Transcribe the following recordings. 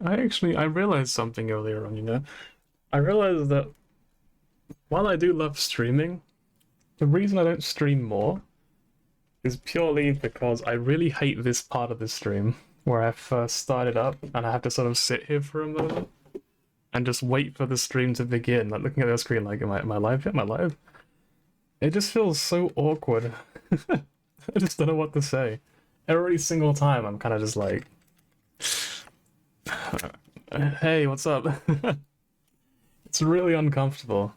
I realized something earlier on, you know? I realized that while I do love streaming, the reason I don't stream more is purely because I really hate this part of the stream where I first started up and I have to sort of sit here for a moment and just wait for the stream to begin, like looking at the screen like, am I live yet? Am I live? It just feels so awkward. I just don't know what to say. Every single time I'm kind of just like, hey, what's up? It's really uncomfortable.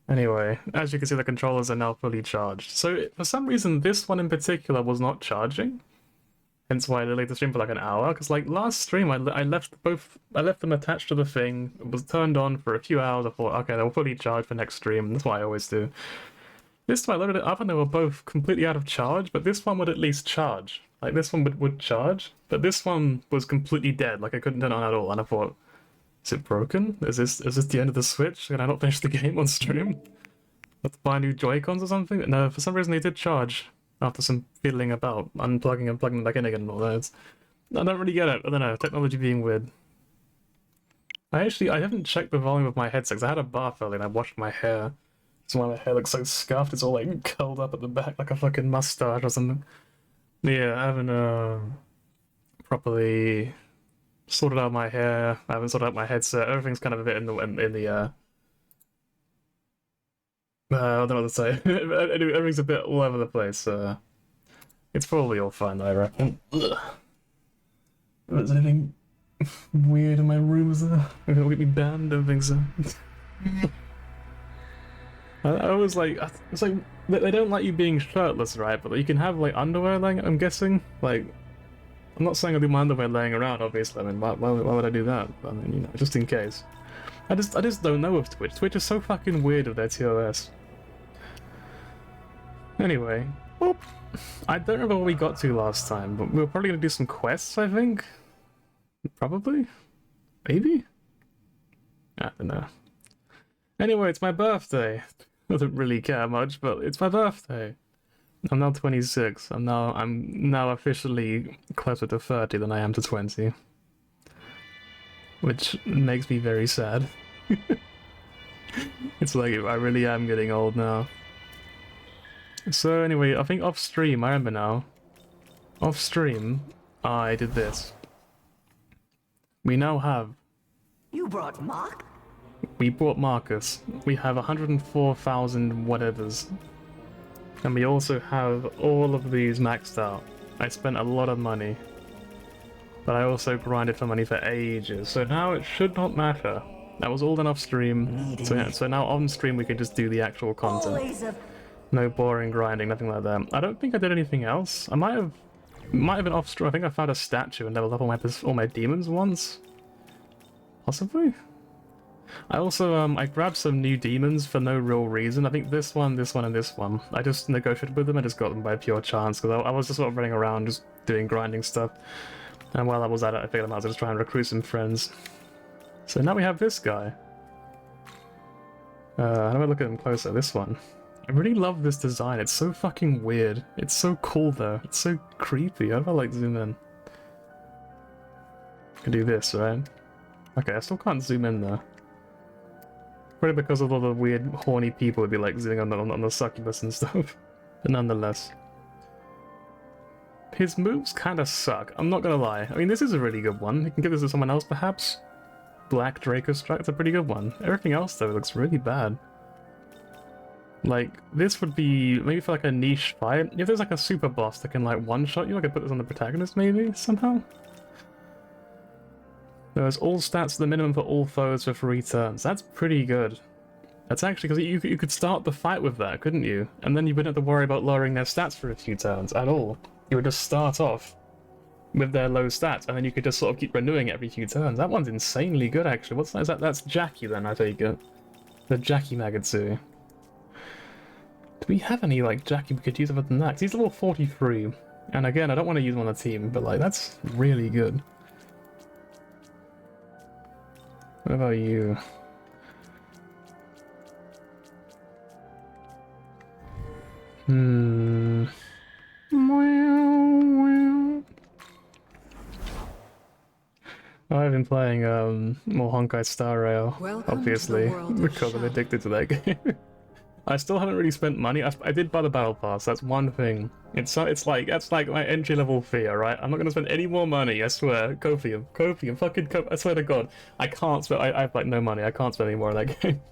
Anyway, as you can see, the controllers are now fully charged. So for some reason, this one in particular was not charging. Hence why I delayed the stream for like an hour. Because like last stream, I left them attached to the thing. It was turned on for a few hours. I thought, okay, they'll fully charge for next stream. That's what I always do. This time I loaded it up and they were both completely out of charge, but this one would at least charge. Like this one would charge, but this one was completely dead. Like I couldn't turn it on at all. And I thought, is it broken? Is this the end of the Switch? Can I not finish the game on stream? Have to buy new Joy-Cons or something? No, for some reason they did charge after some fiddling about, unplugging and plugging them back in again and all that. I don't really get it. I don't know, technology being weird. I haven't checked the volume of my headset because I had a bath earlier and I washed my hair. That's why my hair looks so scuffed, it's all like curled up at the back like a fucking mustache or something. Yeah, I haven't properly sorted out my hair. I haven't sorted out my headset. Everything's kind of a bit in the I don't know what to say. Anyway, everything's a bit all over the place. It's probably all fine, I reckon. Ugh. If there's anything weird in my room, is there? Maybe it'll get me banned. Don't think so. I was like, it's like they don't like you being shirtless, right? But you can have like underwear laying. I'm guessing. Like, I'm not saying I'll do my underwear laying around. Obviously, I mean, why would I do that? I mean, you know, just in case. I just don't know with Twitch. Twitch is so fucking weird with their TOS. Anyway, well, I don't remember what we got to last time, but we were probably gonna do some quests, I think. Probably, maybe. I don't know. Anyway, it's my birthday. I don't really care much, but it's my birthday. I'm now 26. I'm now officially closer to 30 than I am to 20. Which makes me very sad. It's like, I really am getting old now. So anyway, I think off stream, I remember now. Off stream, I did this. We now have... You brought Mark? We brought Marcus. We have 104,000 whatevers. And we also have all of these maxed out. I spent a lot of money. But I also grinded for money for ages, so now it should not matter. That was all done off stream. So now on stream we can just do the actual content. No boring grinding, nothing like that. I don't think I did anything else. I might have been off stream. I think I found a statue and leveled up all my demons once. Possibly? I also, I grabbed some new demons for no real reason. I think this one, and this one. I just negotiated with them, I just got them by pure chance, because I was just sort of running around, just doing grinding stuff. And while I was at it, I figured I might as well just try and recruit some friends. So now we have this guy. How do I look at him closer? This one. I really love this design. It's so fucking weird. It's so cool though. It's so creepy. How do I like zoom in? I can do this, right? Okay, I still can't zoom in though. Probably because of all the weird horny people would be like zooming on the succubus and stuff. But nonetheless. His moves kind of suck, I'm not gonna lie. I mean, this is a really good one. You can give this to someone else, perhaps. Black Draco Strike, it's a pretty good one. Everything else, though, looks really bad. Like, this would be maybe for like a niche fight. If there's like a super boss that can like one-shot you, I could put this on the protagonist maybe, somehow. There's all stats to the minimum for all foes for 3 turns. That's pretty good. That's actually, because you could start the fight with that, couldn't you? And then you wouldn't have to worry about lowering their stats for a few turns at all. You would just start off with their low stats, and then you could just sort of keep renewing it every few turns. That one's insanely good, actually. What's that? Is that? That's Jackie, then, I take it. The Jackie Magatsu. Do we have any, like, Jackie we could use other than that? 'Cause he's level 43. And again, I don't want to use him on a team, but, like, that's really good. What about you? I've been playing more Honkai Star Rail, Welcome obviously, to the world of because I'm Shadow. addicted to that game. I still haven't really spent money. I did buy the battle pass. That's one thing. It's like that's like my entry level fee. All right, I'm not gonna spend any more money. I swear. Copium, fucking. I swear to God, I can't spend. I have like no money. I can't spend any more on that game.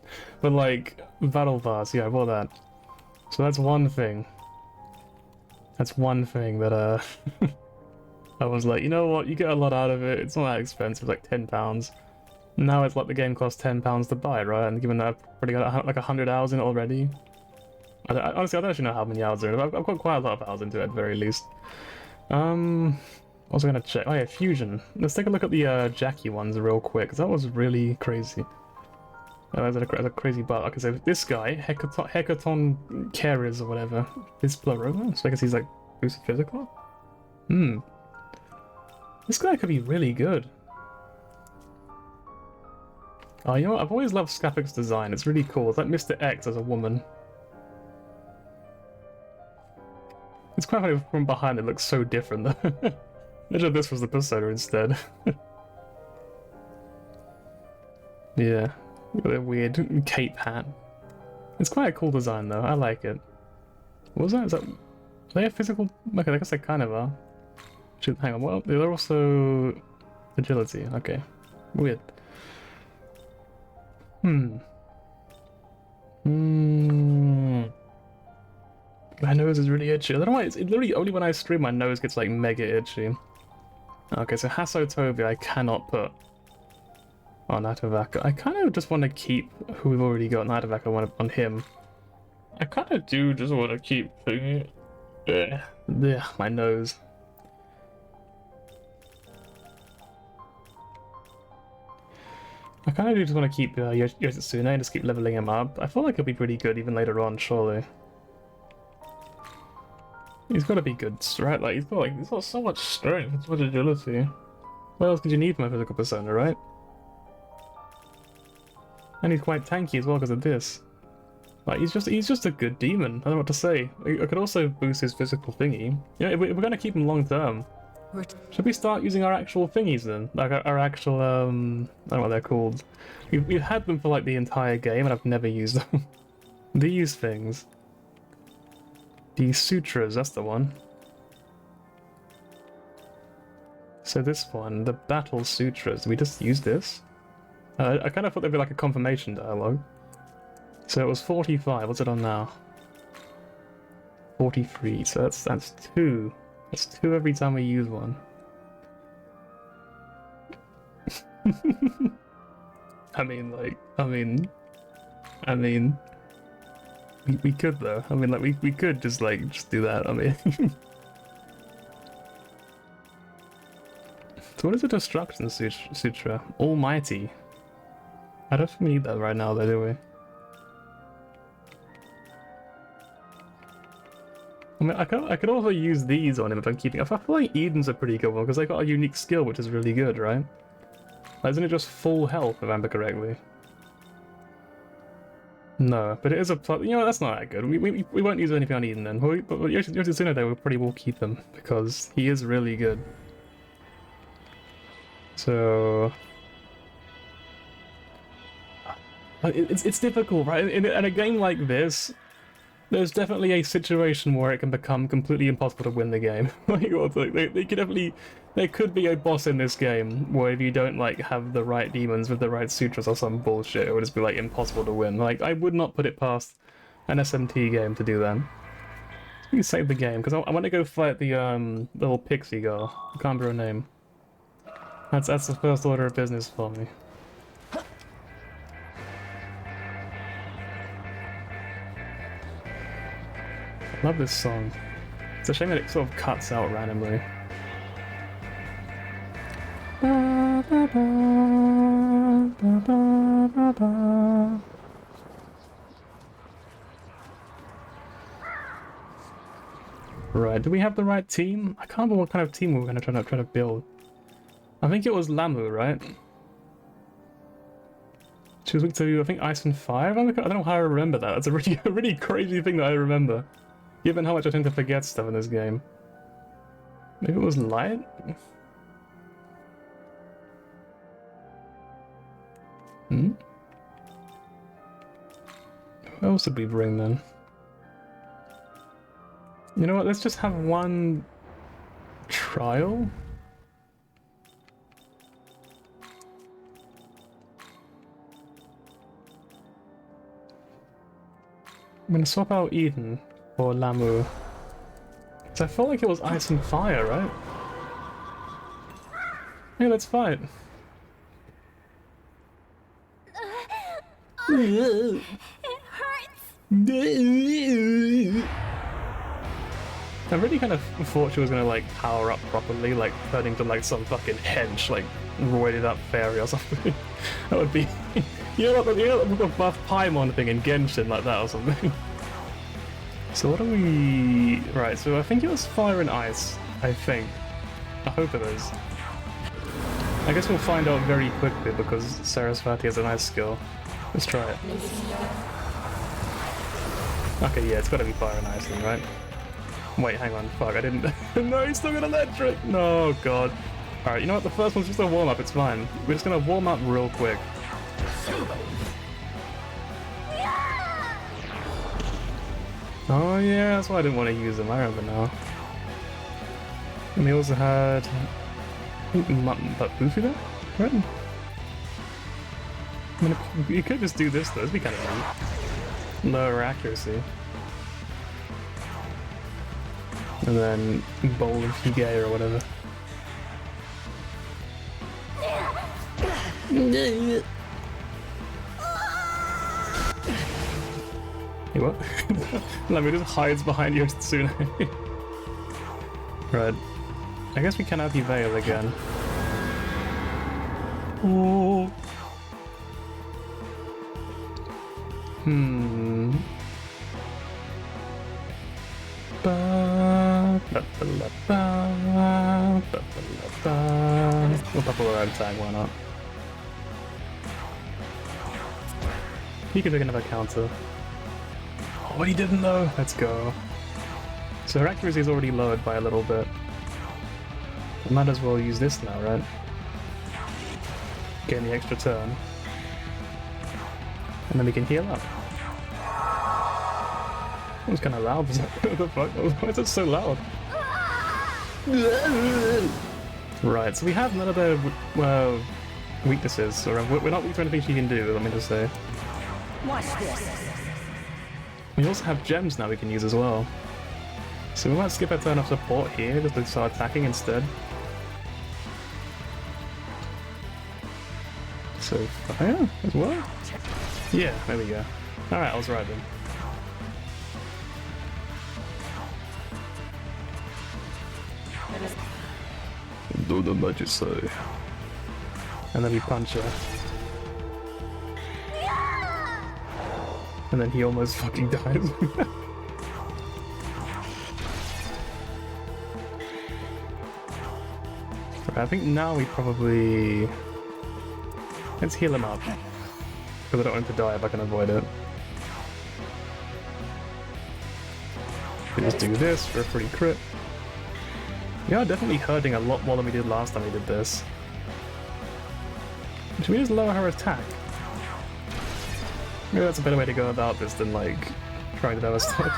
But like battle pass, yeah, I bought that. So that's one thing. That's one thing that I was like, you know what? You get a lot out of it. It's not that expensive, like £10. Now it's like the game costs £10 to buy, right? And given that I've already got like 100 hours in it already, honestly, I don't actually know how many hours are in it. I've got quite a lot of hours into it at the very least. What was I gonna check? Oh yeah, Fusion. Let's take a look at the Jackie ones real quick, 'cause that was really crazy. That's a crazy butt. Okay, so this guy, Hecaton Carriers or whatever, is Pleroma, so I guess he's like boosted physical? This guy could be really good. Oh, you know what? I've always loved Scapic's design. It's really cool. It's like Mr. X as a woman. It's quite funny from behind. It looks so different. Imagine if this was the Persona instead. Yeah. Got a weird cape hat. It's quite a cool design though. I like it. What was that? Is that... Are they a physical... Okay, I guess they kind of are. Shoot, hang on. Well, they're also... Agility. Okay. Weird. My nose is really itchy. I don't know why. It's literally only when I stream my nose gets like mega itchy. Okay, so Hasotobi I cannot put on Atavaka. I kind of just want to keep who we've already got on Atavaka. I want on him. I kind of do just want to keep thingy. Yeah, my nose. I kind of do just want to keep Yoshitsune and just keep leveling him up. I feel like he'll be pretty good even later on, surely. He's got to be good, right? Like he's got so much strength, so much agility. What else could you need from a physical persona, right? And he's quite tanky as well because of this. Like he's just a good demon. I don't know what to say. I could also boost his physical thingy. You know, if we're gonna keep him long term, should we start using our actual thingies then? Like our actual I don't know what they're called. We've had them for like the entire game and I've never used them. These things. The sutras, that's the one. So this one, the battle sutras, do we just use this? I kind of thought they'd be like a confirmation dialogue. So it was 45, what's it on now? 43, so that's 2. That's 2 every time we use one. I mean, we could though. I mean, like we could just do that. I mean, so what is the destruction sutra? Almighty. I don't think we need that right now, though, do we? I mean, I could also use these on him if I'm keeping. I feel like Eden's a pretty good one because they got a unique skill, which is really good, right? Like, isn't it just full health, if I remember correctly? No, but it is a plot. You know, that's not that good. We won't use anything on Eden then. But Yoshitsune though, we'll probably will keep him because he is really good. So it's difficult, right? In a game like this, there's definitely a situation where it can become completely impossible to win the game. Like, they could definitely. There could be a boss in this game where if you don't like have the right demons with the right sutras or some bullshit, it would just be like impossible to win. Like I would not put it past an SMT game to do that. Let me save the game because I want to go fight the little pixie girl. I can't remember her name. That's the first order of business for me. I love this song. It's a shame that it sort of cuts out randomly. Right, do we have the right team? I can't remember what kind of team we were going to try to build. I think it was Lamu, right? She was weak to, I think, Ice and Fire? I don't know how I remember that. That's a really crazy thing that I remember. Given how much I tend to forget stuff in this game. Maybe it was Light? Hmm? What else did we bring then? You know what, let's just have one trial? I'm gonna swap out Eden for Lamu. So I felt like it was ice and fire, right? Yeah, let's fight. It hurts. I really kind of thought she was gonna like power up properly, like turning to like some fucking hench, like roided up fairy or something. That would be, you know, the buff Paimon thing in Genshin like that or something. So what are we? Right, so I think it was fire and ice. I think. I hope it is. I guess we'll find out very quickly because Sarasvati has a nice skill. Let's try it. Okay, yeah, it's gotta be fire and ice then, right? Wait, hang on. Fuck, I didn't. No, he's still got electric! No, god. Alright, you know what? The first one's just a warm up, it's fine. We're just gonna warm up real quick. Oh, yeah, that's why I didn't want to use them. I remember now. And we also had. But Buffy there? Right? I mean, you could just do this though, it'd be kind of neat. Lower accuracy. And then Bowl of Hige or whatever. Hey, what? Let me just hides behind your Tsune. Right. I guess we can have the Veil again. Oh. We'll pop a red tag, why not? He can take another counter. Oh, he didn't know! Let's go. So her accuracy is already lowered by a little bit. We might as well use this now, right? Getting the extra turn. And then we can heal up. That was kind of loud. What the fuck? Why is it so loud? Right, so we have none of their weaknesses. Or we're not weak to anything she can do, let me just say. Watch this. We also have gems now we can use as well. So we might skip a turn of support here just to start attacking instead. So fire as well? Yeah, there we go. Alright, I was right then. Do the magic say. And then we punch her. And then he almost fucking dies. Right, I think now we probably... Let's heal him up. Because I don't want him to die if I can avoid it. We just do this for a free crit. We are definitely hurting a lot more than we did last time we did this. Should we just lower her attack? Maybe that's a better way to go about this than like trying to do other stuff.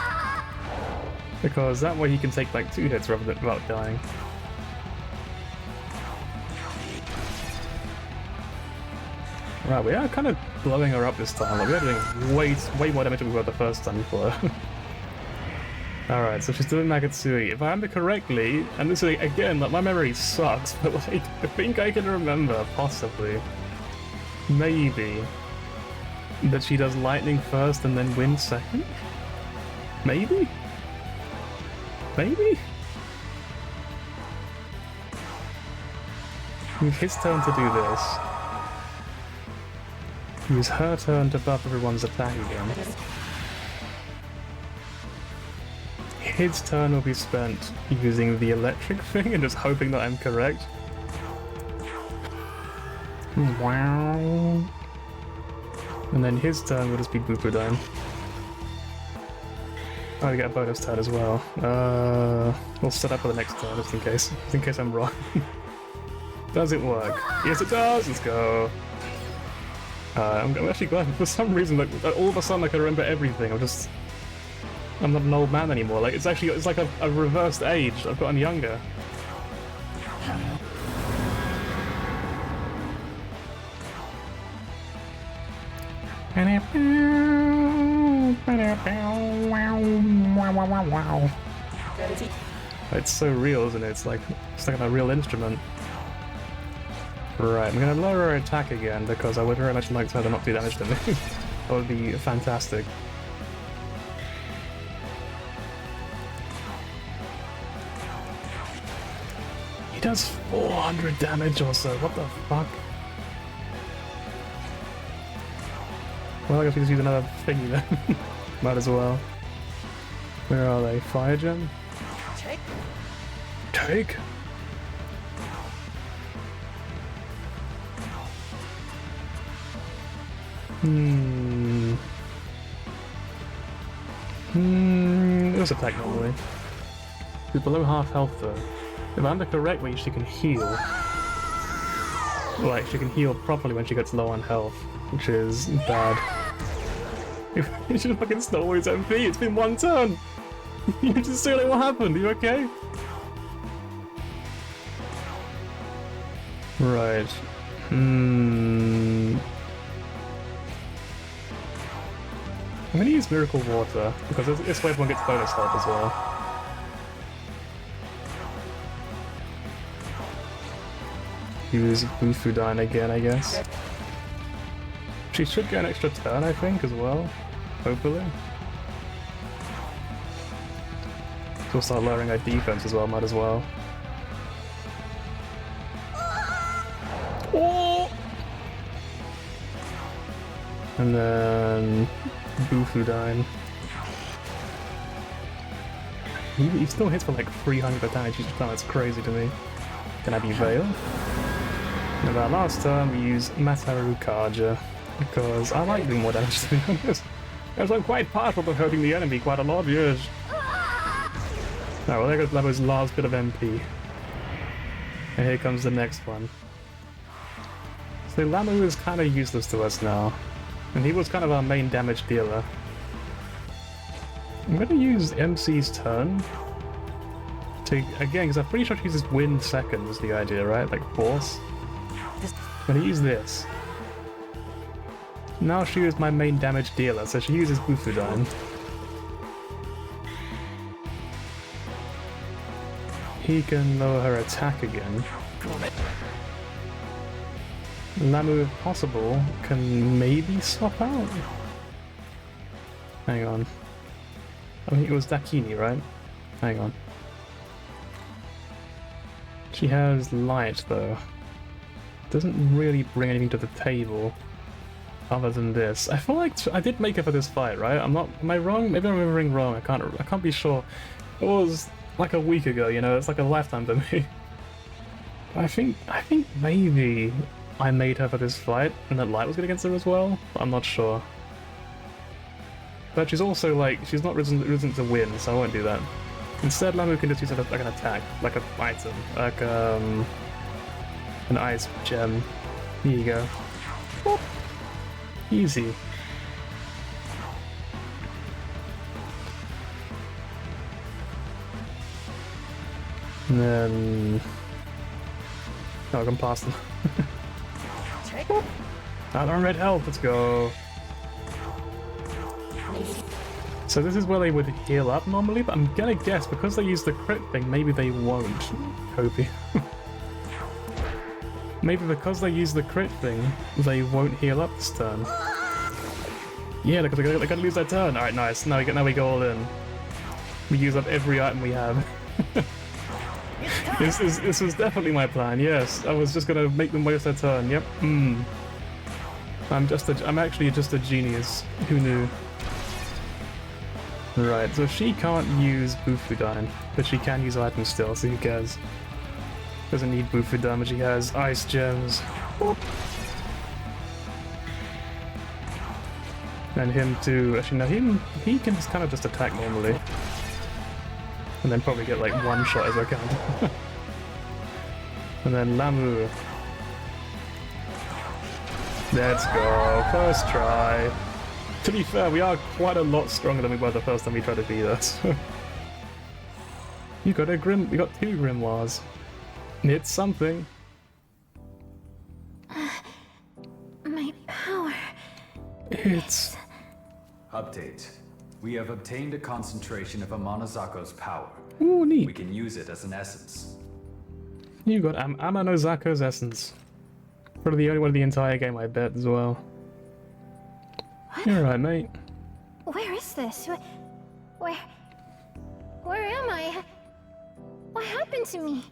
Because that way he can take like 2 hits rather than without dying. Right, we are kind of blowing her up this time. Like, we are doing way more damage than we were the first time before. Alright, so she's doing Nagatsui. If I remember correctly, and this is again, like my memory sucks, but like I think I can remember, possibly, maybe, that she does lightning first and then wind second? Maybe? Maybe? Use his turn to do this. Use her turn to buff everyone's attack again. His turn will be spent using the electric thing and just hoping that I'm correct. Wow. And then his turn will just be Bupudine. Oh, we get a bonus turn as well. We'll set up for the next turn just in case I'm wrong. Does it work? Yes, it does. Let's go. I'm actually glad. For some reason, like all of a sudden, I can remember everything. I'm not an old man anymore. Like it's like a reversed age. I've gotten younger. It's so real, isn't it? It's like a real instrument. Right, I'm gonna lower her attack again because I would very much like her to not do damage to me. That would be fantastic. He does 400 damage or so. What the fuck? Well, I guess we just use another thingy then. Might as well. Where are they? Fire gem? Take? Let's attack normally. She's below half health though. If I'm the correct way, she can heal. Like, she can heal properly when she gets low on health, which is bad. You should have fucking stole his MP, it's been one turn! You just say like, what happened? Are you okay? Right. I'm gonna use Miracle Water, because this way everyone gets bonus health as well. Use Bufudine again, I guess. She should get an extra turn, I think, as well. Hopefully. We'll start lowering our defense as well, might as well. Oh! And then Bufudine. He still hits for like 300 damage each time, that's crazy to me. Can I be Veil? And that last turn we use Mataru Kaja, because I like doing more damage to be honest. Because I'm quite powerful at hurting the enemy quite a lot, yes. Oh, well there goes Labo's last bit of MP. And here comes the next one. So Lamu is kind of useless to us now. And he was kind of our main damage dealer. I'm gonna use MC's turn. Again, because I'm pretty sure she uses wind second was the idea, right? Like force. I'm gonna use this. Now she is my main damage dealer, so she uses Bufudine. He can lower her attack again. Lamu, if possible, can maybe swap out? Hang on. I think it was Dakini, right? Hang on. She has light, though. Doesn't really bring anything to the table other than this. I feel like I did make her for this fight, right? Am I wrong? Maybe I'm remembering wrong. I can't be sure. It was like a week ago, you know, it's like a lifetime to me. I think maybe I made her for this fight and that light was good against her as well. I'm not sure. But she's also like, she's not risen to win, so I won't do that. Instead, Lamu can just use it like an attack, like an item, like an ice gem. Here you go. Whoop. Easy. And then... oh, I can pass them. Out on red health, let's go. So this is where they would heal up normally, but I'm gonna guess because they use the crit thing, maybe they won't. Kopi. Maybe because they use the crit thing, they won't heal up this turn. Yeah, because they're gonna lose their turn. Alright, nice. Now we go all in. We use up every item we have. This was definitely my plan, yes. I was just gonna make them waste their turn, yep. I'm actually just a genius. Who knew? Right, so she can't use Bufudine, but she can use items still, so who cares? Doesn't need Bufudine, but she has ice gems. Boop. And him too. Actually, no, he can just kind of just attack normally. And then probably get like one shot as I can. And then Lamu. Let's go. First try. To be fair, we are quite a lot stronger than we were the first time we tried to beat us. You got a grim. We got 2 grimoires. It's something. My power. It's Update. We have obtained a concentration of Amanozako's power. ooh We neat. can use it as an essence. You got Amanozako's essence. Probably the only one of the entire game, I bet, as well. You're right, mate. Where is this? Where am I? What happened to me?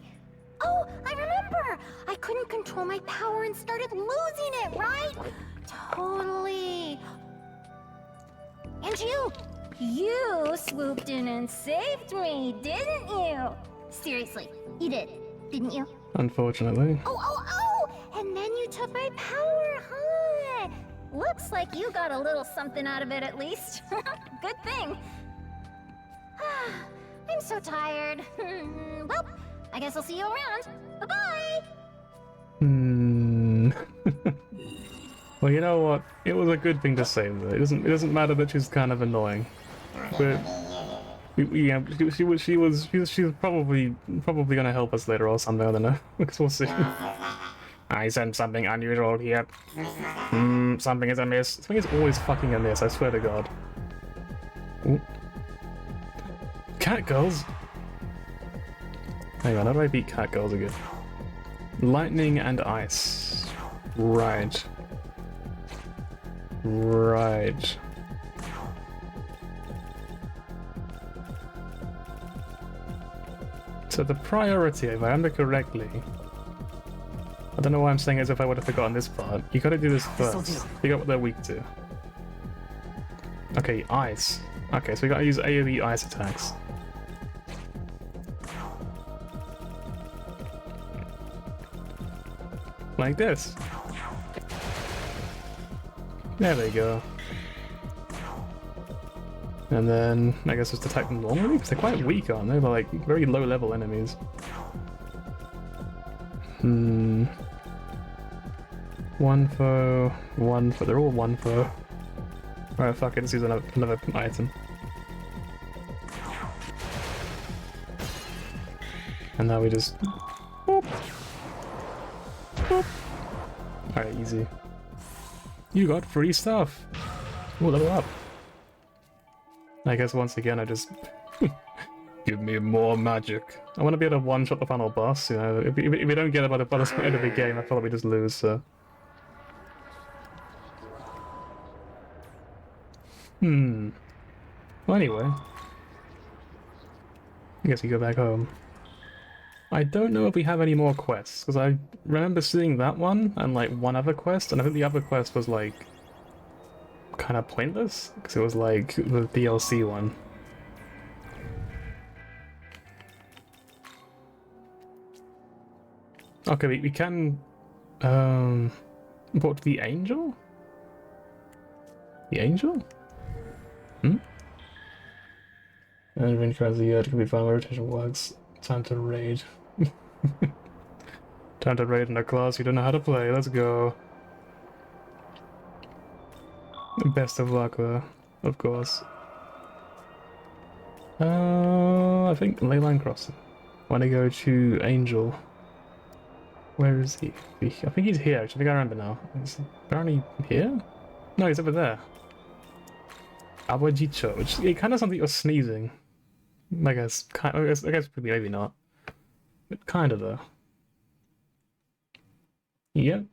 Oh, I remember! I couldn't control my power and started losing it, right? Totally. And you swooped in and saved me, didn't you? Seriously, you didn't you? Unfortunately. Oh! And then you took my power, huh? Looks like you got a little something out of it at least. Good thing. I'm so tired. Well, I guess I'll see you around. Bye-bye! Well, you know what? It was a good thing to save her. It doesn't matter that she's kind of annoying. But yeah, she's probably gonna help us later or something. I don't know. Because we'll see. I sense something unusual here. Something is amiss. Something is always fucking amiss, I swear to God. Ooh. Cat girls? Hang on, how do I beat cat girls again? Lightning and ice. Right. Right. So the priority, if I remember correctly, I don't know why I'm saying as if I would have forgotten this part. You gotta do this first. Figure out what they're weak to. Okay, ice. Okay, so we gotta use AoE ice attacks. Like this. There they go. And then, I guess just attack them normally? Because they're quite weak, aren't they? They're like very low level enemies. One foe, they're all one foe. Alright, fuck it, let's use another item. And now we just... Boop. Boop. Alright, easy. You got free stuff! Ooh, level up. I guess once again I just... Give me more magic. I want to be able to one-shot the final boss, you know. If we don't get it by the end of the game, I feel like we just lose, so... Well, anyway. I guess we go back home. I don't know if we have any more quests, because I remember seeing that one, and like one other quest, and I think the other quest was like... kind of pointless, because it was like the DLC one. Okay, we can report to the angel? The angel? And when tries the can be found where rotation works. Time to raid. Time to raid in a class you don't know how to play. Let's go. Best of luck though, of course. I think Leyline Crossing. I want to go to Angel. Where is he? I think he's here, actually. I think I remember now. Is he apparently here? No, he's over there. Awajicho, which it kind of sounds like you're sneezing. I guess maybe not. But kind of though. Yep.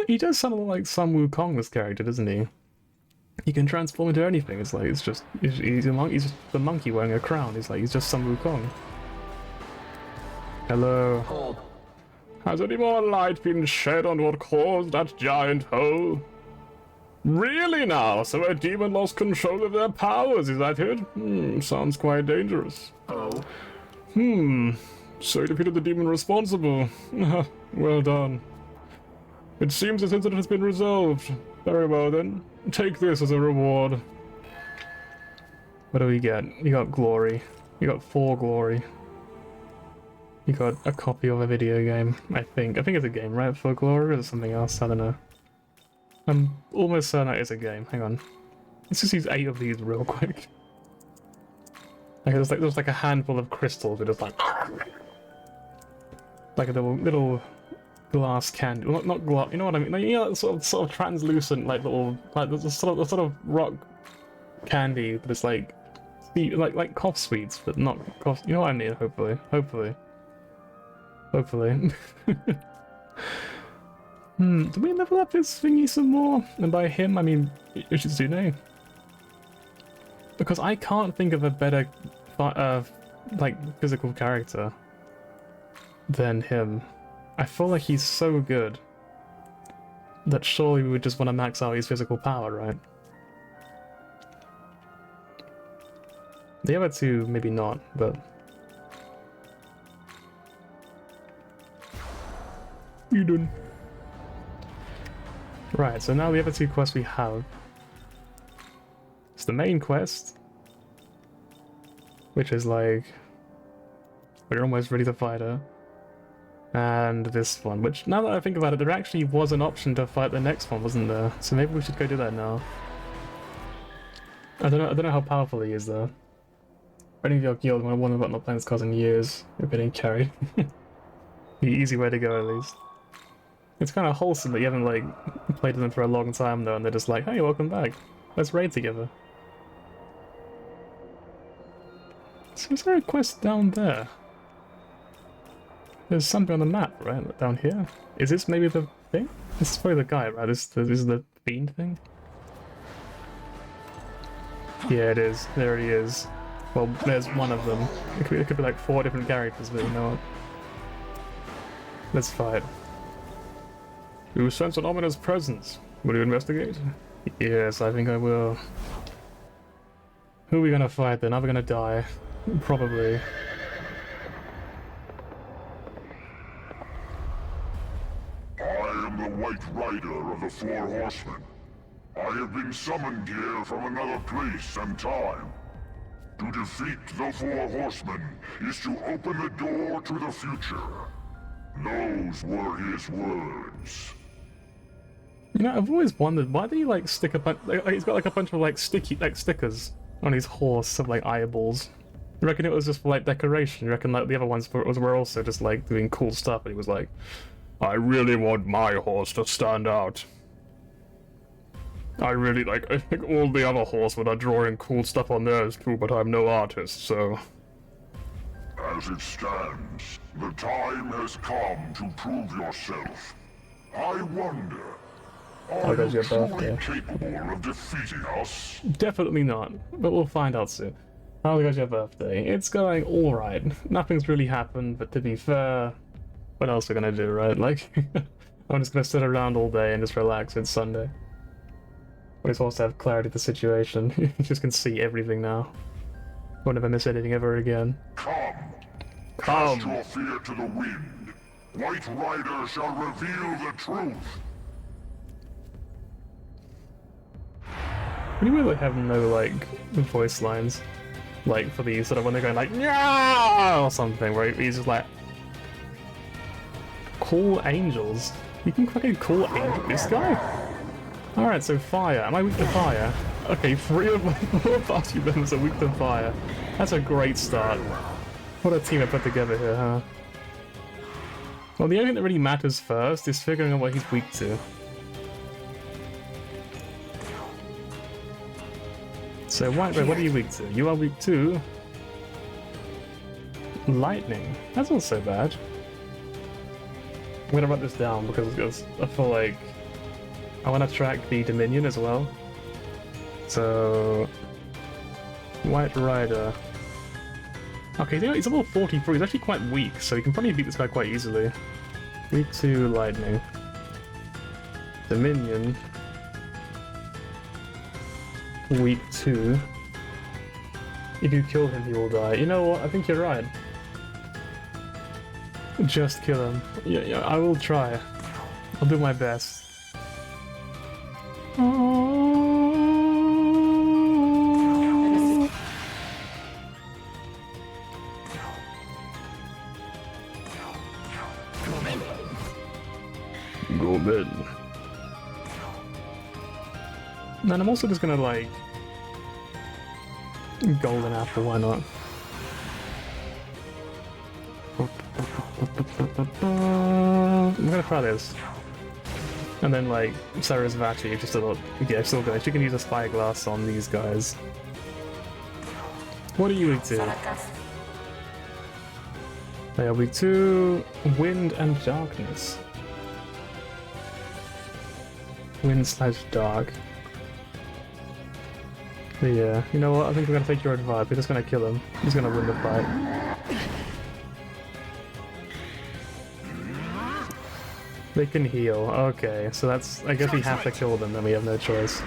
He does sound like Sun Wukong, this character, doesn't he? He can transform into anything. It's like he's just the monkey wearing a crown. He's just Sun Wukong. Hello. Hold. Has any more light been shed on what caused that giant hole? Really now? So a demon lost control of their powers, is that it? Sounds quite dangerous. Oh. So you defeated the demon responsible. Well done. It seems this incident has been resolved. Very well then. Take this as a reward. What do we get? You got glory. You got 4 glory. You got a copy of a video game, I think. I think it's a game, right? For glory, or is it something else? I don't know. I'm almost certain it is a game. Hang on. Let's just use 8 of these real quick. Like there's like a handful of crystals that just like a little glass candy. Well, not glass. You know what I mean? Like, you know, that sort of translucent, like little, like the sort of rock candy, but it's like cough sweets, but not cough. You know what I mean? Hopefully. Do we level up this thingy some more? And by him, I mean Yoshitsune. Because I can't think of a better, like, physical character than him. I feel like he's so good that surely we would just want to max out his physical power, right? The other two, maybe not, but... You done. Right, so now the other 2 quests we have. It's the main quest, which is like... we're almost ready to fight her. And this one, which, now that I think about it, there actually was an option to fight the next one, wasn't there? So maybe we should go do that now. I don't know how powerful he is, though. Any of your guild, when I wonder about not playing this card in years, you're getting carried. The easy way to go, at least. It's kind of wholesome that you haven't, like, played with them for a long time, though, and they're just like, hey, welcome back. Let's raid together. So is there a quest down there? There's something on the map, right? Down here? Is this maybe the thing? This is probably the guy, right? This is the fiend thing? Yeah, it is. There he is. Well, there's one of them. It could be like 4 different characters, but you know what? Let's fight. You sense an ominous presence. Will you investigate? Yes, I think I will. Who are we gonna fight then? Are we gonna die? Probably. I am the White Rider of the 4 Horsemen. I have been summoned here from another place and time. To defeat the 4 Horsemen is to open the door to the future. Those were his words. You know, I've always wondered, why did he like stick a bunch, like, he's got like a bunch of like stickers on his horse of like eyeballs. You reckon it was just for like decoration? You reckon like the other ones were also just like doing cool stuff, and he was like, I really want my horse to stand out. I think all the other horsemen are drawing cool stuff on theirs too, but I'm no artist, so... As it stands, the time has come to prove yourself. I wonder, are you truly capable of defeating us? Definitely not, but we'll find out soon. How goes your birthday? It's going alright. Nothing's really happened, but to be fair, what else are we gonna do, right? Like, I'm just gonna sit around all day and just relax. It's Sunday. We're supposed to have clarity of the situation. You just can see everything now. Won't never miss anything ever again. Come! Cast your fear to the wind. White Rider shall reveal the truth. We really have no, like, voice lines. Like, for these sort of when they're going like, yeah, or something, where he's just like, call angels. You can fucking call angel this guy? Alright, so fire. Am I weak to fire? Okay, 3 of my 4 party members are weak to fire. That's a great start. What a team I put together here, huh? Well, the only thing that really matters first is figuring out what he's weak to. So, White Red, what are you weak to? You are weak to... lightning. That's not so bad. I'm gonna write this down because I feel like I want to track the Dominion as well. So... White Rider... Okay, he's level 43, he's actually quite weak, so you can probably beat this guy quite easily. Weak to lightning. Dominion. Weak to... If you kill him, he will die. You know what? I think you're right. Just kill him. Yeah, I will try. I'll do my best. Oh. single men. And I'm also just gonna like golden apple, why not? I'm gonna try this. And then like Sarasvati, just a little, yeah, still going. She can use a spyglass on these guys. What are you weak to? They are weak to wind and darkness. Wind/dark. But yeah, you know what? I think we're gonna take your advice. We're just gonna kill him. He's gonna win the fight. They can heal. Okay, so that's. I guess we have to kill them, then we have no choice.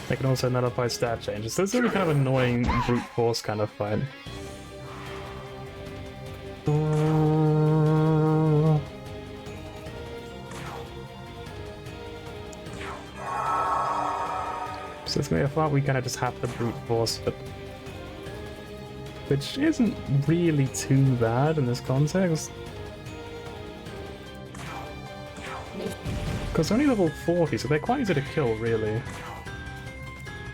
They can also nullify stat changes. So this is a kind of annoying brute force kind of fight. So it's gonna be a fight we kind of just have to brute force, but which isn't really too bad in this context. Because they're only level 40, so they're quite easy to kill, really.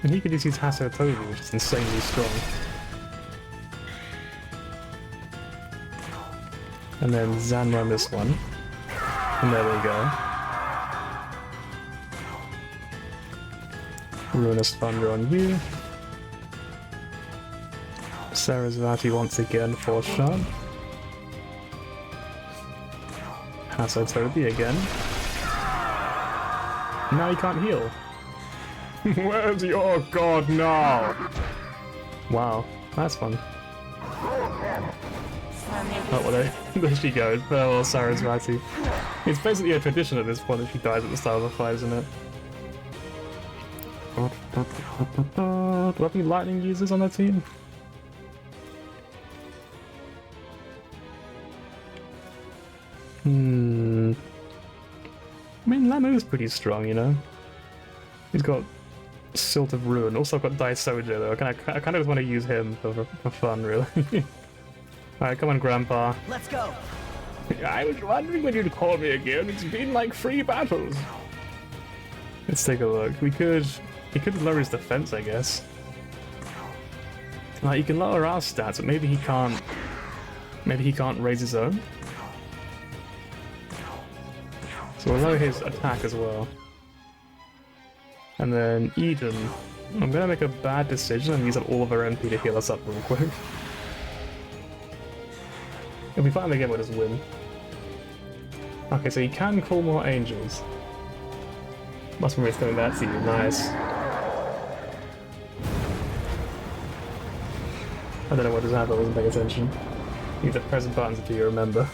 And he could just use Hasso Toby, which is insanely strong. And then Zanma this one. And there we go. Ruinous Thunder on you. Sarasvati once again, force shot. Hasso Toby again. Now he can't heal. Where's your god now? Wow, that's fun. Oh, well, there she goes. Farewell, Sarasvati. It's basically a tradition at this point that she dies at the start of the fight, isn't it? Do I have any lightning users on their team? I mean, Lamu's pretty strong, you know? He's got Silt of Ruin. Also, I've got Daisoja, though. I kind of just want to use him for fun, really. Alright, come on, Grandpa. Let's go. I was wondering when you'd call me again. It's been like 3 battles. Let's take a look. He could lower his defense, I guess. Like, he can lower our stats, but maybe he can't raise his own. So we'll lower his attack as well. And then Eden. I'm gonna make a bad decision and use up all of our MP to heal us up real quick. If we fight him again, we'll just win. Okay, so he can call more angels. Must be coming back to you. Nice. I don't know what just happened, I wasn't paying attention. You need to press the buttons until you remember.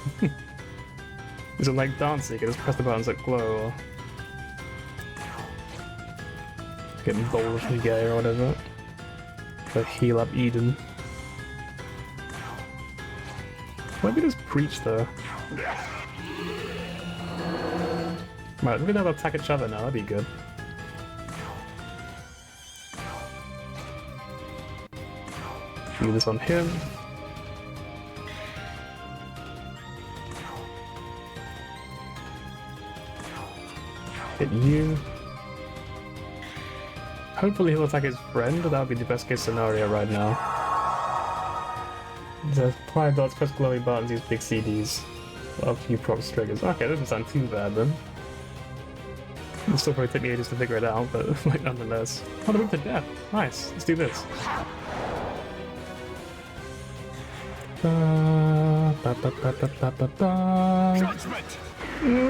Is it like dancing? You can just press the buttons that glow, or getting boldly gay or whatever. To heal up Eden. Why don't we just preach though? Right, we're gonna have attack each other now, that'd be good. Do this on him. Hit you. Hopefully he'll attack his friend, that would be the best case scenario right now. The prime dots, press glowy buttons, use big CDs. A few props triggers. Okay, that doesn't sound too bad then. It'll still probably take me ages to figure it out, but like nonetheless. Oh, the whip to death. Nice. Let's do this. Judgment!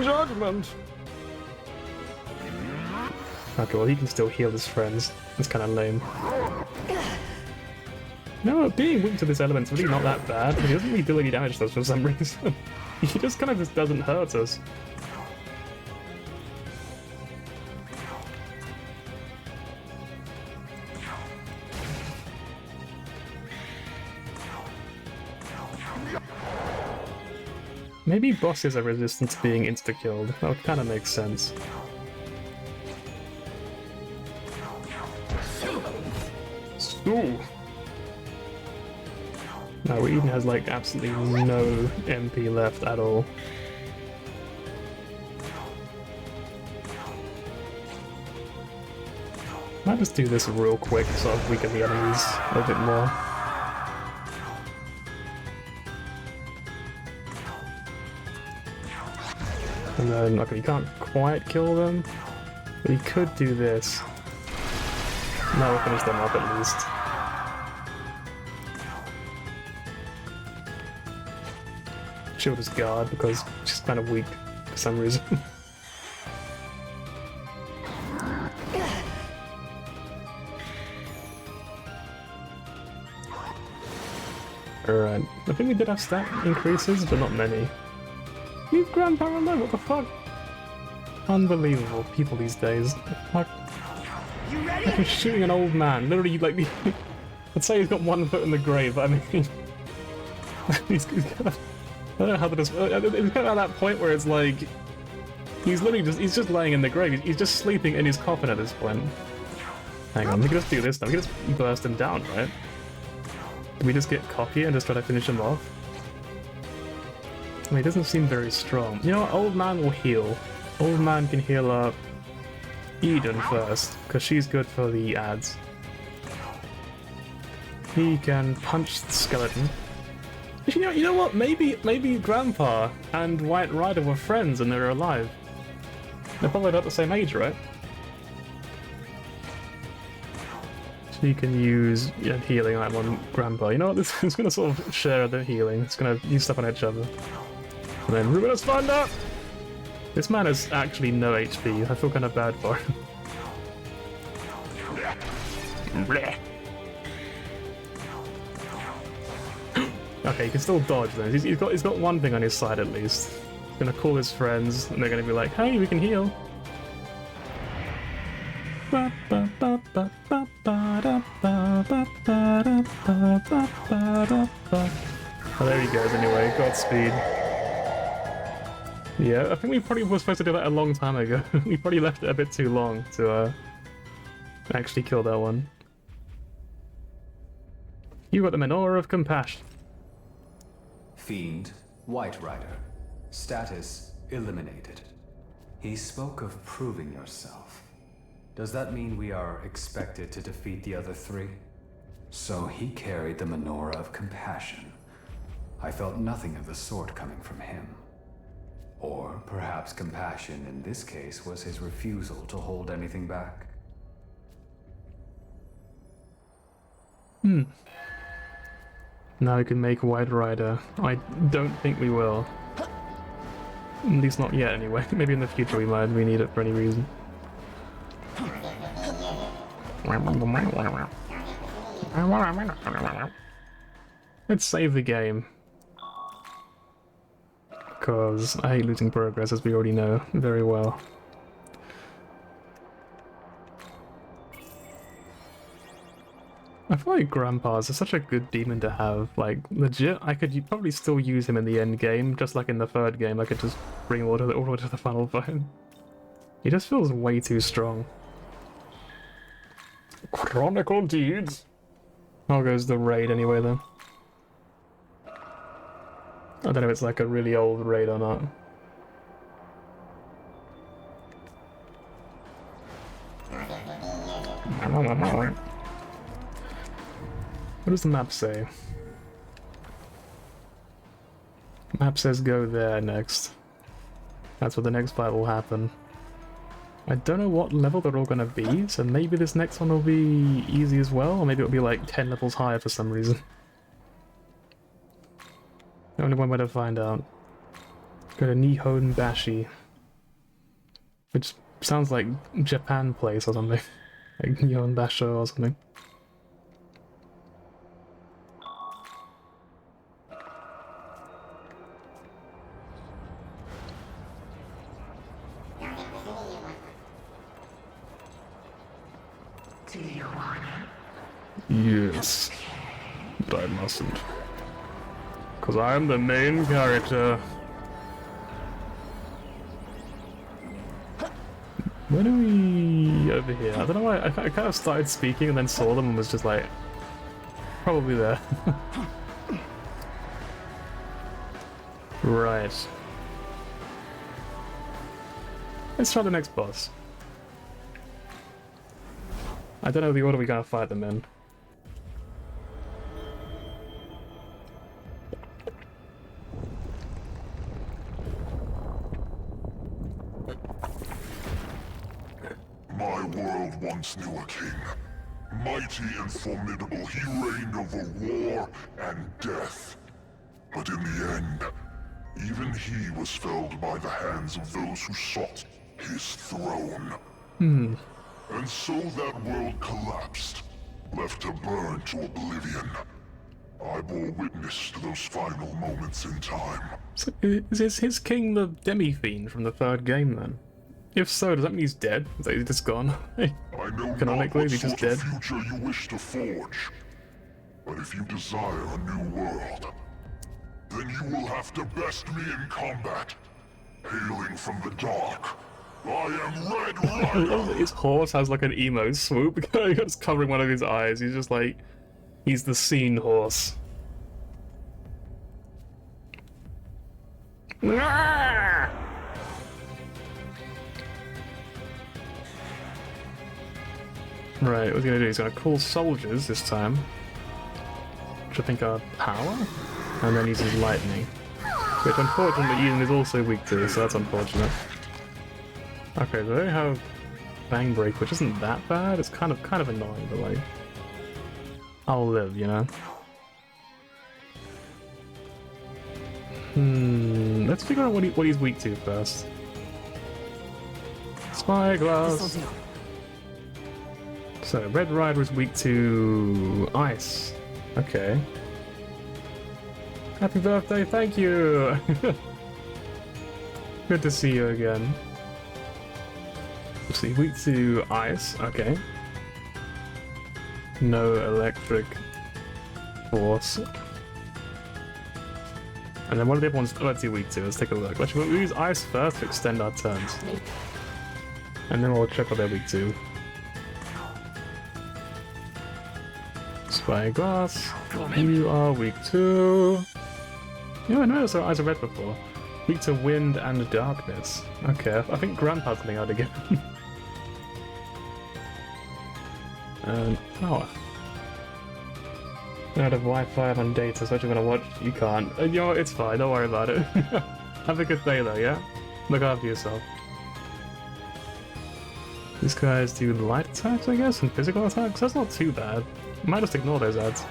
Judgment! Okay, well he can still heal his friends. That's kind of lame. No, being weak to this element's really not that bad. He doesn't really do any damage to us for some reason. He just kind of just doesn't hurt us. Maybe bosses are resistant to being insta-killed. That would kind of make sense. Ooh. No, Eden has like absolutely no MP left at all. Might just do this real quick so I weaken the enemies a bit more. And then, okay, you can't quite kill them, but you could do this. Now we'll finish them up at least. Shield is guard because she's kind of weak for some reason. Alright, I think we did have stat increases, but not many. Leave Grandpa alone, what the fuck? Unbelievable people these days. Fuck. Like he's shooting an old man, literally like I'd say he's got one foot in the grave, but I mean he's kind of, I don't know how to describe it. It's kind of at that point where it's like he's literally just laying in the grave. He's just sleeping in his coffin at this point. Hang on, we can just do this now. We can just burst him down, right? Can we just get cocky and just try to finish him off? I mean, he doesn't seem very strong. You know what? Old man will heal. Old man can heal up Eden first, because she's good for the ads. He can punch the skeleton. You know what? Maybe Grandpa and White Rider were friends and they're alive. They're probably about the same age, right? So you can use healing item on Grandpa. You know what? This is going to sort of share the healing. It's going to use stuff on each other. And then Ruben has found out! This man has actually no HP. I feel kind of bad for him. Okay, he can still dodge though. He's got one thing on his side at least. He's gonna call his friends, and they're gonna be like, "Hey, we can heal." Oh, there he goes. Anyway, Godspeed. Yeah, I think we probably were supposed to do that a long time ago. We probably left it a bit too long to actually kill that one. You got the Menorah of Compassion. Fiend, White Rider. Status eliminated. He spoke of proving yourself. Does that mean we are expected to defeat the other three? So he carried the Menorah of Compassion. I felt nothing of the sort coming from him. Or perhaps compassion in this case was his refusal to hold anything back. Now we can make White Rider. I don't think we will. At least not yet anyway. Maybe in the future we might. We need it for any reason. Let's save the game. Because I hate losing progress, as we already know very well. I feel like Grandpa's is such a good demon to have. Like, legit, I could probably still use him in the end game, just like in the third game. I could just bring him all the way to the final fight. He just feels way too strong. Chronicle deeds. How goes the raid anyway then? I don't know if it's like a really old raid or not. What does the map say? Map says go there next. That's where the next fight will happen. I don't know what level they're all gonna be, so maybe this next one will be easy as well, or maybe it'll be like 10 levels higher for some reason. Only one way to find out. Go to Nihon Bashi. Which sounds like Japan place or something. Like Nihon Basho or something. Yes, but I mustn't. Because I'm the main character. Where do we... over here? I don't know why, I kind of started speaking and then saw them and was just like... probably there. Right. Let's try the next boss. I don't know the order we're gonna fight them in. My world once knew a king. Mighty and formidable, he reigned over war and death. But in the end, even he was felled by the hands of those who sought his throne. And so that world collapsed, left to burn to oblivion. I bore witness to those final moments in time. So is his king the demi-fiend from the third game then? If so, does that mean he's dead? Is that he's just gone? I know Canonically, not he's what just sort dead. of future you wish to forge. But if you desire a new world, then you will have to best me in combat. Hailing from the dark, I am Red I love that Rider! his horse has like an emo swoop it's covering one of his eyes. He's just like, he's the scene horse. Right, what he's gonna do, he's gonna call soldiers this time, which I think are power, and then uses lightning, which unfortunately Eden is also weak to, so that's unfortunate. Okay, so they have Bang Break, which isn't that bad. It's kind of annoying, but like, I'll live, you know. Let's figure out what he's weak to first. Spyglass. This'll do. So Red Rider is weak to ice. Okay. Happy birthday! Thank you. Good to see you again. Let's see, weak to ice. Okay. No electric force. And then what are the other ones? Oh, let's see, weak to. Let's take a look. Actually, we'll use ice first to extend our turns, and then we'll check what they're weak to. Spyglass, you are weak to... You know, I noticed our eyes are red before. Weak to wind and darkness. Okay, I think Grandpa's coming out again. And power. Out of Wi-Fi and data, so what you're gonna watch, you can't. You know what, it's fine, don't worry about it. Have a good day though, yeah? Look after yourself. These guys do light attacks, I guess, and physical attacks? That's not too bad. I might just ignore those ads.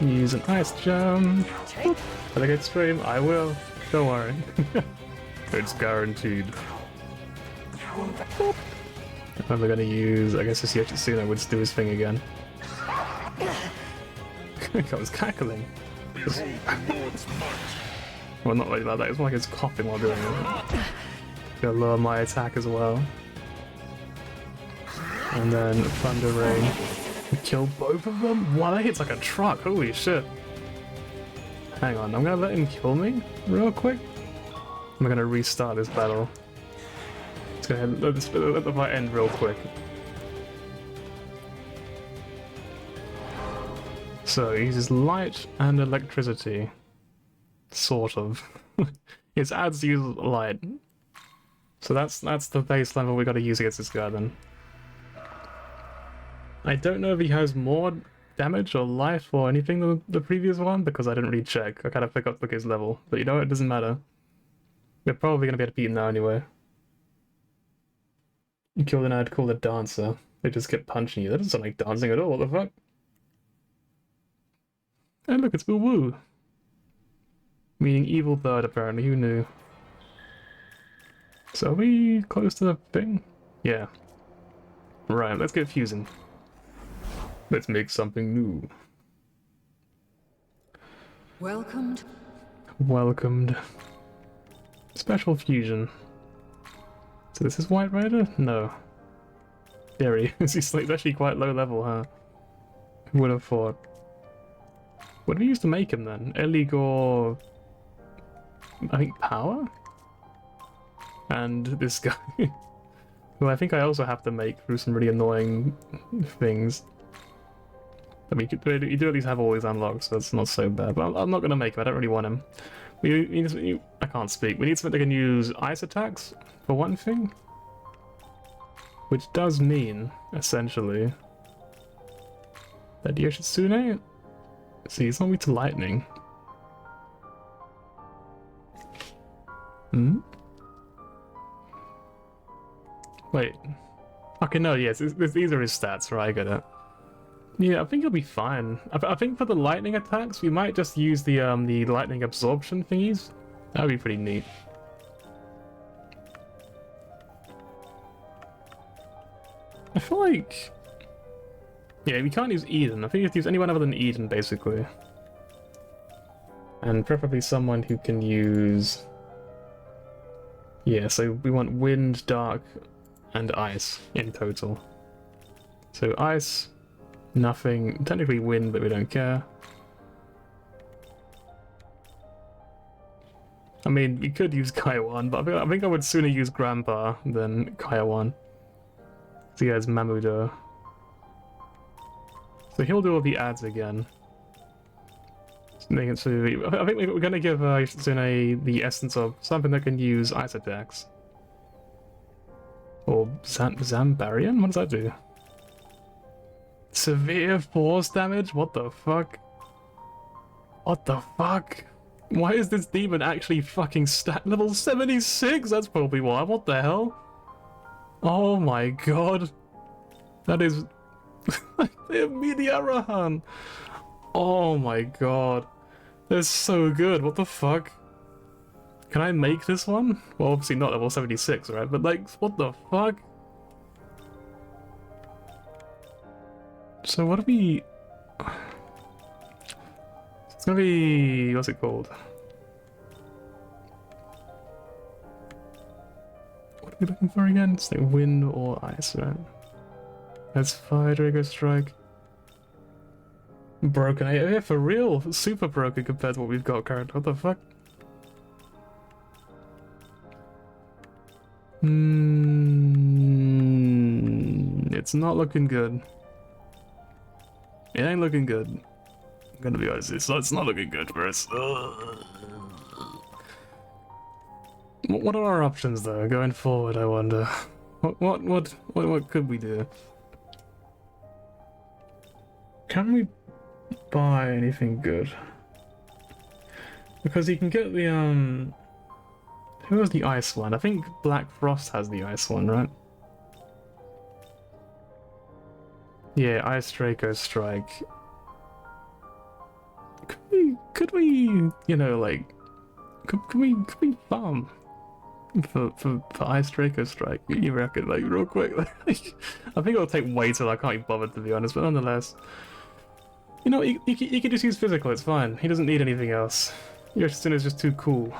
Use an ice gem. Will I get stream? I will. Don't worry. It's guaranteed. If I'm gonna use, I guess this Yoshitsuna would do his thing again. I was cackling. Well, not like that. It's more like it's coughing while doing it. Gonna lower my attack as well. And then Thunder Rain. Kill both of them? Wow, that hits like a truck. Holy shit. Hang on, I'm gonna let him kill me real quick. I'm gonna restart this battle. Let's go ahead and let the fight end real quick. So he uses light and electricity. Sort of. His ads use light. So that's the base level we gotta use against this guy then. I don't know if he has more damage or life or anything than the previous one because I didn't really check. I kind of forgot to look at his level. But you know what? It doesn't matter. We're probably gonna be able to beat him now anyway. You kill an ad called a dancer. They just kept punching you. That doesn't sound like dancing at all. What the fuck? And look, it's Woo. Meaning evil bird, apparently. Who knew? So are we close to the thing? Yeah. Right, let's get fusing. Let's make something new. Welcomed. Welcomed. Special fusion. So this is White Rider? No. There he is. He's actually quite low level, huh? Who would have thought? What did we use to make him then? Eligor I think power, and this guy, who I think I also have to make through some really annoying things. I mean, you do at least have all these unlocked, so it's not so bad. But I'm not gonna make him. I don't really want him. I can't speak. We need something that can use ice attacks for one thing, which does mean essentially that Yoshitsune. See, it's not weak to lightning. Hmm? Wait. Okay, no, yes, these are his stats, right? I get it. Yeah, I think he'll be fine. I think for the lightning attacks, we might just use the lightning absorption thingies. That would be pretty neat. I feel like... Yeah, we can't use Eden. I think you have to use anyone other than Eden, basically. And preferably someone who can use... Yeah, so we want wind, dark, and ice in total. So ice, nothing, technically wind, but we don't care. I mean, we could use Kaiwan, but I think I would sooner use Grandpa than Kaiwan. So he has Mamudo. So he'll do all the ads again. So I think we're going to give Yoshitsune the essence of something that can use ice attacks. Or Zambarian? What does that do? Severe force damage? What the fuck? What the fuck? Why is this demon actually fucking stat level 76? That's probably why. What the hell? Oh my god. That is... the Mediarahan. Oh my god. That's so good. What the fuck? Can I make this one? Well, obviously not level 76, right? But like, what the fuck? So what do we... It's gonna be... what's it called? What are we looking for again? It's like wind or ice, right? That's fire, Draco Strike. Broken. Yeah, for real. Super broken compared to what we've got currently. What the fuck? It's not looking good. It ain't looking good. I'm gonna be honest, it's not looking good for us. What are our options though, going forward, I wonder? What could we do? Can we buy anything good? Because you can get the who has the ice one? I think Black Frost has the ice one, right? Yeah, Ice Draco Strike. Could we, you know, like, could we farm for Ice Draco Strike? You reckon, like, real quick? Like, I think it'll take way till I can't be bothered, to be honest. But nonetheless, you know, he can just use physical. It's fine. He doesn't need anything else. Yoshitsune is just too cool.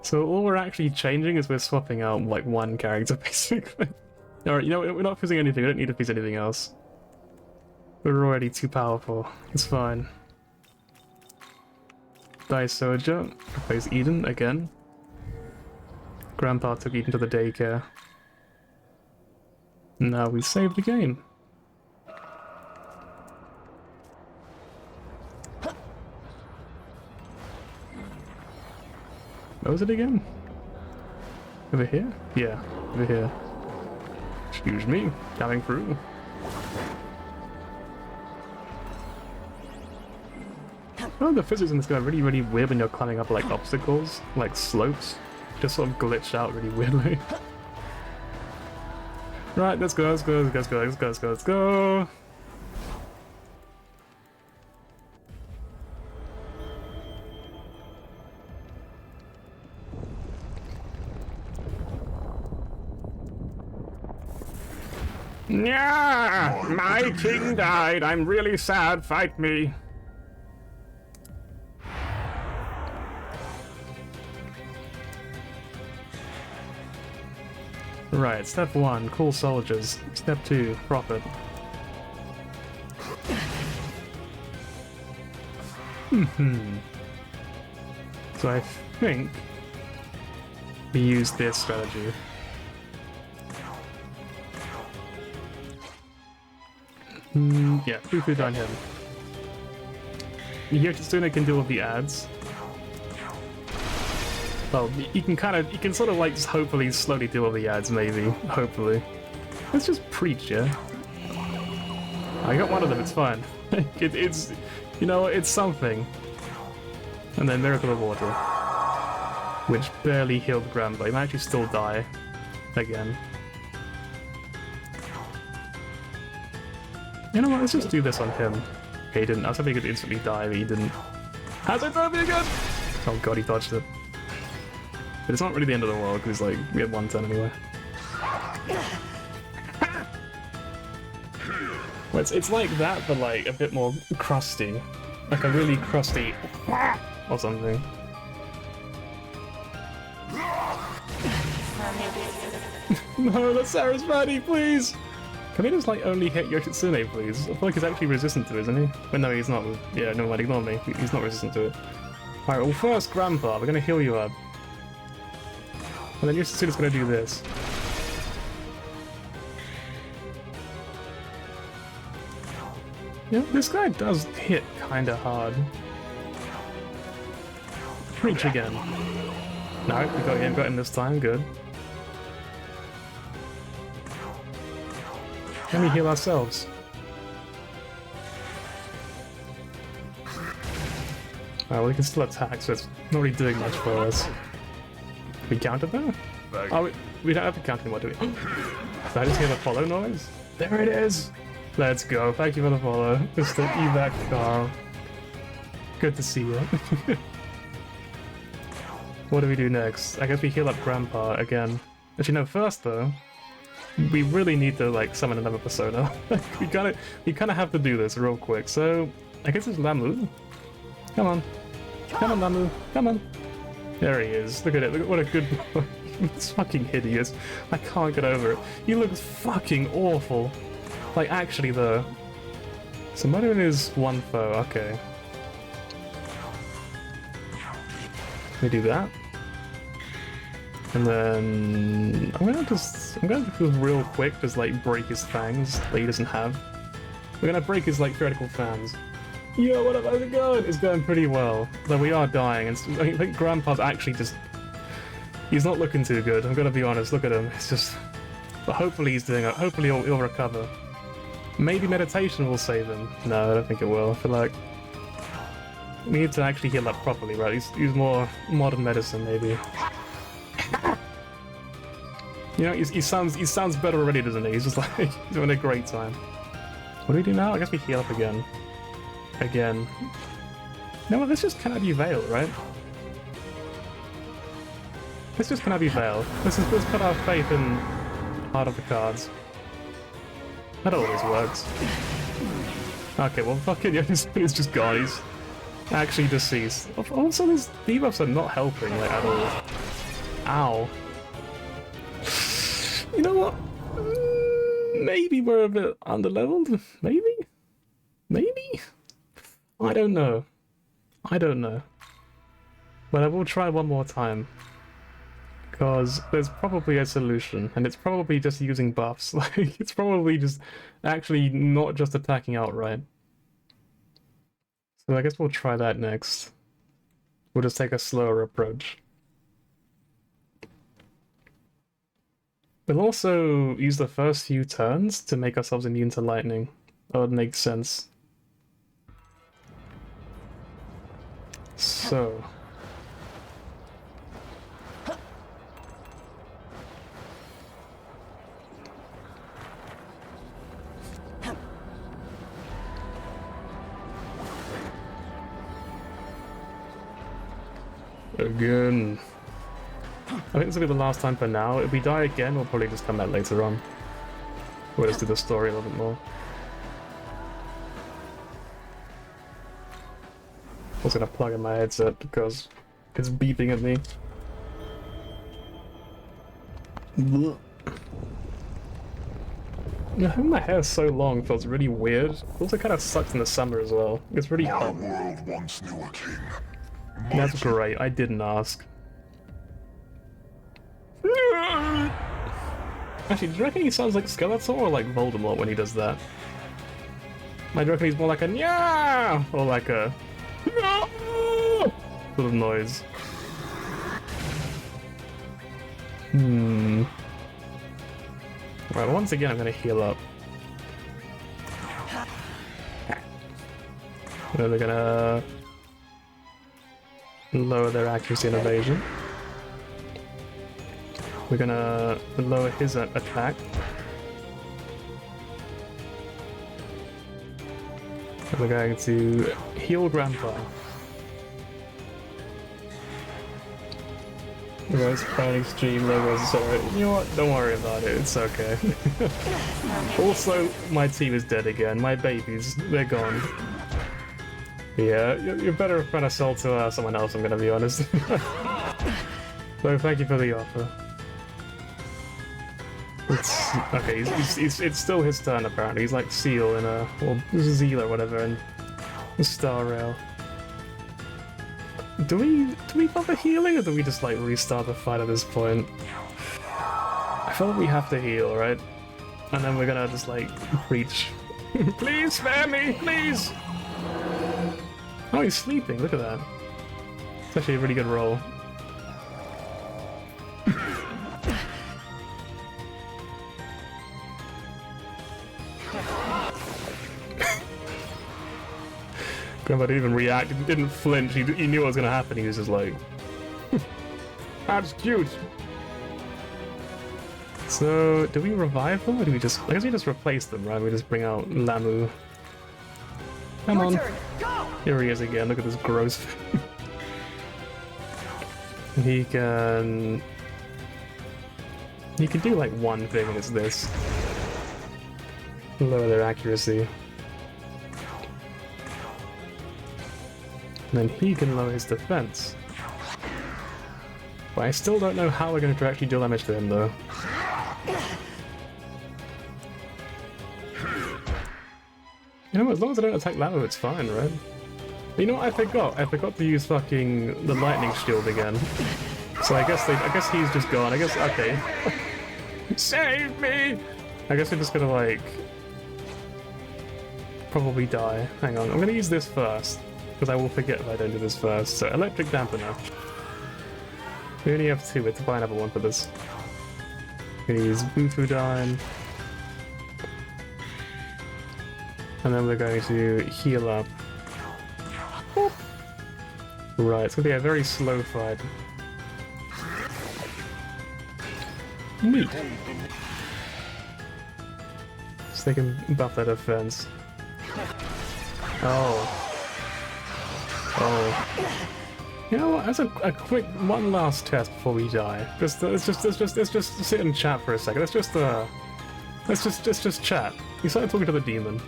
So all we're actually changing is we're swapping out like one character, basically. Alright, you know, we're not fusing anything. We don't need to fuse anything else. We're already too powerful. It's fine. Daisoja plays Eden again. Grandpa took Eden to the daycare. Now we save the game. What was it again? Over here? Yeah, over here. Excuse me, coming through. Oh, the physics in this game are really, really weird when you're climbing up like obstacles, like slopes. Just sort of glitch out really weirdly. Right, let's go, let's go, let's go, let's go, let's go, let's go. Yeah, my king died. I'm really sad. Fight me. Right, step 1, cool soldiers. Step 2, profit. So I think we use this strategy. Yeah, Fufu on him. Yoshitsune can deal with the ads. Well, you can sort of like just hopefully slowly deal with the ads, maybe. Hopefully. Let's just preach, yeah? I got one of them, it's fine. It's, you know, it's something. And then Miracle of Water, which barely healed Grandpa. He might actually still die again. You know what, let's just do this on him. Okay, he didn't. I was hoping he could instantly die, but he didn't. Has it done me again? Oh god, he dodged it. But it's not really the end of the world, because like, we had one turn anyway. Well, it's like that, but like a bit more crusty. Like a really crusty or something. No, that's Sarasvati, please! Can he just like only hit Yoshitsune, please? I feel like he's actually resistant to it, isn't he? But no, he's not. Yeah, no, mind, ignore me. He's not resistant to it. Alright, well first, Grandpa, we're gonna heal you up. And then Yoshitsune's gonna do this. Yeah, this guy does hit kinda hard. Preach again. No, we got him this time, good. Can we heal ourselves? Well, we can still attack, so it's not really doing much for us. We counted that? Oh, we don't have to count anymore, do we? Did I just hear the follow noise? There it is! Let's go. Thank you for the follow. Mr. Evac Carl. Good to see you. What do we do next? I guess we heal up Grandpa again. Actually, no, first though, we really need to like summon another persona. we kind of have to do this real quick. So I guess it's Lamu. Come on, come on, Lamu, come on. There he is. Look at it. Look at what a good. It's fucking hideous. I can't get over it. He looks fucking awful. Like actually though. So Marin is one foe. Okay. We do that. And then I'm gonna just real quick just like break his fangs that he doesn't have. We're gonna break his like theoretical fans. Yo, what up? How's it going? It's going pretty well. Though we are dying, and I think Grandpa's actually just—he's not looking too good. I'm gonna be honest. Look at him. It's just. But hopefully he's doing it. Hopefully he'll recover. Maybe meditation will save him. No, I don't think it will. I feel like we need to actually heal up properly, right? Use more modern medicine, maybe. You know, he sounds better already, doesn't he? He's just like he's having a great time. What do we do now? I guess we heal up again. Again. No, well, let's just Kanadi Veil, right? Let's just Kanadi Veil. Let's put our faith in Heart of the Cards. That always works. Okay, well, fucking Yoshitsune just gone. He's actually deceased. Also, these debuffs are not helping, like, at all. Ow. You know what? Maybe we're a bit underleveled? Maybe? Maybe? I don't know. I don't know. But I will try one more time. Because there's probably a solution, and it's probably just using buffs. Like, it's probably just actually not just attacking outright. So I guess we'll try that next. We'll just take a slower approach. We'll also use the first few turns to make ourselves immune to lightning. That would make sense. So... Again. I think this will be the last time for now. If we die again, we'll probably just come back later on. We'll just do the story a little bit more. I was gonna plug in my headset because it's beeping at me. Having my hair so long feels really weird. It also kind of sucks in the summer as well. It's really hot. My world once knew a king. That's great. I didn't ask. Actually, do you reckon he sounds like Skeletor or like Voldemort when he does that? I reckon he's more like a nya or like a sort of noise. Right, once again I'm gonna heal up. Then we're gonna lower their accuracy and evasion. We're gonna lower his attack. And we're going to heal Grandpa. Guys, playing extreme logos, sorry. You know what? Don't worry about it, it's okay. Also, my team is dead again. My babies, they're gone. Yeah, you're better off trying to sell to someone else, I'm gonna be honest. So thank you for the offer. It's okay. It's still his turn apparently. He's like Seal in a or Zeal or whatever in Star Rail. Do we bother healing or do we just like restart the fight at this point? I feel like we have to heal, right? And then we're gonna just like preach. Please spare me, please. Oh, he's sleeping. Look at that. It's actually a really good roll. Grandpa didn't even react, he didn't flinch, he knew what was gonna happen, he was just like... That's cute! So, do we revive them, or do we just... I guess we just replace them, right? We just bring out Lamu. Come on. Here he is again, look at this gross... He can do like one thing, and it's this. Lower their accuracy. And then he can lower his defense. But I still don't know how we're going to actually deal damage to him, though. You know, as long as I don't attack Lamu, it's fine, right? But you know what I forgot? I forgot to use fucking the lightning shield again. So I guess he's just gone. I guess, okay. Save me! I guess we're just gonna, like... probably die. Hang on, I'm gonna use this first. Because I will forget if I don't do this first. So, electric dampener. We only have two, we have to buy another one for this. We're gonna use Bufu Dime. And then we're going to heal up. Right, it's gonna be a very slow fight. Neat. So they can buff their defense. Oh. Oh. You know what? As a quick one last test before we die. Let's just sit and chat for a second. Let's just chat. You started talking to the demon.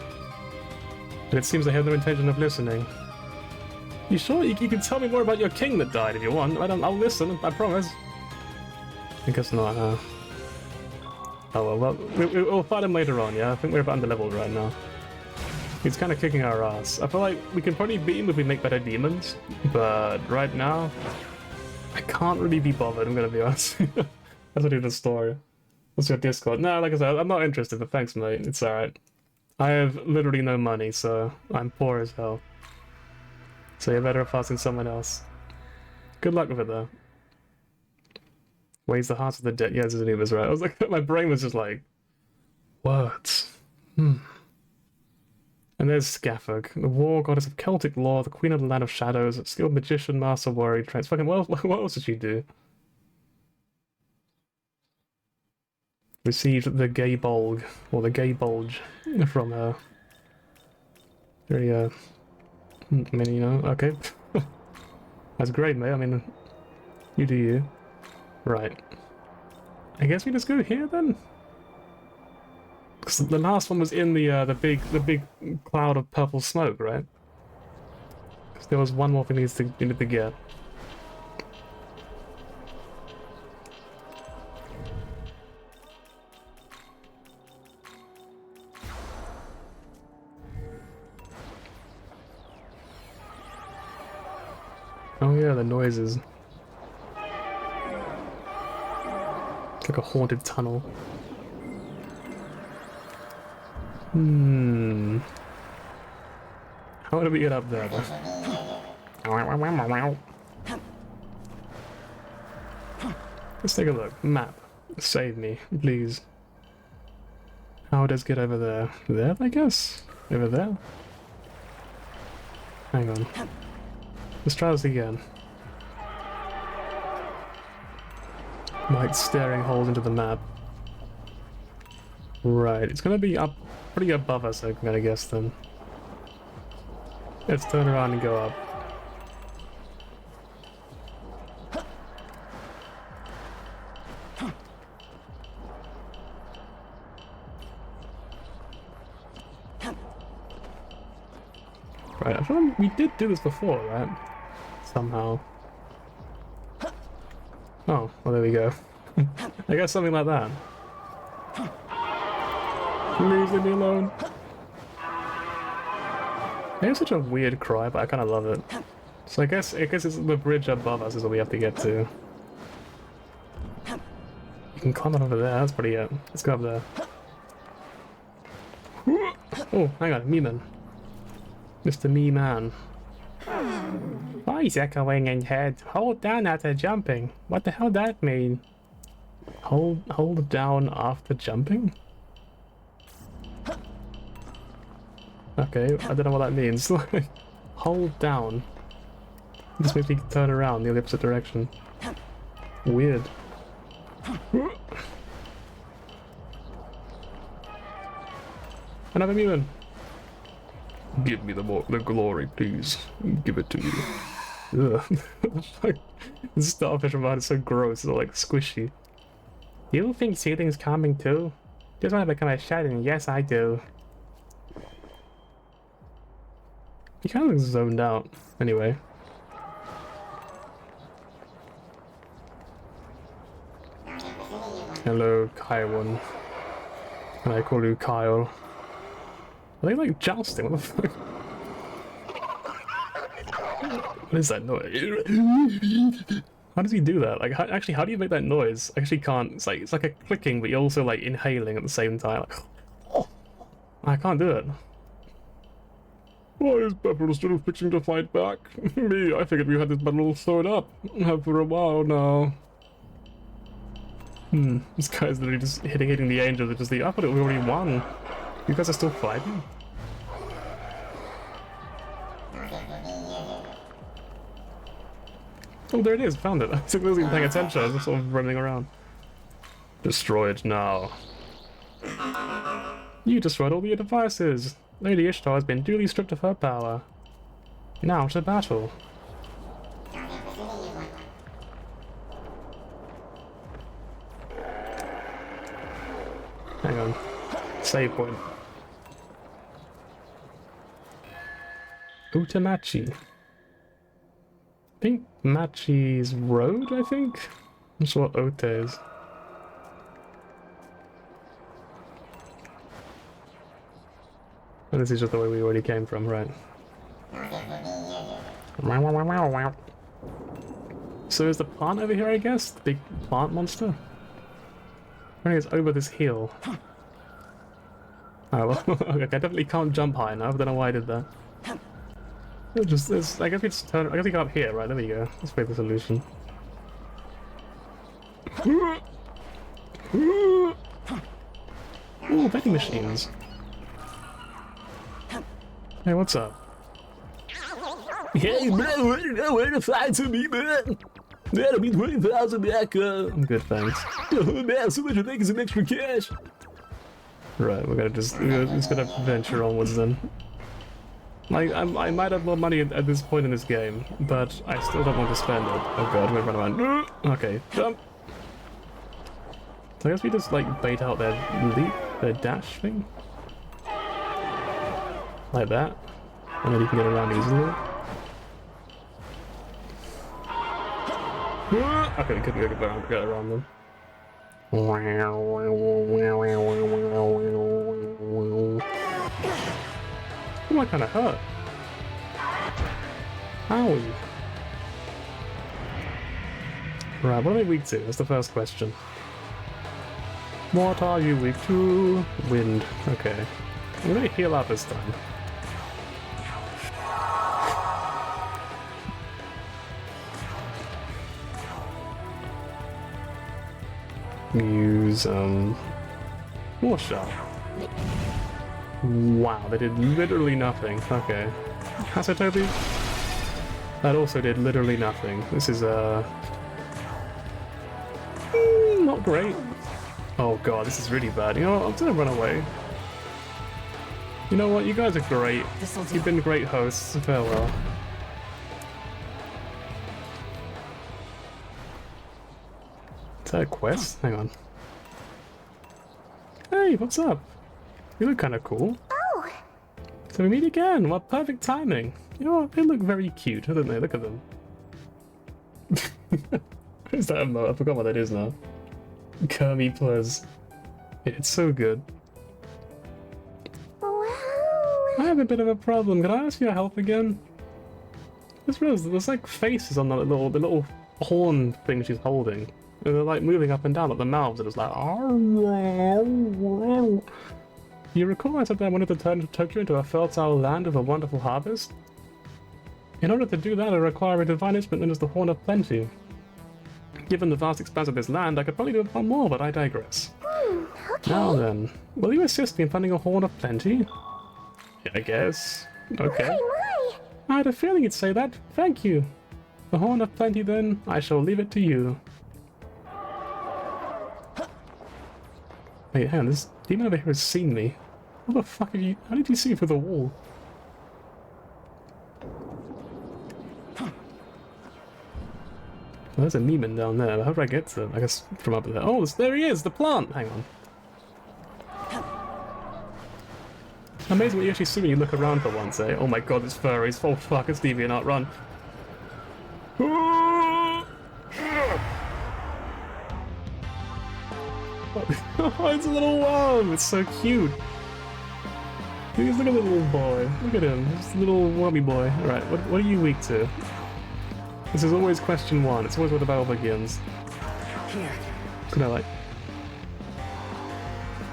And it seems they have no intention of listening. You sure? You can tell me more about your king that died if you want. I'll listen, I promise. I guess not, huh? Oh well, we'll fight him later on, yeah? I think we're about underleveled right now. He's kind of kicking our ass. I feel like we can probably beat him if we make better demons, but right now, I can't really be bothered, I'm gonna be honest. Let's do the story. What's your Discord? No, like I said, I'm not interested, but thanks, mate. It's alright. I have literally no money, so I'm poor as hell. So you're better off asking someone else. Good luck with it, though. Weighs the hearts of the dead. Yeah, this is Anubis, right? I was like, my brain was just like, words. And there's Scafog, the war goddess of Celtic law, the queen of the land of shadows, skilled magician, master warrior, trance. Fucking, what else did she do? Received the gay bulge, or the gay bulge, from her. Very, I mean, you know, okay. That's great, mate. I mean, you do you. Right. I guess we just go here then? Because the last one was in the big cloud of purple smoke, right? Because there was one more thing we needed to get. Oh yeah, the noises. It's like a haunted tunnel. Hmm. How do we get up there? Let's take a look. Map. Save me, please. How does get over there? There, I guess? Over there? Hang on. Let's try this again. Like staring holes into the map. Right, it's gonna be up pretty above us, I'm gonna guess then. Let's turn around and go up. Right, I feel like we did do this before, right? Somehow. Oh, well there we go. I guess something like that. Please leave me alone. It's such a weird cry, but I kind of love it. So I guess it's the bridge above us is what we have to get to. You can climb up over there. That's pretty it. Let's go up there. Oh, hang on, me-man. Mr. Me-man. Why is echoing in head? Hold down after jumping. What the hell that mean? Hold down after jumping? Okay, I don't know what that means. Hold down. This makes me turn around the opposite direction. Weird. Another mutant. Give me the glory, please. Give it to me. Ugh. The starfish about is so gross. It's all like squishy. You think ceiling's coming too? Just want to become a shadow. Yes, I do. He kind of zoned out. Anyway. Hello, Kyle. And I call you Kyle. Are they like jousting? What the fuck? What is that noise? How does he do that? Like, actually, how do you make that noise? I actually can't. It's like a clicking, but you're also like inhaling at the same time. Like, oh, I can't do it. Why is Pepper still fixing to fight back? Me, I figured we had this battle sewed up for a while now. This guy's literally just hitting the angels. It's just I thought we already won. You guys are still fighting? Oh, there it is. Found it. I wasn't even paying attention. I was just sort of running around. Destroy it now. You destroyed all the devices. Lady Ishtar has been duly stripped of her power. Now to battle. Hang on. Save point. Utamachi. I think Machi's road, I think? I'm sure what Ote is. And this is just the way we already came from, right? So is the plant over here, I guess? The big plant monster? I think it's over this hill. Oh, well, okay, I definitely can't jump high enough. I don't know why I did that. I guess we just turn. I guess we go up here, right? There we go. Let's make the solution. Ooh, vending machines. Hey, what's up? Hey, bro, where to find some me, man? That'll be 20,000 back. I'm good, thanks. Oh man, so much I think is an extra cash. Right, we're just gonna venture onwards then. Like, I might have more money at this point in this game, but I still don't want to spend it. Oh god, I'm gonna run around. Okay, jump. So I guess we just like bait out their leap, their dash thing. Like that. And then you can get around easily. Okay, we could get around them. Oh, I kinda hurt. Owie. Right, what are they weak to? That's the first question. What are you weak to? Wind. Okay. I'm gonna heal up this time. Use, War Shot. Wow, they did literally nothing. Okay. Hasatobi? That also did literally nothing. This is, not great. Oh god, this is really bad. You know what? I'm gonna run away. You know what? You guys are great. You've been great hosts. Farewell. Is that a quest? Hang on. Hey, what's up? You look kind of cool. Oh, So we meet again. What perfect timing. You know what? They look very cute, don't they? Look at them. What is that emote? I forgot what that is now. Kermie plus. It's so good. well. I have a bit of a problem. Can I ask for your help again? Just realized there's like faces on the little horn thing she's holding. And they're like moving up and down at the mouths, and it's like. You recall I said that I wanted to turn Tokyo into a fertile land of a wonderful harvest? In order to do that, I require a divine instrument known as the Horn of Plenty. Given the vast expanse of this land, I could probably do a lot more, but I digress. Okay. Now then, will you assist me in finding a Horn of Plenty? Yeah, I guess. Okay. My. I had a feeling you'd say that. Thank you. The Horn of Plenty, then, I shall leave it to you. Wait, hang on, this demon over here has seen me. What the fuck have you... How did you see me through the wall? Well, there's a Neiman down there. How do I get to him? I guess from up there. Oh, there he is! The plant! Hang on. Amazing what you actually see when you look around for once, eh? Oh my god, it's furries. Oh fuck, it's DeviantArt, run. Oh, it's a little worm! It's so cute! Look at the little boy. Look at him. Just a little wormy boy. Alright, what are you weak to? This is always question one. It's always where the battle begins. Here. Could I like...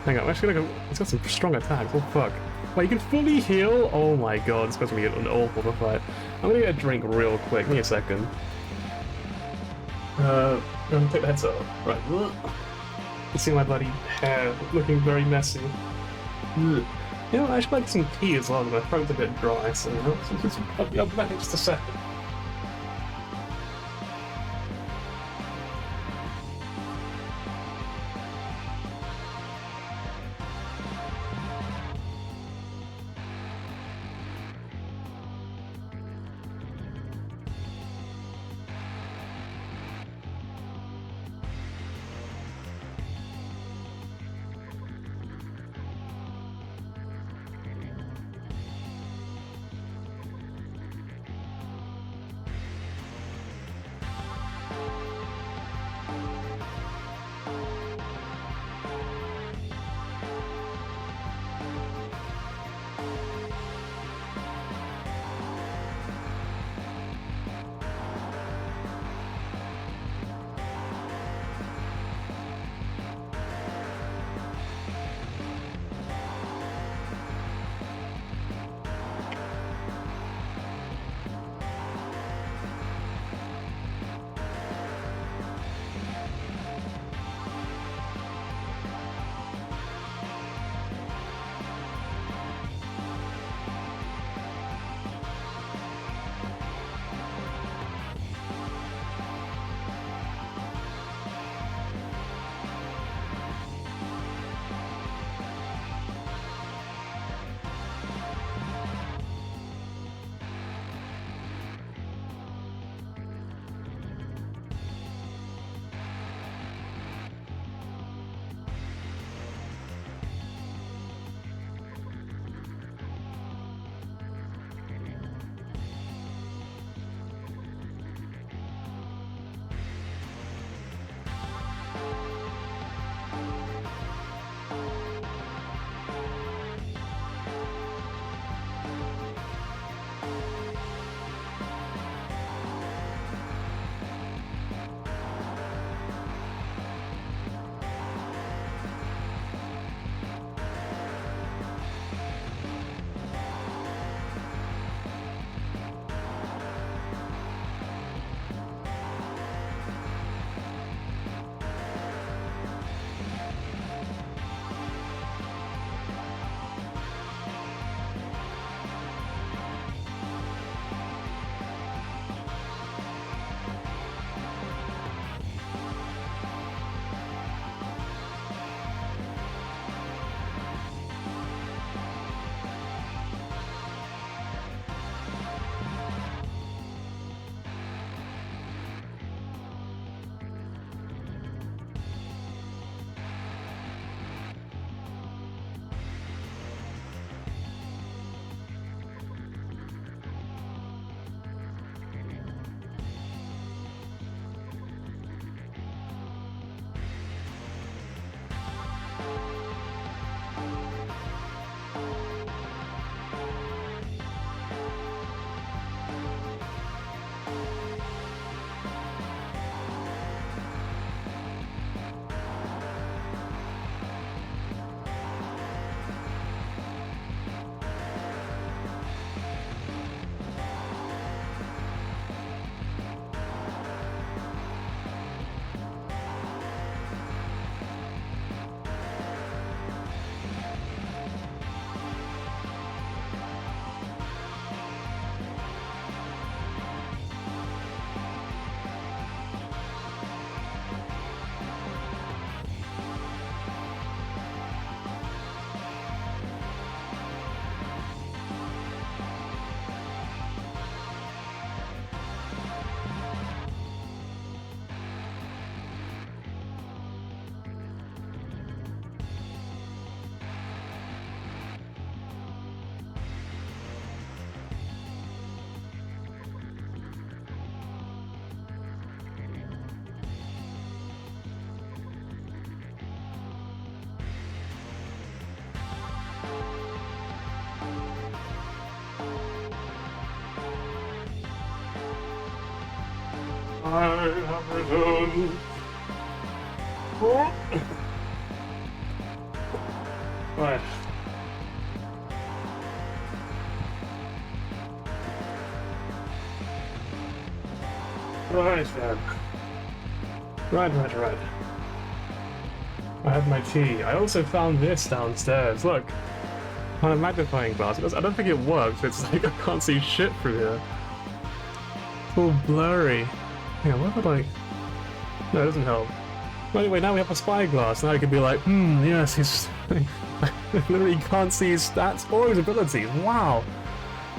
Hang on, actually like it's got some strong attacks. Oh fuck. Wait, you can fully heal? Oh my god, it's supposed to be an awful fight. I'm gonna get a drink real quick. Give me a second. I'm gonna take the headset off. Right. You see my bloody hair looking very messy. You know, I should like some tea as well, but my throat's a bit dry, so you know, I'll be back in just a second. I have returned. Oh. Right. Right then. Right. I have my tea. I also found this downstairs. Look. On a magnifying glass. I don't think it works. It's like I can't see shit through here. It's all blurry. Hang on, what if I like... No, it doesn't help. Well, anyway, now we have a spyglass. Now I can be like, yes, he's... I literally can't see his stats or his abilities. Wow!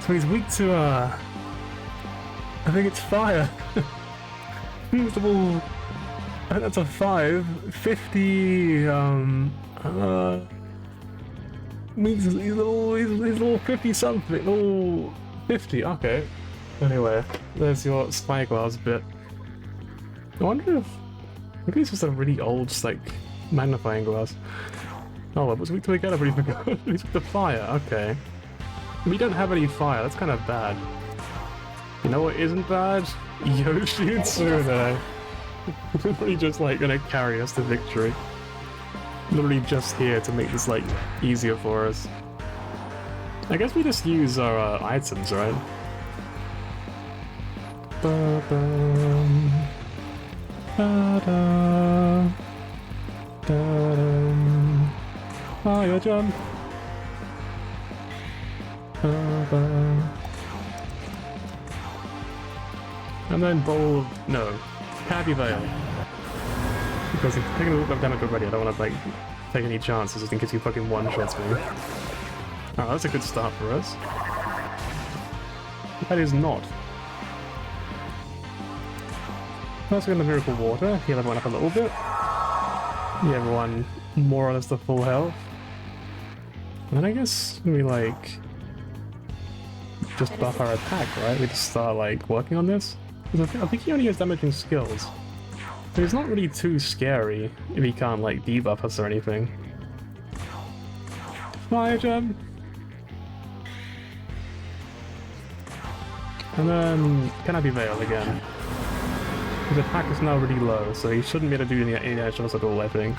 So he's weak to, I think it's fire. He's double... I think that's a 5. 50, he's little 50 something, little 50, okay. Anyway, there's your spyglass bit. I wonder if... Maybe it's just a really old, just like, magnifying glass. Oh, well, what's weak to again? I've already forgotten. He's with the fire, okay. We don't have any fire, that's kind of bad. You know what isn't bad? Yoshi and Tsune. Literally just like gonna carry us to victory. Literally just here to make this like easier for us. I guess we just use our items, right? Ba-bum. Da-da. Da-dum. Fire jump. Ba-bum. And then bowl, no, Happy Veil. Because if taking a little bit of damage already, I don't want to like take any chances just in case you fucking one-shots me. Oh, that's a good start for us. That is not. First we're gonna Miracle Water, heal everyone up a little bit. Give everyone more or less the full health. And then I guess we like just buff our attack, right? We just start like working on this. I think he only has damaging skills. But he's not really too scary if he can't like debuff us or anything. Fire jump! And then Canopy Veil again. His attack is now really low, so he shouldn't be able to do any damage to us at all, I think.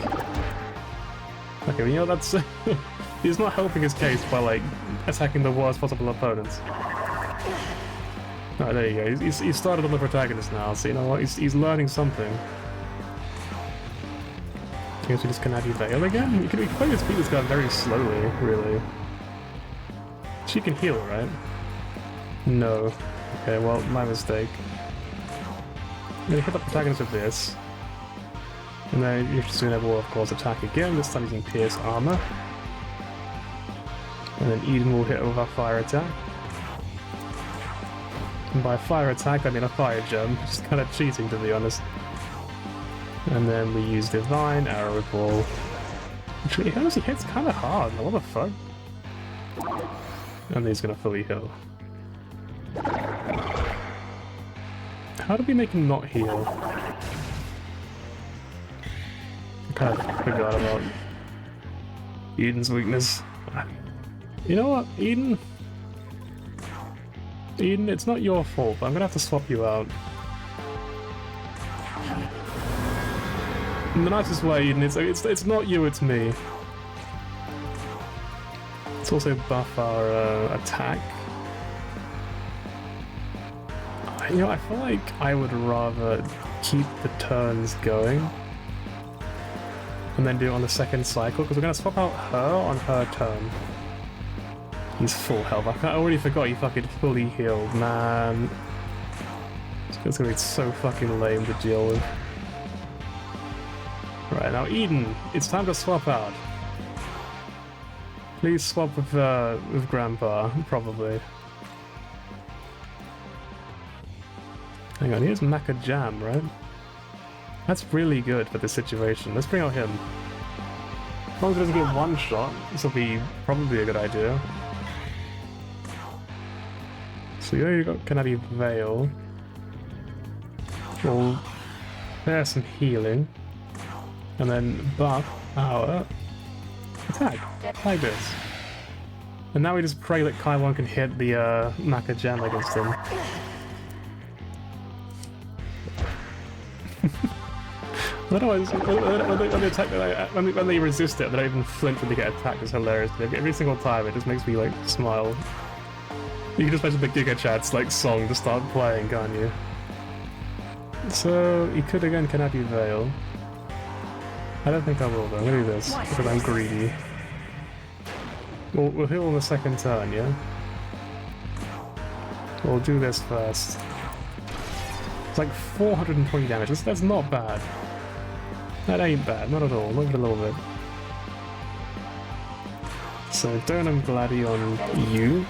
Okay, well, you know, that's... he's not helping his case by like attacking the worst possible opponents. Oh, there you go. He's started on the protagonist now, so you know what? He's learning something. I guess we just Canopy Veil again? We can probably just beat this guy very slowly, really. She can heal, right? No. Okay, well, my mistake. I'm gonna hit the protagonist with this. And then Yoshitsune will, of course, attack again, this time using Pierce Armor. And then Eden will hit with our fire attack. And by fire attack, I mean a fire gem. Just kind of cheating, to be honest. And then we use Divine, Arrow Ball. Actually, he honestly hits kind of hard. What the fuck? And he's gonna fully heal. How do we make him not heal? I kind of forgot about Eden's weakness. You know what, Eden? Eden, it's not your fault, but I'm gonna have to swap you out. In the nicest way, Eden, it's not you, it's me. Let's also buff our attack. You know, I feel like I would rather keep the turns going and then do it on the second cycle, because we're going to swap out her on her turn. He's full health. I already forgot he fucking fully healed, man. It's going to be so fucking lame to deal with. Right, now Eden, it's time to swap out. Please swap with Grandpa, probably. Hang on, here's Maca Jam, right? That's really good for this situation. Let's bring out him. As long as he doesn't get one shot, this will be probably a good idea. So you already got Canopy Veil. We'll pair some healing. And then buff our attack, like this. And now we just pray that Kaiwan can hit the Maca Jam against him. Otherwise, when they resist it, they don't even flinch when they get attacked. It's hilarious. Every single time, it just makes me like smile. You can just imagine the Giga Chat's like song to start playing, can't you? So you could again Kanabi Veil. I don't think I will though. I'm gonna do this because I'm greedy. We'll heal on the second turn, yeah? We'll do this first. It's like 420 damage. That's not bad. That ain't bad, not at all. Not even a little bit. So Donum Gladi on you.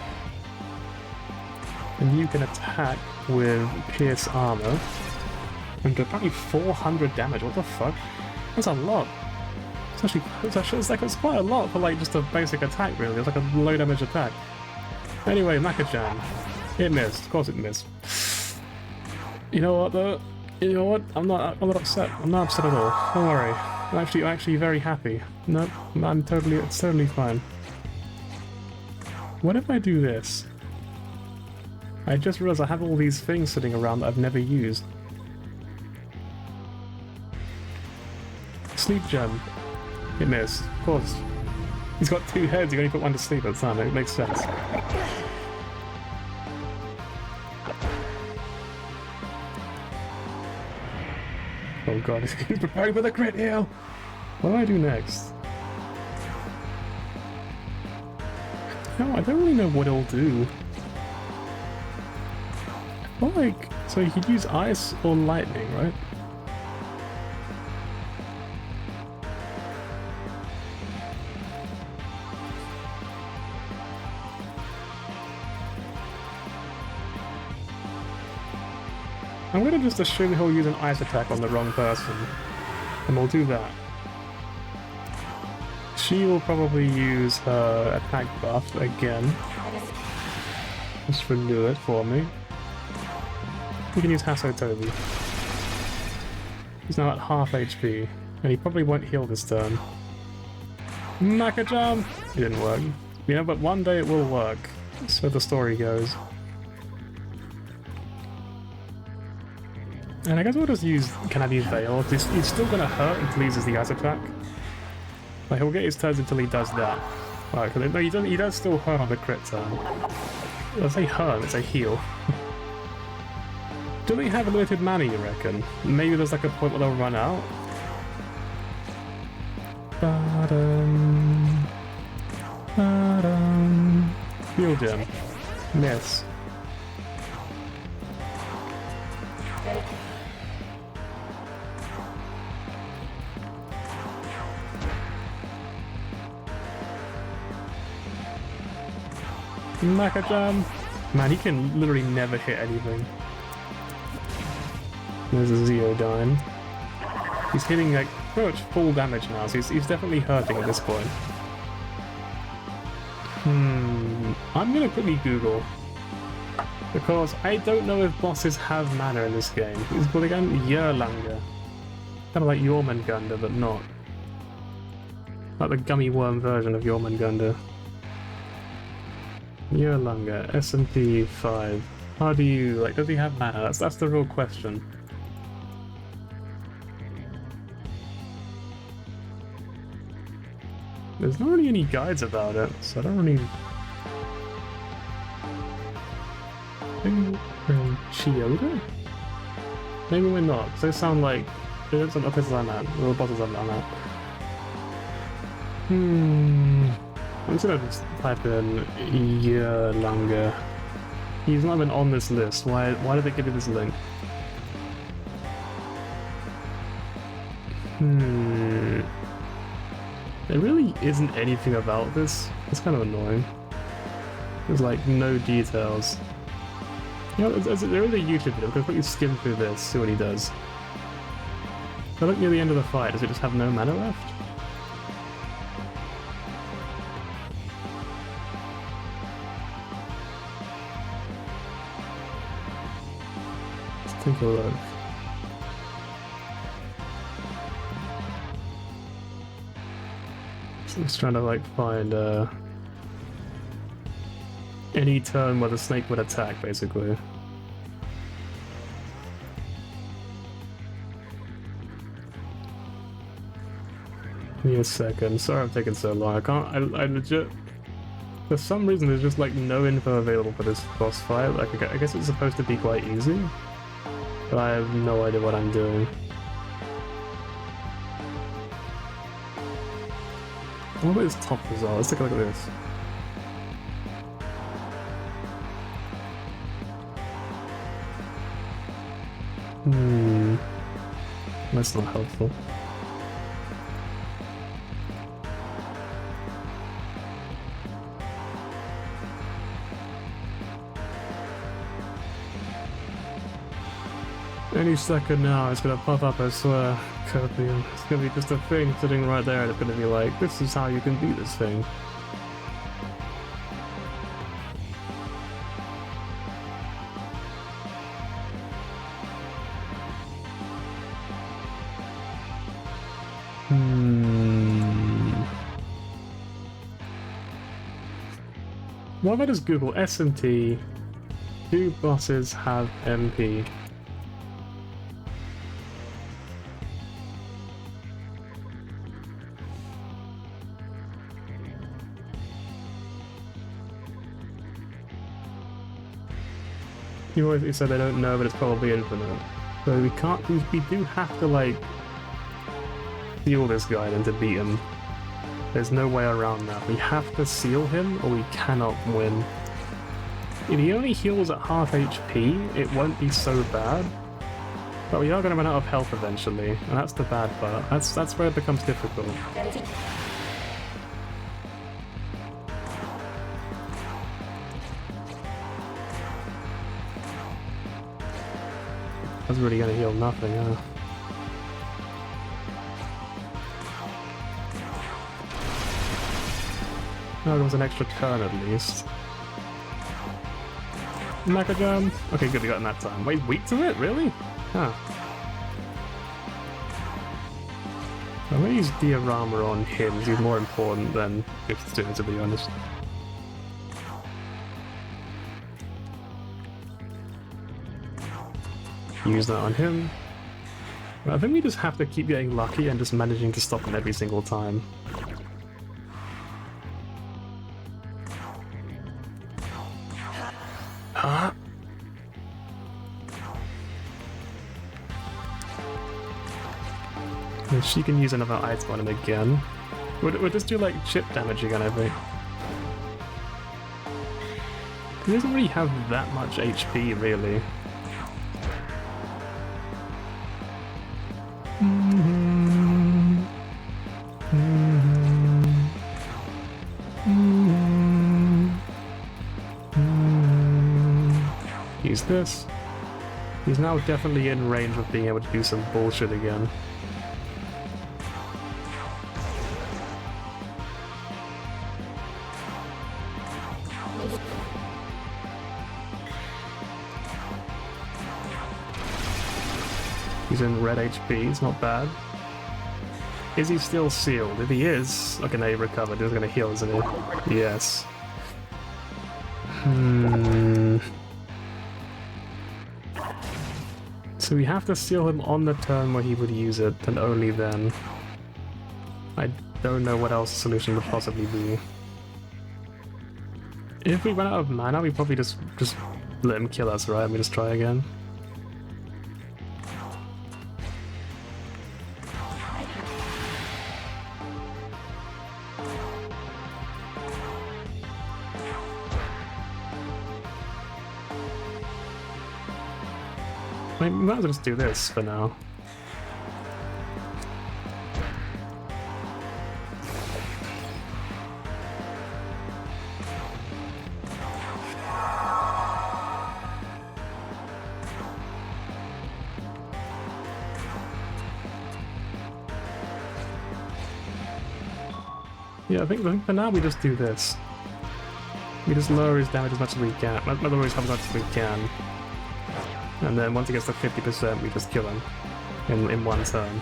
And you can attack with Pierce Armor. And do apparently 400 damage. What the fuck? That's a lot. It's quite a lot for like just a basic attack, really. It's like a low damage attack. Anyway, Maka-chan. It missed. Of course it missed. You know what though? You know what? I'm not upset. I'm not upset at all. Don't worry. I'm actually very happy. Nope. It's totally fine. What if I do this? I just realized I have all these things sitting around that I've never used. Sleep gem. It missed. Of course. He's got two heads, you can only put one to sleep at a time. It makes sense. Oh god, he's preparing for the crit heal! What do I do next? No, I don't really know what it'll do. I feel like... So you could use ice or lightning, right? I'm gonna just assume he'll use an ice attack on the wrong person, and we'll do that. She will probably use her attack buff again. Just renew it for me. We can use Hasotobi. He's now at half HP, and he probably won't heal this turn. Maka-chan! It didn't work. You know, but one day it will work. So the story goes. And I guess we'll just use Kanabi's Veil. He's still gonna hurt until he uses the ice attack. Like, he'll get his turns until he does that. Right, no, he does still hurt on the crit turn. I say hurt, it's a heal. Do they have a limited mana, you reckon? Maybe there's like a point where they'll run out? Heal gem. Miss. Maka-chan! Man, he can literally never hit anything. There's a Zeodyne. He's hitting like pretty much full damage now, so he's definitely hurting at this point. I'm gonna quickly Google. Because I don't know if bosses have mana in this game. It's called again Yerlanger. Kind of like Jormungandr, but not. Like the gummy worm version of Jormungandr. Yerlanger, SMT V. How do you, like, does he have mana? That's the real question. There's not really any guides about it, so I don't really... Maybe we're Chiyoda? Maybe we're not, because they sound like... There's some places like that, or bosses like that. I'm just gonna type in Yerlanger. He's not even on this list. Why did they give you this link? There really isn't anything about this. It's kind of annoying. There's like no details. You know, there is a YouTube video. I'll quickly skim through this, see what he does. I look near the end of the fight. Does it just have no mana left? Take a look. So I'm just trying to like find any turn where the snake would attack, basically. Give me a second. Sorry I'm taking so long. I can't. I legit. For some reason, there's just like no info available for this boss fight. Like, I guess it's supposed to be quite easy, but I have no idea what I'm doing. What about his top result? Let's take a look at this. That's not helpful. Any second now, it's gonna pop up, I swear. Copium. It's gonna be just a thing sitting right there, and it's gonna be like, this is how you can beat this thing. What if I just Google SMT, do bosses have MP? You always said they don't know, but it's probably infinite. So we can't. We do have to like seal this guy then to beat him. There's no way around that. We have to seal him, or we cannot win. If he only heals at half HP, it won't be so bad. But we are going to run out of health eventually, and that's the bad part. That's where it becomes difficult. That's really going to heal nothing, huh? Oh, there was an extra turn at least. Mecha jump! Okay, good, we got in that time. Wait, weak to it? Really? Huh. I'm gonna use diorama on him, he's more important than 52, to be honest. Use that on him. I think we just have to keep getting lucky and just managing to stop him every single time. Huh? And she can use another item on him again. We'll just do like chip damage again, I think. He doesn't really have that much HP, really. Use this. He's now definitely in range of being able to do some bullshit again. He's in red HP, it's not bad. Is he still sealed? If he is, okay, now he recovered. He's gonna heal, isn't he? Yes. So we have to seal him on the turn where he would use it, and only then. I don't know what else the solution would possibly be. If we run out of mana, we probably just let him kill us, right? And we just try again. I mean, we might as well just do this for now. Yeah, I think for now we just do this. We just lower his damage as much as we can, lower his health as much as we can. And then once he gets to 50%, we just kill him in one turn.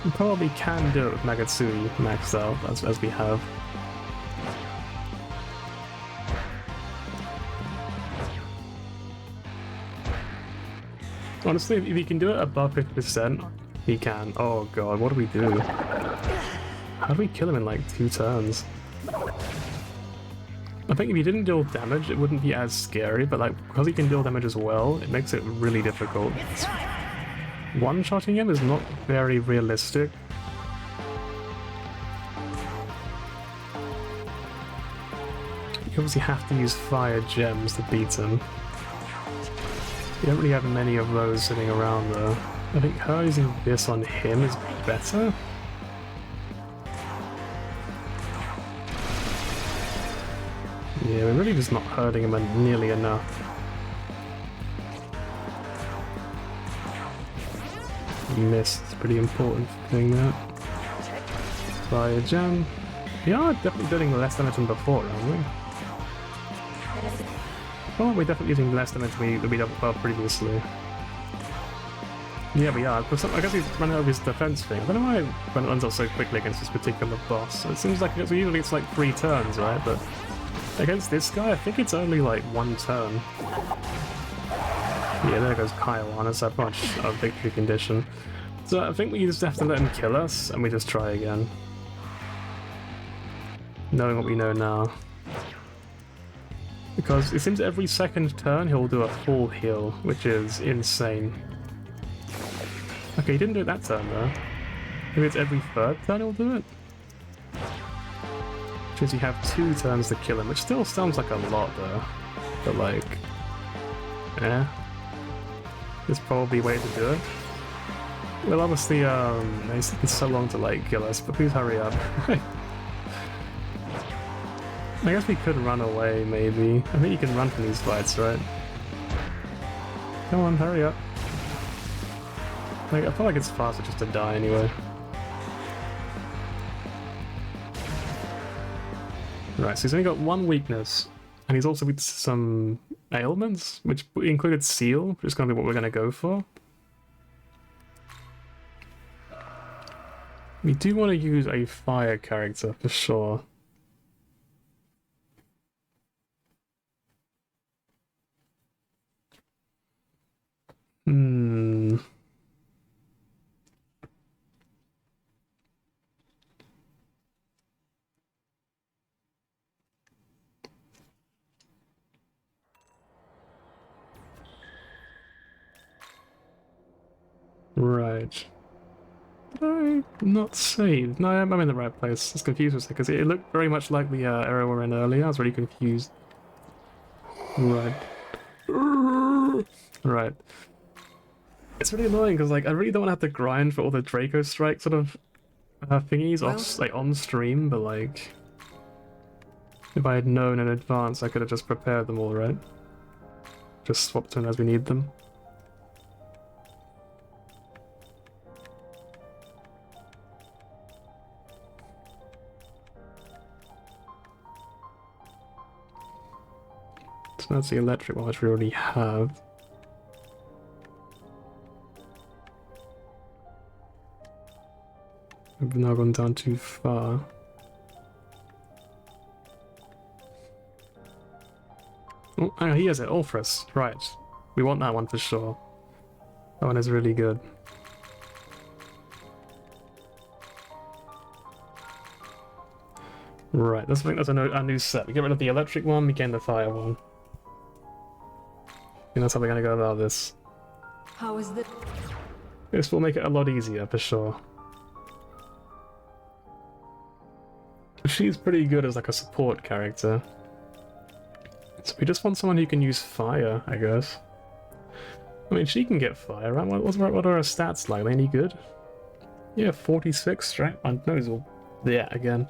We probably can do it with Magatsui maxed out, as we have. Honestly, if you can do it above 50%, He can. Oh god, what do we do? How do we kill him in like 2 turns? I think if he didn't deal damage, it wouldn't be as scary, but like because he can deal damage as well, it makes it really difficult. One-shotting him is not very realistic. You obviously have to use fire gems to beat him. You don't really have many of those sitting around though. I think her using this on him is better. Yeah, we're really just not hurting him nearly enough. Missed. It's a pretty important thing that. Fire gem. We are definitely doing less damage than before, aren't we? Oh, we're definitely using less damage than we did previously. Yeah, we are. I guess he's running over his defense thing. I don't know why it runs out so quickly against this particular boss. It seems like usually it's like 3 turns, right? But against this guy, I think it's only like 1 turn. Yeah, there goes Kyle on us. That much a victory condition. So I think we just have to let him kill us, and we just try again. Knowing what we know now. Because it seems every second turn he'll do a full heal, which is insane. Okay, he didn't do it that turn though. Maybe it's every 3rd turn he'll do it? Which means you have 2 turns to kill him, which still sounds like a lot though. But like... eh. There's probably a way to do it. Well, obviously, it's taking so long to like kill us, but please hurry up. I guess we could run away, maybe. I think you can run from these fights, right? Come on, hurry up. Like, I feel like it's faster just to die anyway. Right, so he's only got 1 weakness, and he's also with some ailments, which included Seal, which is going to be what we're going to go for. We do want to use a fire character for sure. Right. Did I not save? No, I'm in the right place. I was confused for a second, because it looked very much like the area we were in earlier. I was really confused. Right. Right. It's really annoying, because like, I really don't want to have to grind for all the Draco Strike sort of thingies off, like, on stream, but like... if I had known in advance, I could have just prepared them all, right? Just swapped them as we need them. So that's the electric one, which we already have. We've now gone down too far. Oh, hang on, he has it all for us. Right. We want that one for sure. That one is really good. Right, I think that's a new set. We get rid of the electric one, we gain the fire one. I think that's how we're gonna go about this. How is this? This will make it a lot easier for sure. She's pretty good as like a support character. So we just want someone who can use fire, I guess. I mean, she can get fire, right? What are her stats like? Are they any good? Yeah, 46 strength. Yeah, again.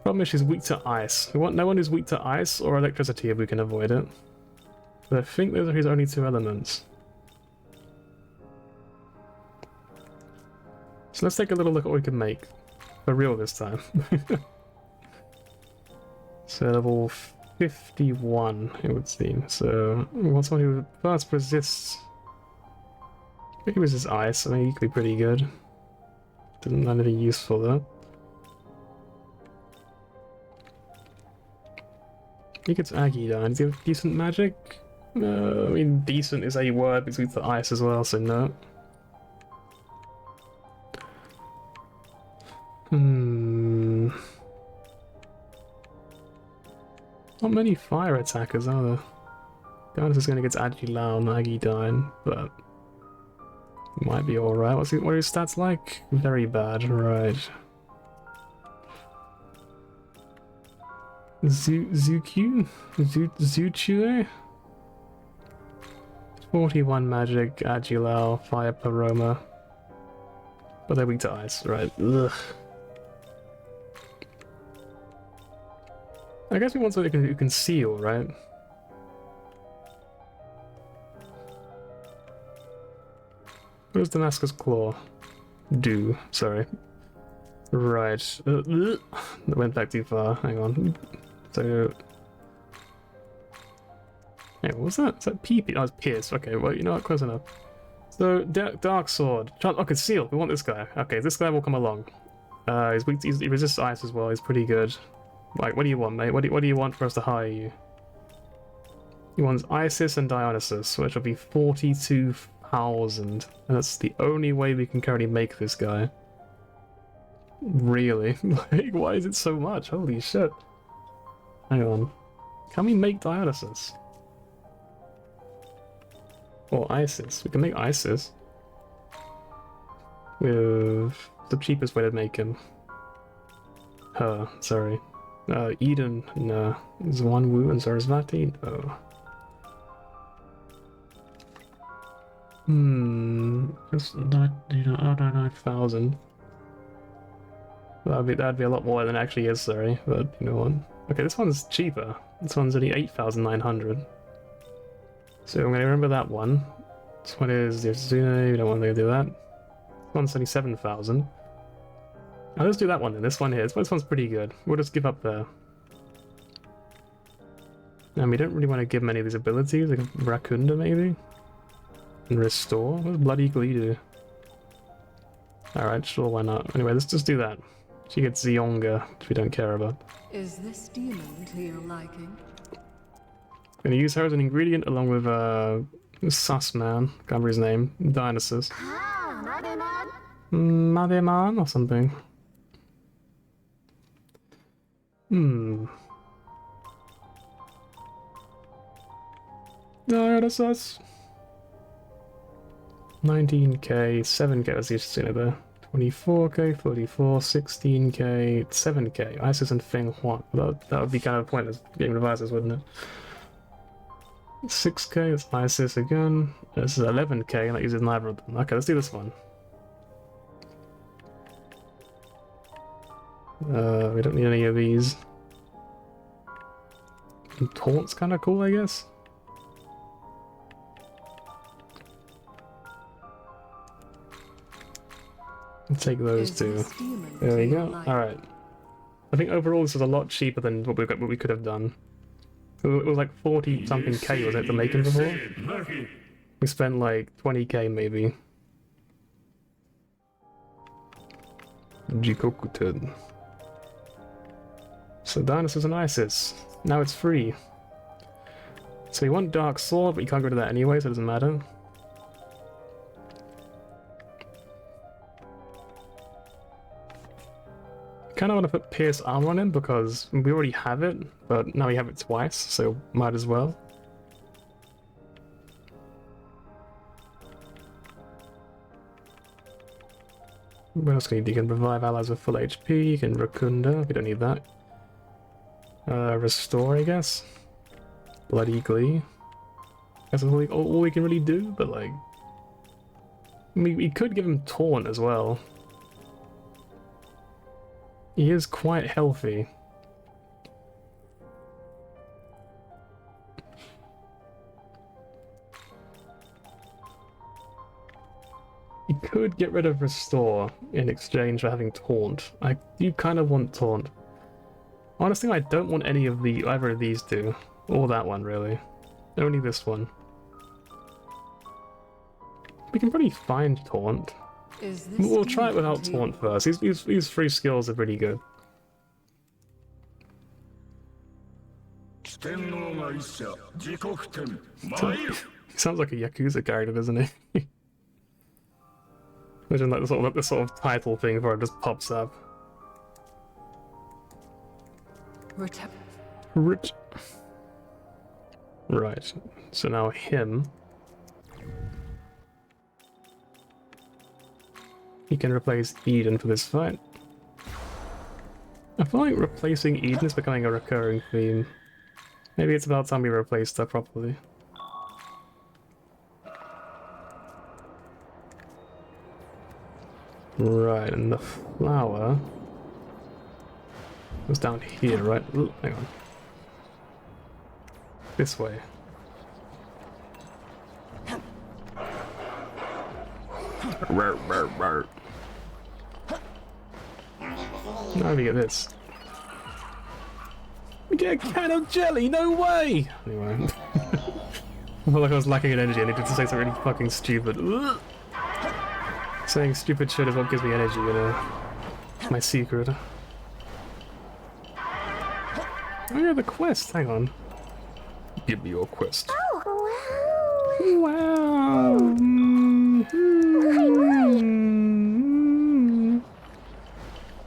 Problem is she's weak to ice. We want no one who's weak to ice or electricity if we can avoid it. But I think those are his only 2 elements. So let's take a little look at what we can make. For real this time. So level 51, it would seem. So we want someone who first resists. He resists ice, I mean he could be pretty good. Didn't have anything useful though. He gets Aggie down. Does he have decent magic? No, I mean decent is a word, but it's weak to ice as well, so no. Hmm. Not many fire attackers, are there? Guidance is going against Agilao, Nagi Dine, but might be alright. What are his stats like? Very bad, right. Zuchue? Zuchue? 41 magic, Agilao, fire Paroma. But they're weak to ice, right. Ugh. I guess we want something who can seal, right? What does Damascus Claw do? Sorry. Right. That went back too far. Hang on. So... Hey, what was that? Is that PP? Oh, it's Pierce. Okay, well, you know what? Close enough. So, Dark Sword. Okay, Seal. We want this guy. Okay, this guy will come along. He's weak. He resists ice as well. He's pretty good. Like, what do you want, mate? What do you want for us to hire you? He wants Isis and Dionysus, which will be 42,000. And that's the only way we can currently make this guy. Really? Like, why is it so much? Holy shit. Hang on. Can we make Dionysus? Or Isis. We can make Isis. With the cheapest way to make him. Her, sorry. Eden, no. Zwanwu and Sarasvati, no. Just 9,000. That'd be a lot more than it actually is, sorry, but you know what? Okay, this one's cheaper. This one's only 8,900. So I'm gonna remember that one. This one is the Yoshizune, we don't want to do that. This one's only 7,000. Now let's do that one then, this one here. This one's pretty good. We'll just give up there. And we don't really want to give him any of these abilities, like Rakunda maybe? And Restore? What does Blood Eagle do? Alright, sure, why not? Anyway, let's just do that. She gets Zionga, which we don't care about. Is this demon to your liking? Gonna use her as an ingredient along with Sus Man, can't remember his name, Dionysus. Mademan or something. Dionysus. 19k, 7k, that's the Ishtar there. 24k, 44, 16k, 7k. Isis and Feng Huan. That would be kind of pointless getting revises, wouldn't it? 6k, it's Isis again. This is 11k, and that uses neither of them. Okay, let's do this one. We don't need any of these. And Taunt's kind of cool, I guess. I'll take those two. There we go. Alright. I think overall this is a lot cheaper than what we could have done. It was like 40 something k, was it, to make him before? We spent like 20k maybe. Jikokuten. So Dionysus and Isis. Now it's free. So you want Dark Sword, but you can't go to that anyway, so it doesn't matter. Kind of want to put Pierce Armor on him because we already have it, but now we have it twice, so might as well. What else can you do? You can revive allies with full HP, you can Rakunda, we don't need that. Restore, I guess. Bloody Glee. That's all we can really do, but like... We could give him Taunt as well. He is quite healthy. You could get rid of Restore in exchange for having Taunt. I do kind of want Taunt. Honestly, I don't want any of either of these two. Or that one, really. Only this one. We can probably find Taunt. We'll try it without Taunt first. These three skills are pretty good. He sounds like a Yakuza character, doesn't he? Imagine like the sort of title thing for it just pops up. Rich. Right, so now him. He can replace Eden for this fight. I feel like replacing Eden is becoming a recurring theme. Maybe it's about time we replaced her properly. Right, and the flower was down here, right? Ooh, hang on. This way. Now we get this. We get a can of jelly, no way! Anyway. I felt like I was lacking in energy and I needed to say something really fucking stupid. Ugh. Saying stupid shit is what gives me energy, you know. It's my secret. Oh yeah, the quest, hang on. Give me your quest. Oh, wow. Wow!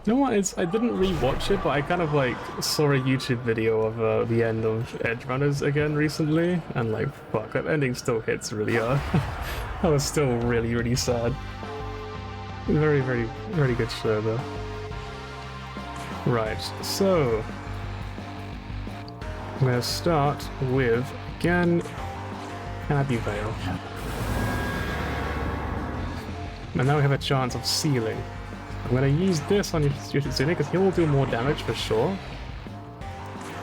You know what? I didn't rewatch it, but I kind of like saw a YouTube video of the end of Edge Runners again recently, and like, fuck, that ending still hits really hard. I was still really, really sad. Very, very, very good show though. Right, so I'm gonna start with again Abbey Vale. And now we have a chance of sealing. I'm gonna use this on Yoshitsune because he will do more damage for sure.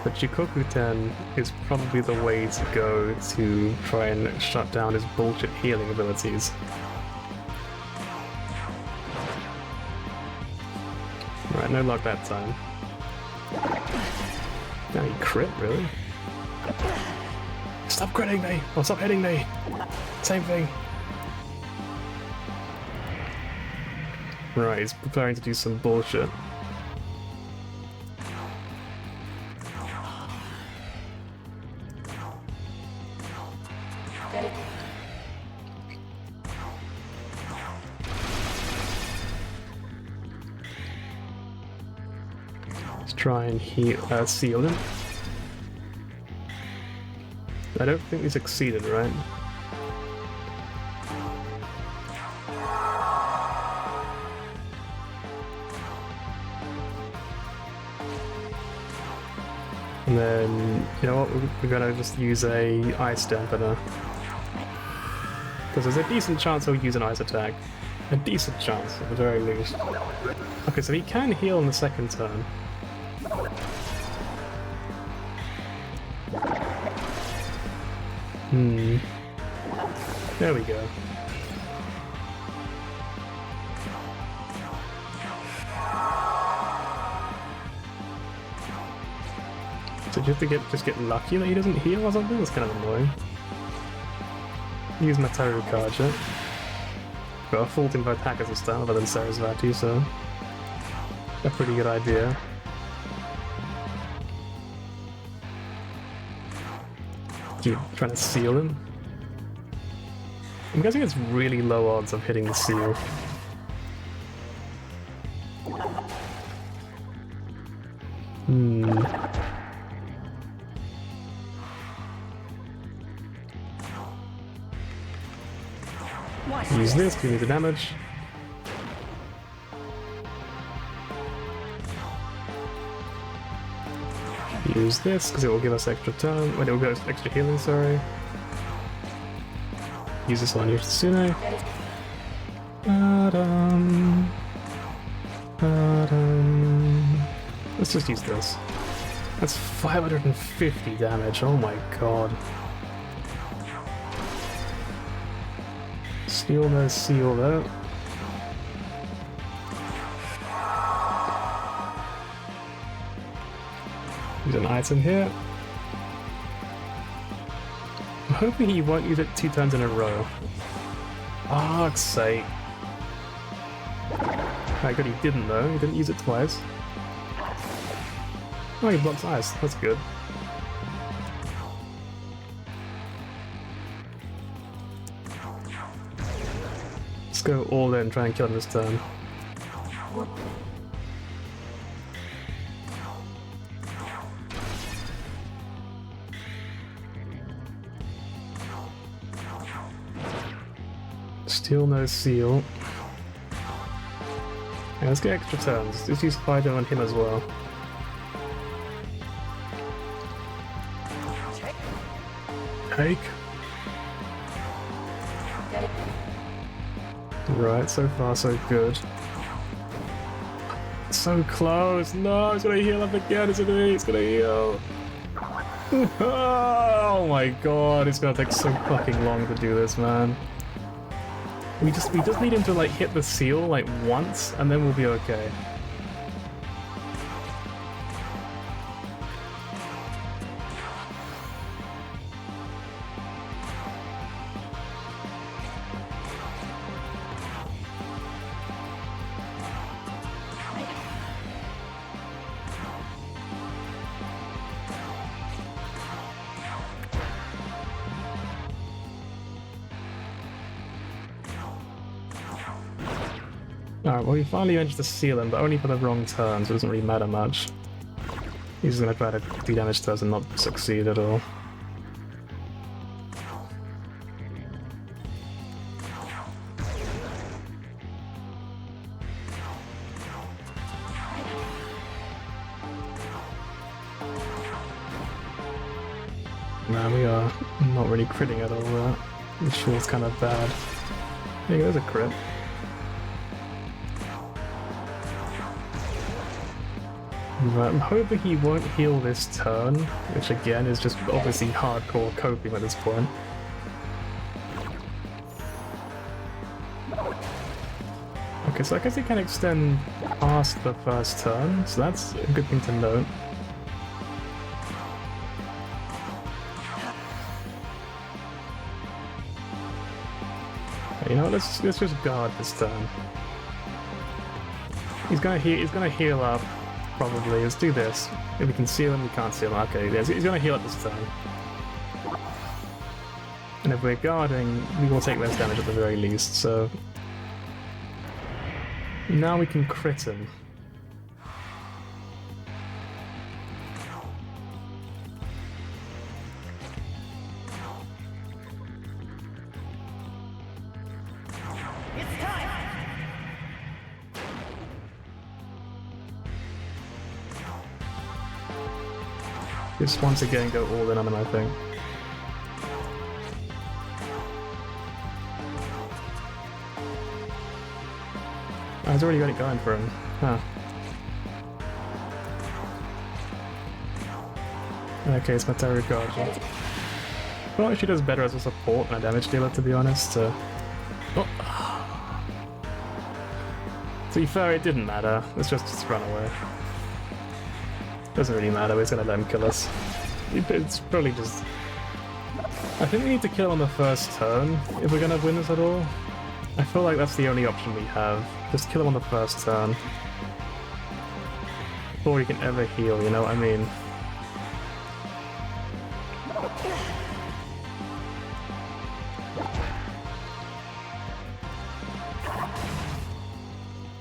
But Jikoku-ten is probably the way to go to try and shut down his bullshit healing abilities. Right, no luck that time. Now he crit, really? Stop critting me! Or stop hitting me! Same thing. Right, he's preparing to do some bullshit. Let's try and seal him. I don't think he succeeded, right? And then, you know what, we're gonna just use a ice dampener. Because there's a decent chance he'll use an ice attack. A decent chance, at the very least. Okay, so he can heal in the second turn. There we go. So just to just get lucky that he doesn't heal or something? That's kind of annoying. Use my Toru card, yeah. Got a fault in both hackers this time, other than Sarasvati, so a pretty good idea. Keep trying to seal him. I'm guessing it's really low odds of hitting the seal. Use this to do the damage. Use this because it will give us extra turn. Well, it will give us extra healing, sorry. Use this on Yoshitsune. Let's just use this. That's 550 damage, oh my god. Steal no seal though. Use an item here. I'm hoping he won't use it 2 turns in a row. Fuck's sake. Alright, good, he didn't though. He didn't use it twice. Oh, he blocks ice. That's good. Let's go all in and try and kill him this turn. Still no seal. Yeah, let's get extra turns. Let's use Spider on him as well. Take. Right, so far so good. So close! No, it's gonna heal up again, isn't it? It's gonna heal! Oh my god, it's gonna take so fucking long to do this, man. We just need him to like hit the seal like once, and then we'll be okay. Alright, well we finally managed to seal him, but only for the wrong turn, so it doesn't really matter much. He's gonna try to do damage to us and not succeed at all. Man, we are not really critting at all there. The shield's kind of bad. There you go, there's a crit. Right, I'm hoping he won't heal this turn, which again is just obviously hardcore coping at this point. Okay, so I guess he can extend past the first turn, so that's a good thing to note. You know what, let's just guard this turn. He's gonna heal up. Probably. Let's do this. If we can seal him, we can't seal him. Okay, he's gonna heal up this turn. And if we're guarding, we will take less damage at the very least, so... Now we can crit him. Just once again go all in on him, I think. Oh, he's already got it going for him. Huh. Okay, it's Materia Guardian. Well, she does better as a support and a damage dealer, to be honest. Oh. To be fair, it didn't matter. Let's just run away. Doesn't really matter, we're just gonna let him kill us. It's probably just... I think we need to kill him on the first turn if we're gonna win this at all. I feel like that's the only option we have. Just kill him on the first turn. Before he can ever heal, you know what I mean?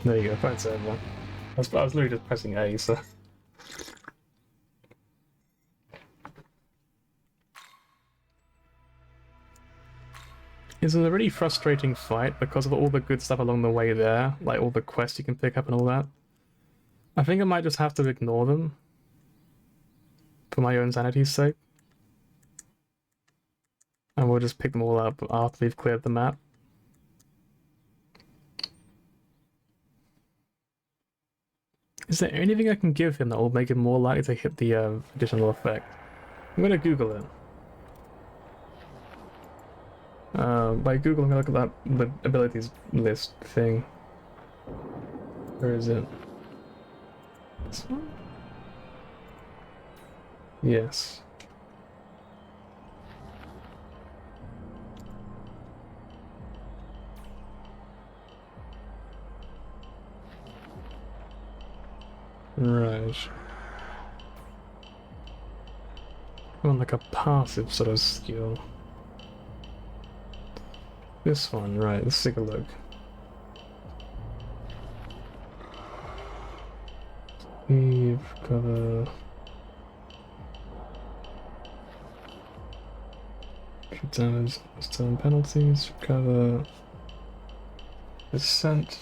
There you go, fight over. I was literally just pressing A, so... It's a really frustrating fight because of all the good stuff along the way there, like all the quests you can pick up and all that. I think I might just have to ignore them for my own sanity's sake. And we'll just pick them all up after we've cleared the map. Is there anything I can give him that will make him more likely to hit the additional effect? I'm gonna Google it. By Google, I'm gonna look at that the abilities list thing. Where is it? This one? Yes. Right. I want like a passive sort of skill. This one, right, let's take a look. Leave, cover... Damage, turn penalties, cover... Percent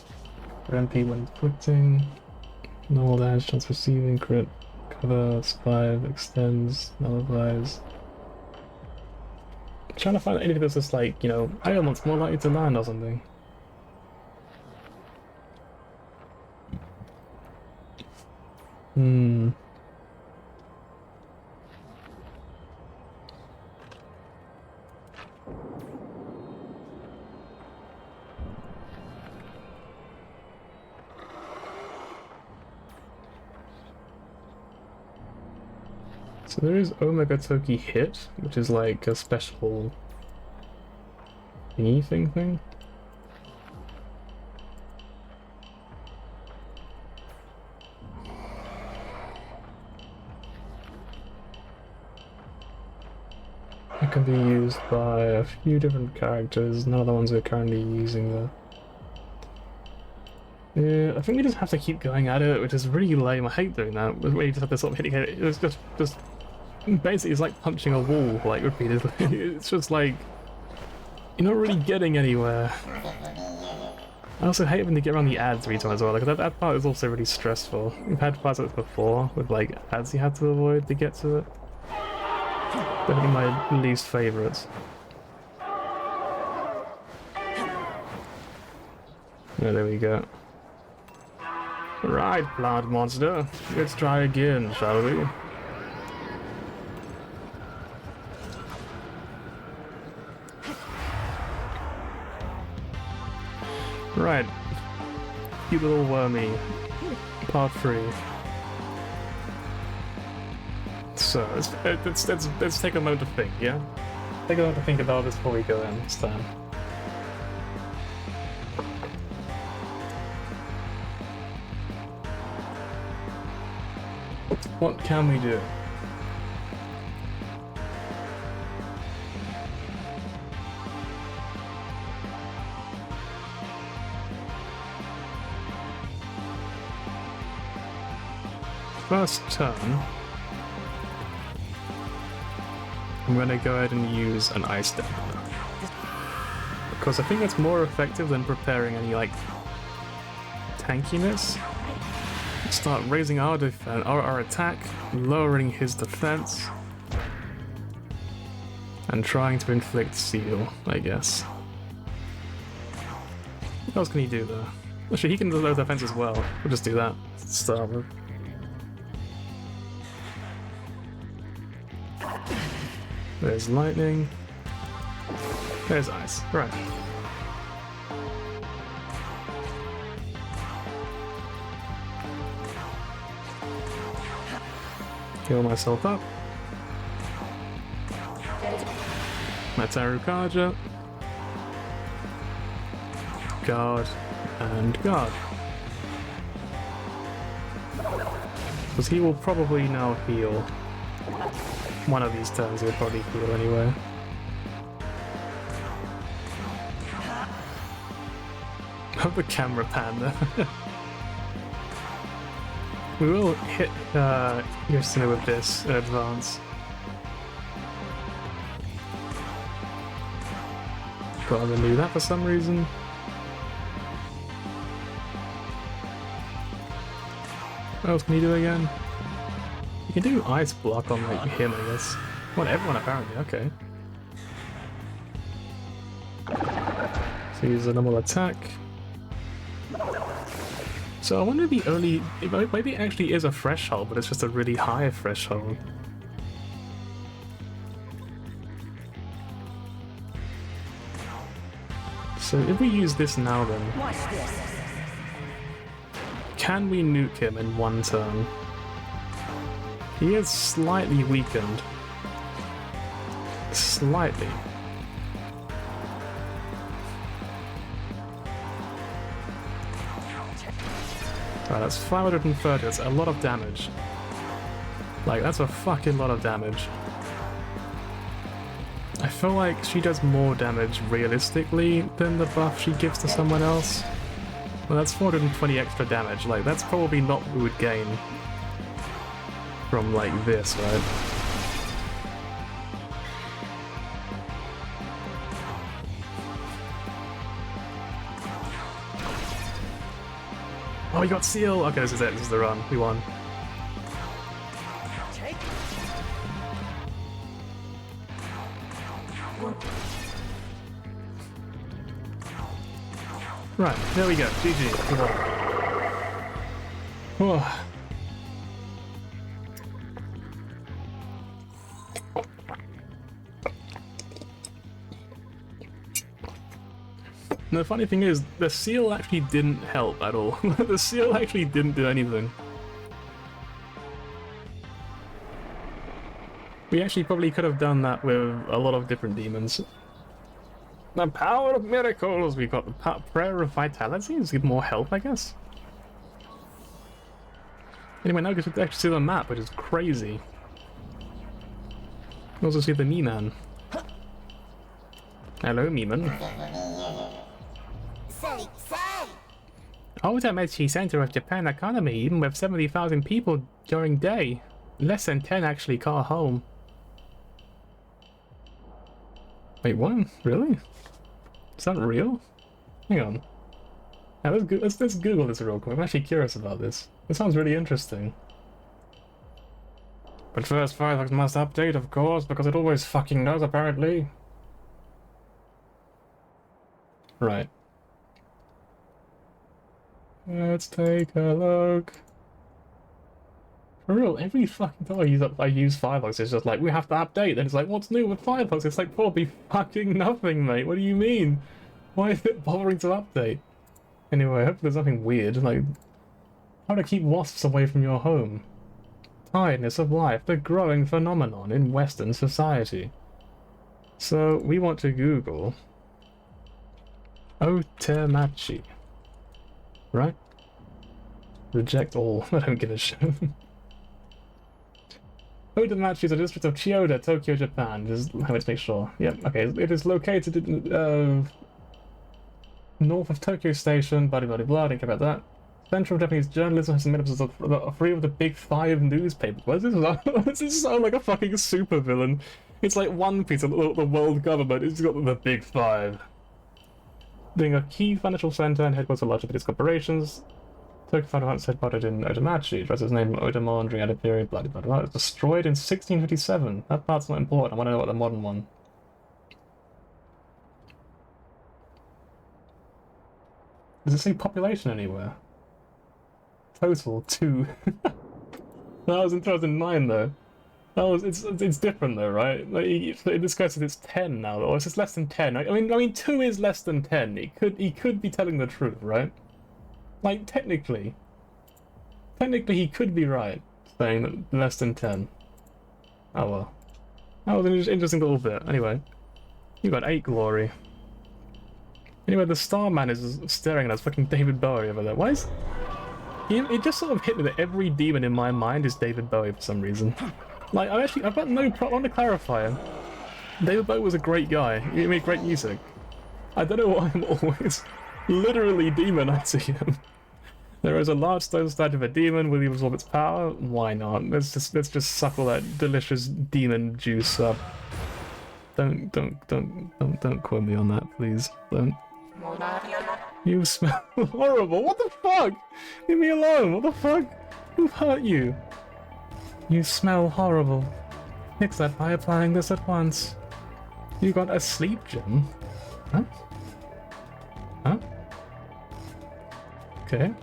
for MP when inflicting. Normal damage, chance receiving, crit, cover, survive, extends, nullifies. I'm trying to find anything that's just like, you know, ailment's more likely to land or something. So there is Omega Toki Hit, which is like a special thingy thing. It can be used by a few different characters, none of the ones we're currently using though. Yeah, I think we just have to keep going at it, which is really lame. I hate doing that. Where you just have to sort of hitting it. It's just basically it's like punching a wall, like repeatedly. It's just like you're not really getting anywhere. I also hate having to get around the ads every time as well. Like that part is also really stressful. We've had parts like this before with like ads you had to avoid to get to it. Definitely my least favourites. Yeah, there we go. Right, plant monster. Let's try again, shall we? Right. You little wormy. Part 3. So, let's take a moment to think, yeah? Take a moment to think about this before we go in this time. What can we do? First turn, I'm going to go ahead and use an ice dagger, because I think it's more effective than preparing any like tankiness. Start raising our attack, lowering his defense, and trying to inflict seal, I guess. What else can he do though? Actually, he can do low defense as well. We'll just do that to start with. There's lightning. There's ice. Right. Heal myself up. Mataru Kaja. Guard and guard. Because he will probably now heal. One of these turns he'll probably heal anyway. The camera pan there. We will hit Yoshino with this in advance. Gotta renew that for some reason. What else can you do again? You can do ice block on like him, I guess. Well, everyone apparently, okay. So use a normal attack. So I wonder if maybe it actually is a threshold, but it's just a really high threshold. So if we use this now then, can we nuke him in one turn? He is slightly weakened. Slightly. Right, that's 530, that's a lot of damage. Like, that's a fucking lot of damage. I feel like she does more damage realistically than the buff she gives to someone else. Well, that's 420 extra damage, like, that's probably not what we would gain from, like, this, right? Oh, we got Seal! Okay, this is it. This is the run. We won. Right, there we go. GG. We won. Oh. And the funny thing is, the seal actually didn't help at all. The seal actually didn't do anything. We actually probably could have done that with a lot of different demons. The power of miracles! We got the prayer of vitality? Let's give more health, I guess? Anyway, now we can actually see the map, which is crazy. You can also see the Me-Man. Hello, Me-Man. Otomechi Center of Japan economy, even with 70,000 people during day. Less than 10 actually call home. Wait, what? Really? Is that real? Hang on. Now let's Google this real quick. I'm actually curious about this. This sounds really interesting. But first, Firefox must update, of course, because it always fucking does, apparently. Right. Let's take a look. For real, every fucking time I use Firefox, it's just like, we have to update. Then it's like, what's new with Firefox? It's like, probably fucking nothing, mate. What do you mean? Why is it bothering to update? Anyway, I hope there's nothing weird. Like, how to keep wasps away from your home. Tiredness of life, the growing phenomenon in Western society. So, we want to Google Otemachi. Right? Reject all. I don't give a shit. Otemachi is a district of Chiyoda, Tokyo, Japan. Just let's make sure. Yep, okay. It is located in, north of Tokyo Station, blah blah blah, don't care about that. Central Japanese journalism has made up of 3 of the big 5 newspapers. Why does this sound like a fucking supervillain? It's like One Piece, the world government, it's got the big 5. Being a key financial center and headquarters of large Japanese corporations, Tokyo Finance headquartered in Otemachi, address its name Otama during a period, blah blah blah. It was destroyed in 1657. That part's not important, I want to know about the modern one. Does it say population anywhere? Total 2. That was in 2009 though. That was it's different though, right? Like in this case it's 10 now, or it's less than 10. I mean 2 is less than 10. He could be telling the truth, right? Like technically he could be right saying that less than 10. Oh well. That was an interesting little bit. Anyway, you got 8 glory. Anyway, the Starman is staring at us, fucking David Bowie over there. Why is... It just sort of hit me that every demon in my mind is David Bowie for some reason. Like, I've got no problem. I want to clarify him. David Bowie was a great guy. He made great music. I don't know why I'm always literally demonizing him. There is a large stone statue of a demon. Will he absorb its power? Why not? Let's just suck all that delicious demon juice up. Don't quote me on that, please. Don't. You smell horrible. What the fuck? Leave me alone. What the fuck? Who hurt you? You smell horrible. Fix that by applying this at once. You got a sleep gem? Huh? Huh? Okay.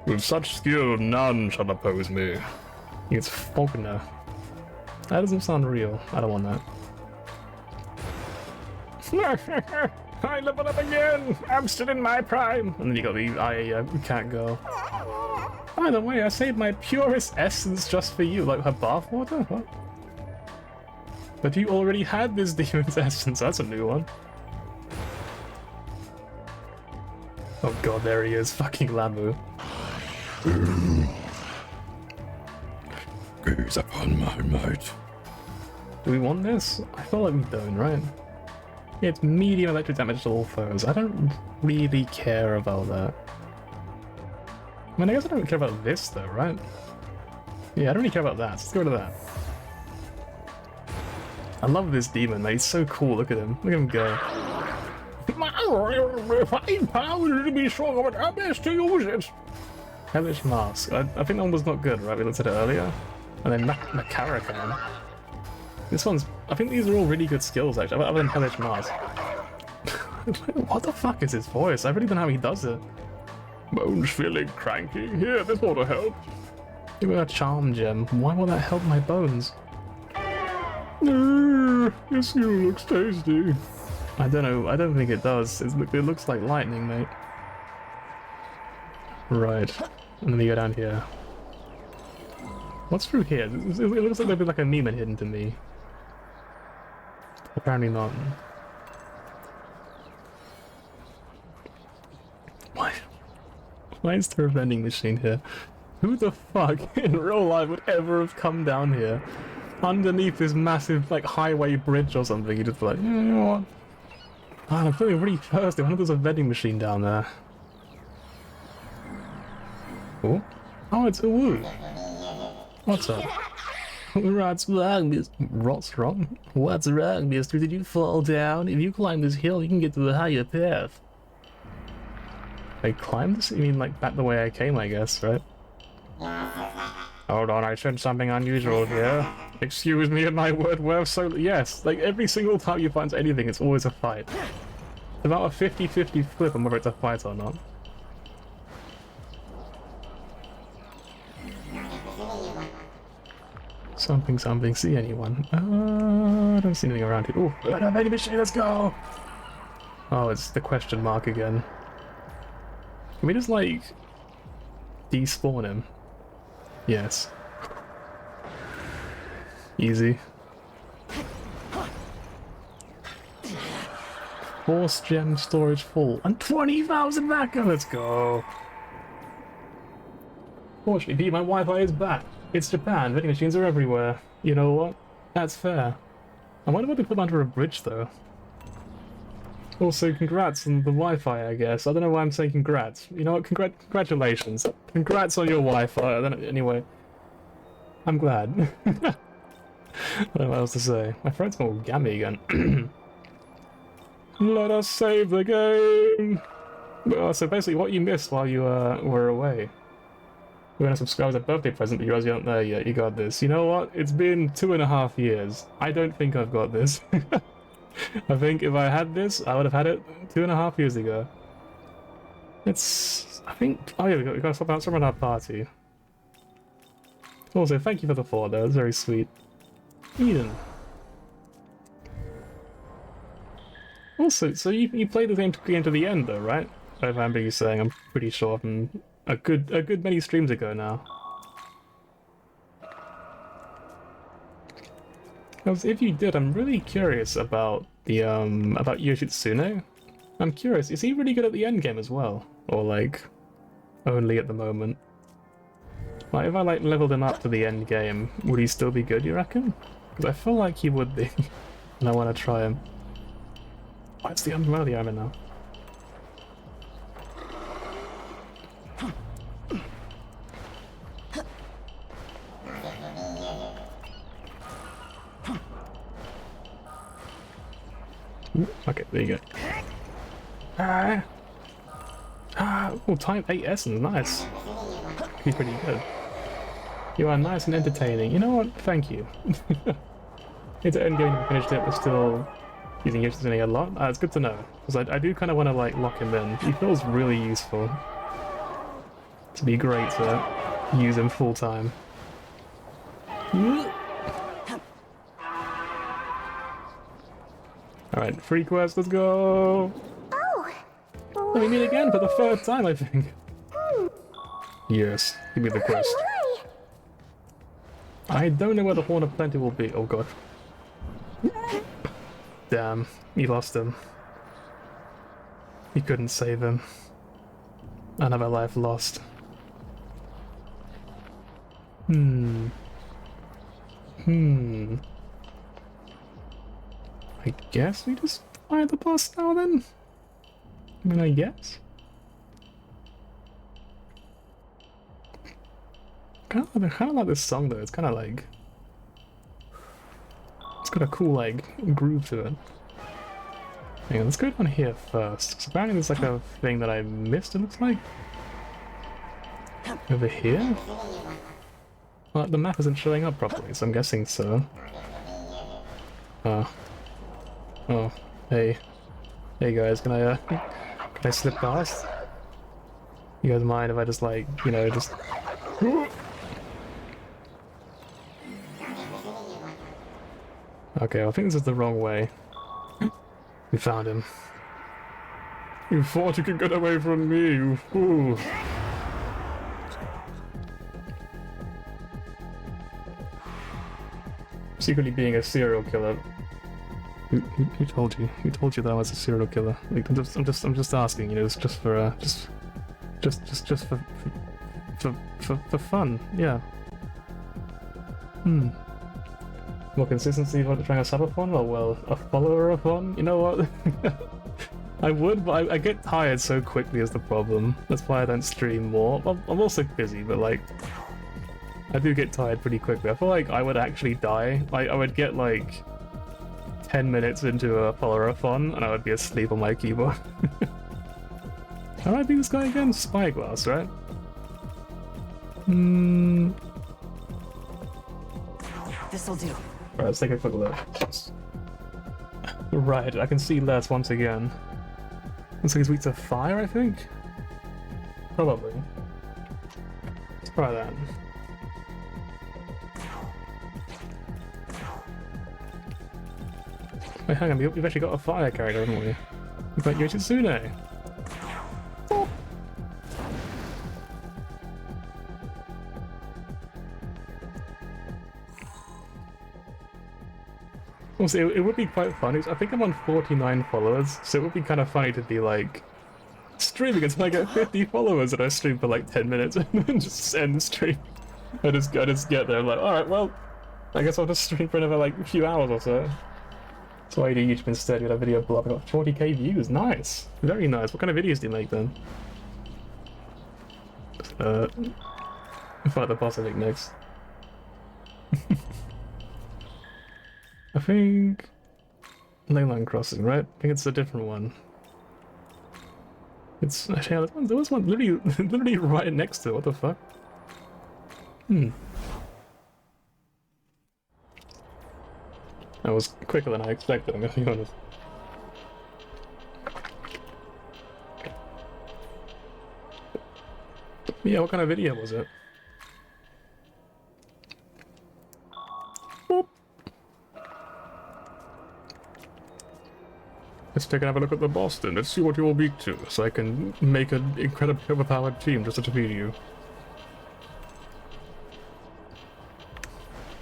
With such skill, none shall oppose me. It's Faulkner. That doesn't sound real. I don't want that. I level up again! I'm still in my prime! And then you got the I can't go. By the way, I saved my purest essence just for you. Like her bathwater? What? But you already had this demon's essence. That's a new one. Oh god, there he is. Fucking Lamu. Gaze upon my might. Do we want this? I feel like we don't, right? It's medium electric damage to all foes. I don't really care about that. I mean, I guess I don't care about this though, right? Yeah, I don't really care about that. So let's go to that. I love this demon, mate. He's so cool. Look at him. Look at him go. Find power to be strong, but I'm best to use it. Hellish Mask. I think that one was not good, right? We looked at it earlier. And then Macarena. This one's... I think these are all really good skills, actually, other than Hellish Mask. What the fuck is his voice? I really don't know how he does it. Bones feeling cranky. Here, this ought to help. Give me a charm gem. Why will that help my bones? This you looks tasty. I don't know. I don't think it does. It looks like lightning, mate. Right. And then we go down here. What's through here? It looks like there'd be like a meme hidden to me. Apparently not. Why is there a vending machine here? Who the fuck in real life would ever have come down here? Underneath this massive, like, highway bridge or something, you just be like, you know what? Man, I'm feeling really thirsty. I wonder if there's a vending machine down there. Oh? Oh, it's Uwu. What's up? What's wrong, mister? What's wrong? What's wrong, mister? Did you fall down? If you climb this hill, you can get to the higher path. I climbed this? You mean like back the way I came, I guess, right? Hold on, I said something unusual here. Excuse me and my word worth so... Yes, like every single time you find anything, it's always a fight. It's about a 50-50 flip on whether it's a fight or not. Something, something, see anyone? I don't see anything around here. Ooh, vending machine, let's go! Oh, it's the question mark again. Can we just, like, despawn him? Yes. Easy. Force gem storage full. And 20,000 back! Let's go! Fortunately, my Wi-Fi is back. It's Japan, vending machines are everywhere. You know what? That's fair. I wonder why they put them under a bridge, though. Also, congrats on the Wi-Fi, I guess. I don't know why I'm saying congrats. You know what? Congratulations. Congrats on your Wi-Fi. I don't know. Anyway, I'm glad. I don't know what else to say. My throat's all gammy again. Let us save the game! So basically, what you missed while you were away. We're gonna subscribe as a birthday present, but you guys aren't there yet. You got this. You know what? It's been 2.5 years. I don't think I've got this. I think if I had this, I would have had it 2.5 years ago. It's... I think... Oh yeah, we got someone at our party. Also, thank you for the thought though, it's very sweet. Eden. Also, so you played the game to the end though, right? I remember you saying, I'm pretty sure from a good many streams ago now. Because if you did, I'm really curious about the about Yoshitsune. I'm curious, is he really good at the end game as well? Or like only at the moment? Like if I like leveled him up to the end game, would he still be good, you reckon? Because I feel like he would be. And I want to try him. Oh, it's the umbrella the armor now. Okay, there you go. Oh, time 8 essence, nice. He's pretty good. You are nice and entertaining. You know what? Thank you. It's an endgame to finish it, but still using Yoshitsune a lot. It's good to know, because I do kind of want to like lock him in. He feels really useful. To be great to use him full time. Alright, free quest, let's go! Oh! Let me meet again for the third time, I think. Yes, give me the quest. I don't know where the Horn of Plenty will be. Oh god. Damn, you lost him. You couldn't save him. Another life lost. I guess we just fire the boss now then? I mean, I guess? I kind of like this song though, it's kind of got a cool, like, groove to it. Hang on, let's go down here first. 'Cause apparently there's like a thing that I missed, it looks like. Over here? Well, the map isn't showing up properly, so I'm guessing so. Oh, hey. Hey guys, can I slip past? You guys mind if I just like, you know, just... Okay, I think this is the wrong way. We found him. You thought you could get away from me, you fool! Secretly being a serial killer. Who told you? Who told you that I was a serial killer? Like, I'm just asking. You know, it's just for just for fun. Yeah. More consistency for trying a subathon? Oh well, a follower-a-thon? You know what? I would, but I get tired so quickly is the problem. That's why I don't stream more. I'm also busy, but like, I do get tired pretty quickly. I feel like I would actually die. Like, I would get like 10 minutes into a follower-a-thon and I would be asleep on my keyboard. How do I beat this guy again? Spyglass, right? This'll do. Alright, let's take a quick look. Right, I can see Les once again. Looks like he's weak to fire, I think? Probably. Let's try that. Wait, hang on, we've actually got a fire character, haven't we? We've got Yoshitsune! Also, it would be quite funny. I think I'm on 49 followers, so it would be kind of funny to be like streaming until I get 50 followers and I stream for like 10 minutes and then just end the stream. I just get there, I'm like, alright, well, I guess I'll just stream for another like few hours or so. So I do YouTube instead with a video blog. I got 40k views, nice! Very nice. What kind of videos do you make then? I'll fight the boss I think next. I think... Leyline Crossing, right? I think it's a different one. It's... Actually, there was one literally right next to it, what the fuck? That was quicker than I expected, I'm gonna be honest. Yeah, what kind of video was it? Boop. Let's take another look at the boss then. Let's see what you will beat to, so I can make an incredibly overpowered team just to defeat you.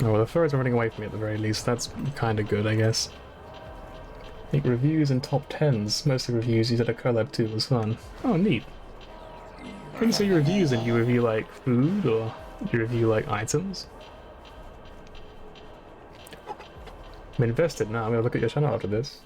Oh, well, the furries are running away from me at the very least. That's kind of good, I guess. I think reviews and top 10s. Mostly reviews. You did a collab too, it was fun. Oh, neat. When you say reviews, and you review like food, or you review like items? I'm invested now. I'm gonna look at your channel after this.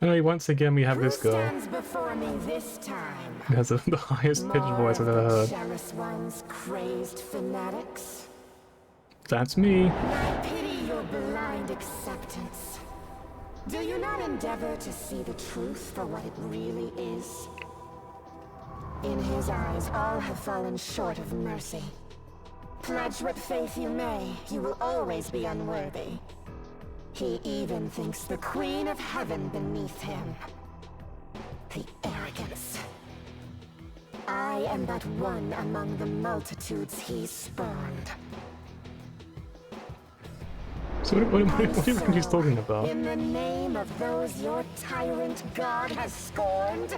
Anyway, once again we have this girl. Before me this time? Who has the highest pitched voice I've ever heard. Jealous ones, crazed fanatics. That's me. I pity your blind acceptance. Do you not endeavor to see the truth for what it really is? In his eyes, all have fallen short of mercy. Pledge what faith you may, you will always be unworthy. He even thinks the Queen of Heaven beneath him. The arrogance. I am but one among the multitudes he spurned. So what do you think he's talking about? In the name of those your tyrant god has scorned,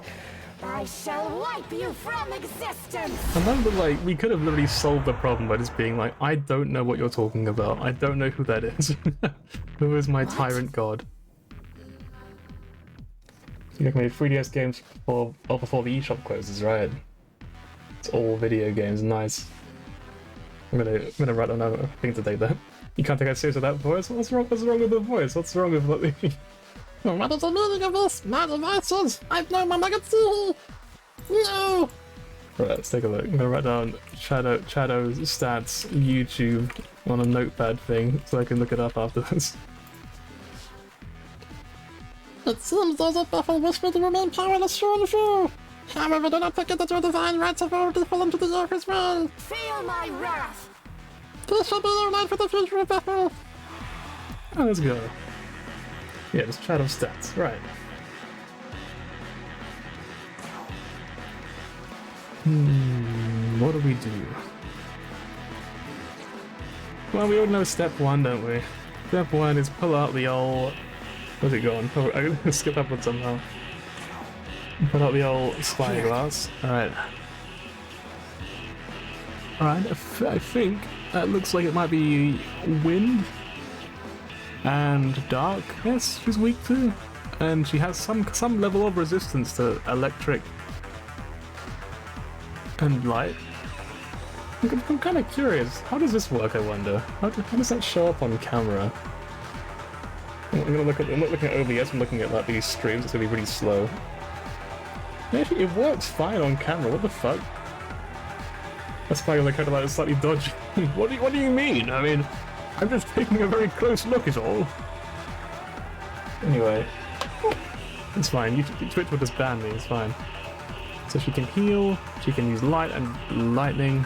I shall wipe you from existence! I remember, like, we could have literally solved the problem by just being like, I don't know what you're talking about. I don't know who that is. Who is my tyrant god? So you made 3DS games before the eShop closes, right? It's all video games, nice. I'm gonna write another thing to take that. You can't take that serious with that voice? What's wrong with the voice? What's wrong with what What is the meaning of this? My devices! I've no magazine! No! Right, let's take a look. I'm gonna write down Shadow stats YouTube on a notepad thing so I can look it up afterwards. It seems as if Bethel wished me to remain powerless through and through. However, do not forget that your divine rights have already fallen to the earth as well. Feel my wrath! This shall be your life for the future of Bethel. Oh, let's go. Yeah, just Shadow stats, right. What do we do? Well, we all know step one, don't we? Step one is pull out the old... Where's it going? Oh, I'm gonna skip upwards somehow. Pull out the old spyglass. Alright. Alright, I think that looks like it might be wind and dark. Yes, she's weak too. And she has some level of resistance to electric and light. I'm kind of curious. How does this work, I wonder? How does that show up on camera? I'm not looking at OBS, I'm looking at like these streams, it's gonna be really slow. Actually, it works fine on camera, what the fuck? That's probably like kind of like slightly dodgy. What do you mean? I mean, I'm just taking a very close look is all. Anyway. It's fine, Twitch will just ban me, it's fine. So she can heal, she can use light and lightning.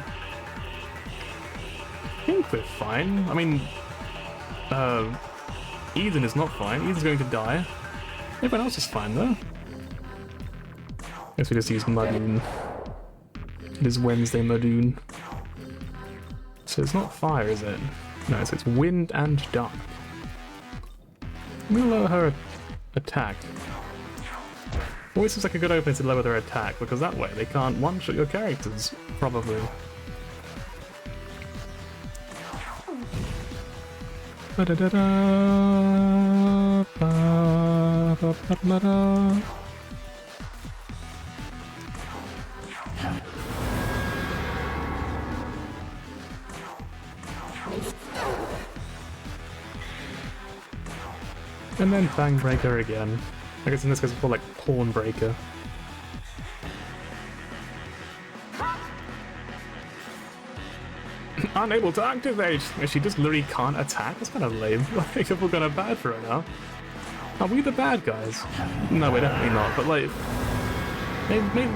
I think we're fine. I mean, Eden is not fine. Eden's going to die. Everyone else is fine though. Guess we just use Madoon. It is Wednesday Madoon. So it's not fire, is it? No, so it's wind and dark. We'll lower her attack. Always seems like a good opening to lower their attack, because that way they can't one-shot your characters, probably. And then Fang Breaker again. I guess in this case it's called like Pawn Breaker. Unable to activate! She just literally can't attack? That's kind of lame. I think if we're gonna bad for her now. Are we the bad guys? No, we're definitely not, but like...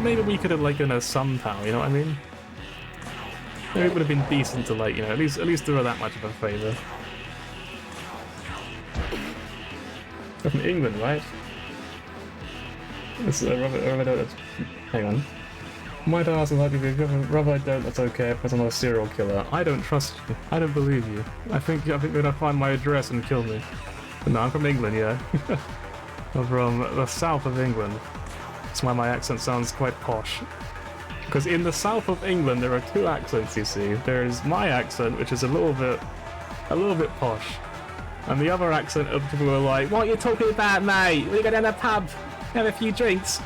Maybe we could have like done her somehow, you know what I mean? Maybe it would have been decent to like, you know, at least do her that much of a favour. They're from England, right? It's hang on. Might I ask if I'd be Rob, I don't, that's okay, because I'm not a serial killer. I don't trust you. I don't believe you. I think you're gonna find my address and kill me. But no, I'm from England, yeah. I'm from the south of England. That's why my accent sounds quite posh. Because in the south of England there are two accents, you see. There's my accent, which is a little bit posh. And the other accent of people who are like, what are you talking about, mate? We go down the pub, have a few drinks.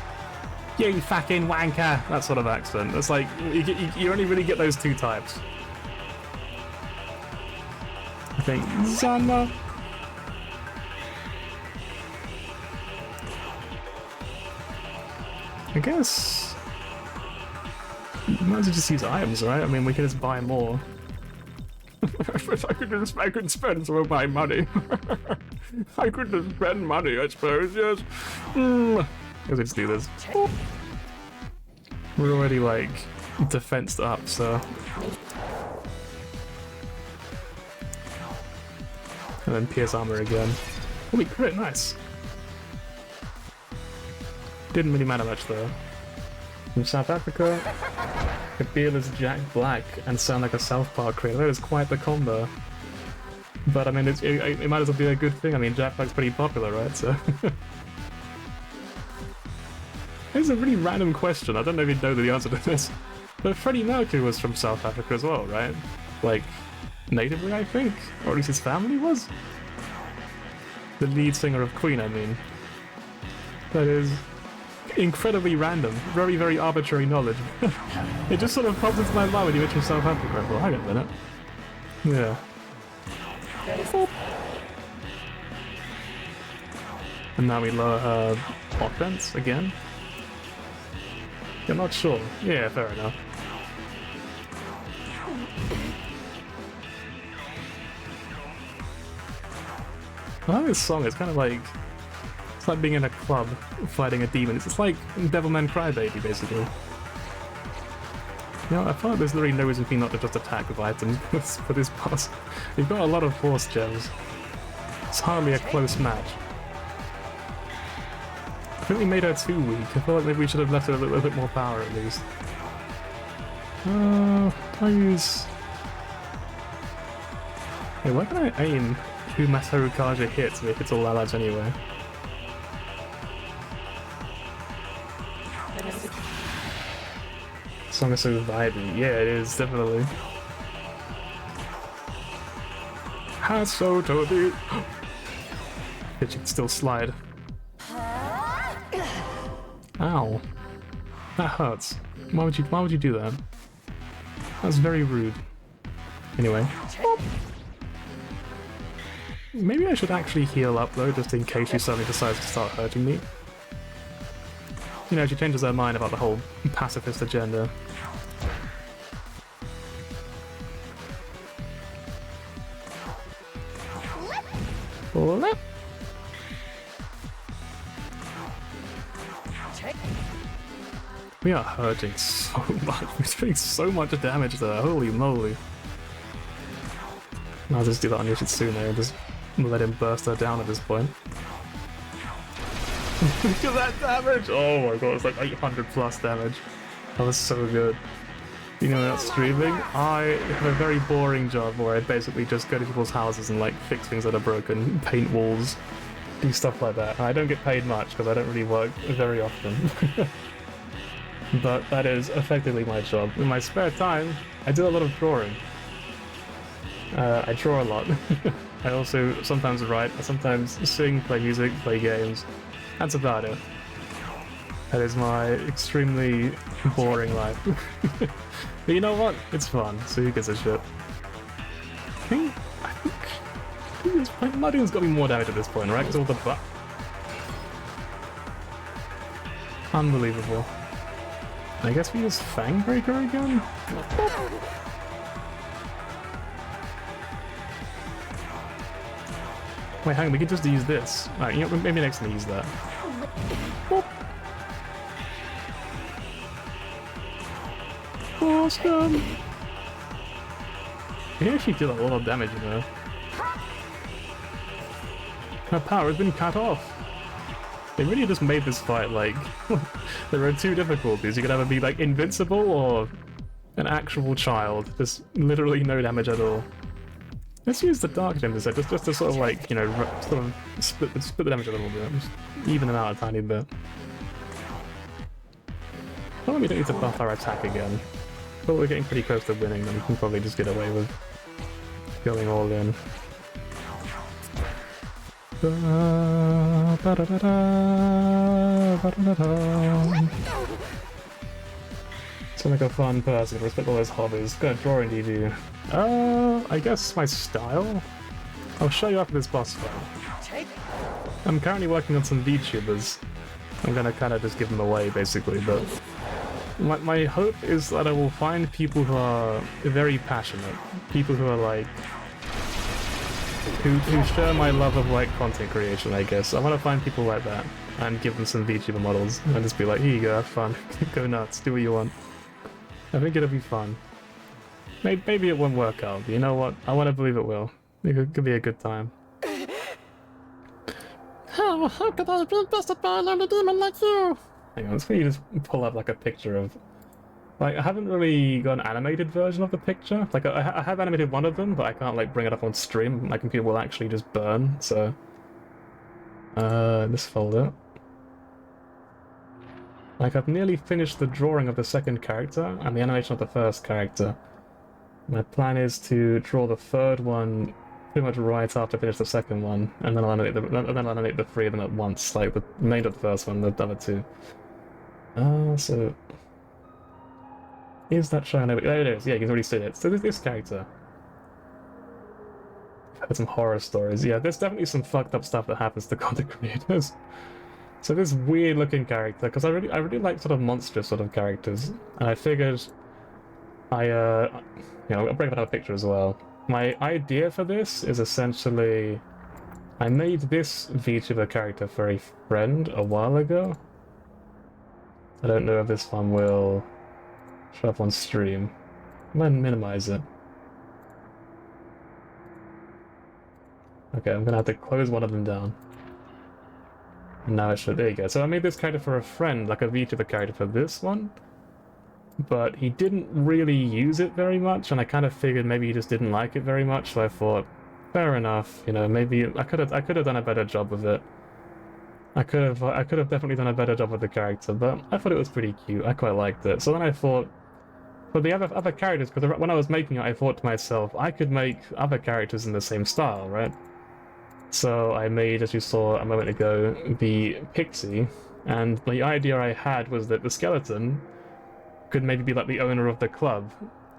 You fucking wanker! That sort of accent. It's like, you only really get those two types. I think, Zanna. I guess... Might as well just use items, right? I mean, we can just buy more. I could spend some of my money. I could just spend money, I suppose, yes. Let's just do this. We're already, like, defensed up, so... And then pierce armor again. Oh, we crit, nice. Didn't really matter much, though. From South Africa, Kabir is Jack Black and sound like a South Park creator. That is quite the combo. But, I mean, it might as well be a good thing. I mean, Jack Black's pretty popular, right? So... It's a really random question. I don't know if you know the answer to this. But Freddie Mercury was from South Africa as well, right? Like, natively, I think? Or at least his family was? The lead singer of Queen, I mean. That is incredibly random. Very, very arbitrary knowledge. It just sort of popped into my mind when you mentioned South Africa. Well, hang on a minute. Yeah. And now we lower her offense again. You're not sure? Yeah, fair enough. I like this song. It's kind of like it's like being in a club fighting a demon. It's like Devilman Crybaby, basically. You know, I feel like there's literally no reason for me not to just attack with items for this boss. You've got a lot of force gems. It's hardly a close match. I think we made her too weak. I feel like maybe we should have left her a little bit more power at least. I use... Hey, where can I aim who Masaru Kaja hits if it's all allies anyway? This song is so vibey. Yeah, it is, definitely. Hasso Toby! Bitch, you can still slide. Ow. That hurts. Why would you do that? That's very rude. Anyway. Maybe I should actually heal up though, just in case she suddenly decides to start hurting me. You know, she changes her mind about the whole pacifist agenda. Flip. We are hurting so much. We're doing so much damage there. Holy moly. I'll just do that on Yoshitsune and just let him burst her down at this point. Look at that damage! Oh my god, it's like 800 plus damage. That was so good. You know, that streaming, I have a very boring job where I basically just go to people's houses and like fix things that are broken, paint walls, do stuff like that. And I don't get paid much because I don't really work very often. But that is effectively my job. In my spare time, I do a lot of drawing. I draw a lot. I also sometimes write, I sometimes sing, play music, play games. That's about it. That is my extremely boring life. But you know what? It's fun, so who gives a shit? I think Martin's got me more damage at this point, right? Because all the unbelievable. I guess we use Fang Breaker again? Wait, hang on, we could just use this. Alright, you know, maybe next time we use that. Awesome! He actually did a lot of damage, you know. Her power has been cut off. They really just made this fight like there are two difficulties. You could either be like invincible or an actual child. Just literally no damage at all. Let's use the dark gem instead, just to sort of like, you know, sort of split the damage a little bit. Just even them out a tiny bit. Well, we don't need to buff our attack again. But we're getting pretty close to winning, then we can probably just get away with going all in. Sound like a fun person, respect all those hobbies. Good at drawing, do you? I guess my style? I'll show you after this boss fight. I'm currently working on some VTubers. I'm gonna kind of just give them away, basically, but my hope is that I will find people who are very passionate. People who are like... who share my love of like content creation, I guess. I want to find people like that and give them some VTuber models and just be like, here you go, have fun, go nuts, do what you want. I think it'll be fun. Maybe it won't work out, but you know what? I want to believe it will. It could be a good time. How could I be bested by a lonely demon like you? Hang on, let's maybe just pull up like a picture of... Like, I haven't really got an animated version of the picture. Like, I have animated one of them, but I can't, like, bring it up on stream. My computer will actually just burn, so... this folder. Like, I've nearly finished the drawing of the second character, and the animation of the first character. My plan is to draw the third one pretty much right after I finish the second one, and then I'll animate the three of them at once, like, the main of the first one, the other two. So... Is that showing over? There it is, yeah, you can already see it. So this character. I've heard some horror stories. Yeah, there's definitely some fucked up stuff that happens to content creators. So this weird looking character, because I really like sort of monstrous sort of characters, and I figured I'll bring up a picture as well. My idea for this is essentially, I made this VTuber character for a friend a while ago. I don't know if this one will show up on stream. I'm gonna minimize it. Okay, I'm gonna have to close one of them down. And now it should, there you go. So I made this character for a friend, like a VTuber character for this one. But he didn't really use it very much, and I kind of figured maybe he just didn't like it very much, so I thought, fair enough, you know, maybe I could have done a better job with it. I could have definitely done a better job with the character, but I thought it was pretty cute. I quite liked it. So then I thought, for the other characters, because when I was making it, I thought to myself, I could make other characters in the same style, right? So I made, as you saw a moment ago, the Pixie, and the idea I had was that the skeleton could maybe be like the owner of the club,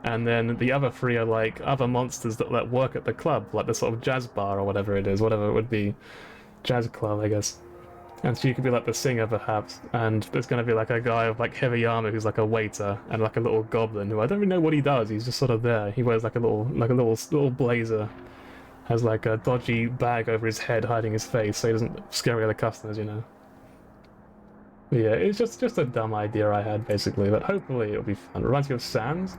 and then the other three are like other monsters that work at the club, like the sort of jazz bar or whatever it is, whatever it would be. Jazz club, I guess. And she could be like the singer, perhaps, and there's going to be like a guy with like heavy armor who's like a waiter, and like a little goblin who I don't really know what he does, he's just sort of there. He wears like a little blazer, has like a dodgy bag over his head hiding his face so he doesn't scare other customers, you know. But yeah, it's just a dumb idea I had, basically, but hopefully it'll be fun. It reminds me of Sans.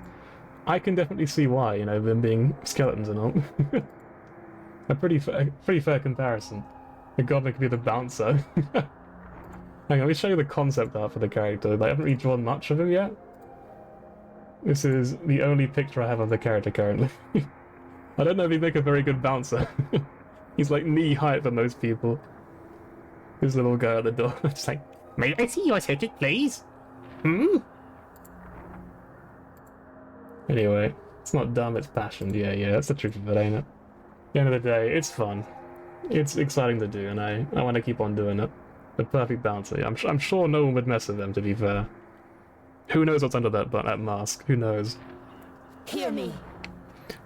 I can definitely see why, you know, them being skeletons and all. A pretty fair comparison. The goblin could be the bouncer. Hang on, let me show you the concept art for the character. I haven't really drawn much of him yet. This is the only picture I have of the character currently. I don't know if he'd make a very good bouncer. He's like knee height for most people. This little guy at the door, just like, may I see your ticket, please? Hmm? Anyway, it's not dumb, it's passionate. Yeah, that's the truth of it, ain't it? At the end of the day, it's fun. It's exciting to do, and I want to keep on doing it. The perfect bouncer. I'm sure no one would mess with them, to be fair. Who knows what's under that mask? Who knows? Hear me.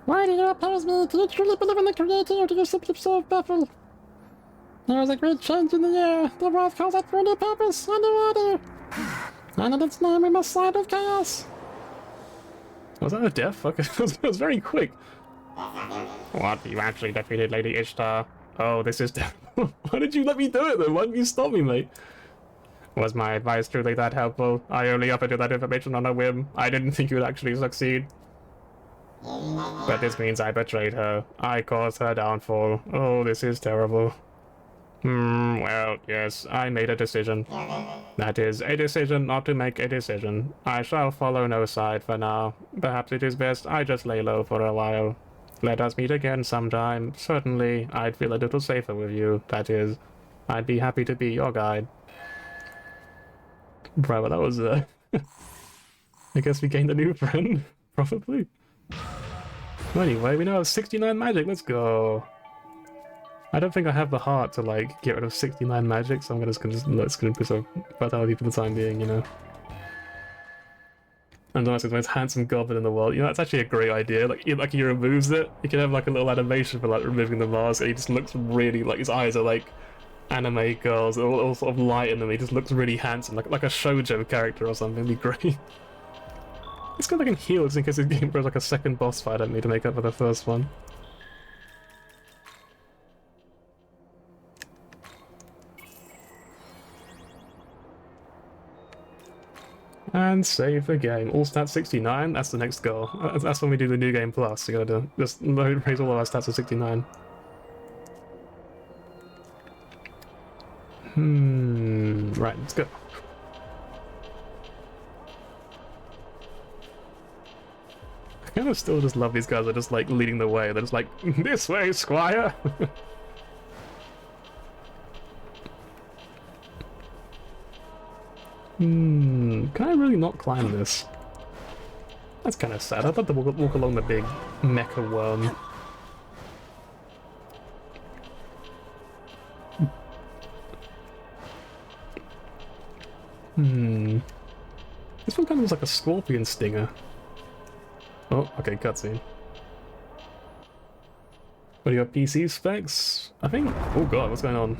Why do you oppose me? Do you truly believe in the creator, or do you simply serve baffle? There is a great change in the air. The world calls out for a new purpose, a new order. And in its name we must side with chaos. Was that a death? Fuck, it was very quick. What? You actually defeated Lady Ishtar? Oh, this is terrible. Why did you let me do it then? Why didn't you stop me, mate? Was my advice truly that helpful? I only offered you that information on a whim. I didn't think you would actually succeed. But this means I betrayed her. I caused her downfall. Oh, this is terrible. Well, yes, I made a decision. That is, a decision not to make a decision. I shall follow no side for now. Perhaps it is best I just lay low for a while. Let us meet again sometime. Certainly, I'd feel a little safer with you. That is, I'd be happy to be your guide. Right, well that was, I guess we gained a new friend, probably. Well, anyway, we now have 69 magic, let's go. I don't think I have the heart to, like, get rid of 69 magic, so I'm just gonna put some vitality for the time being, you know. And honestly, the most handsome goblin in the world. You know, that's actually a great idea. Like he removes it, you can have like a little animation for like removing the mask, and he just looks really, like his eyes are like anime girls, all sort of light in them. He just looks really handsome, like a shoujo character or something. It'd be great. It's good I can heal just in case this game throws like a second boss fight at me to make up for the first one. And save the game. All stats 69, that's the next goal. That's when we do the new game plus. You gotta just raise all of our stats to 69. Right, let's go. I kind of still just love these guys that are just like leading the way. They're just like, this way, squire! Can I really not climb this? That's kind of sad. I'd love to walk along the big mecha worm. This one kind of looks like a scorpion stinger. Oh, okay, cutscene. What are your PC specs? I think... Oh god, what's going on?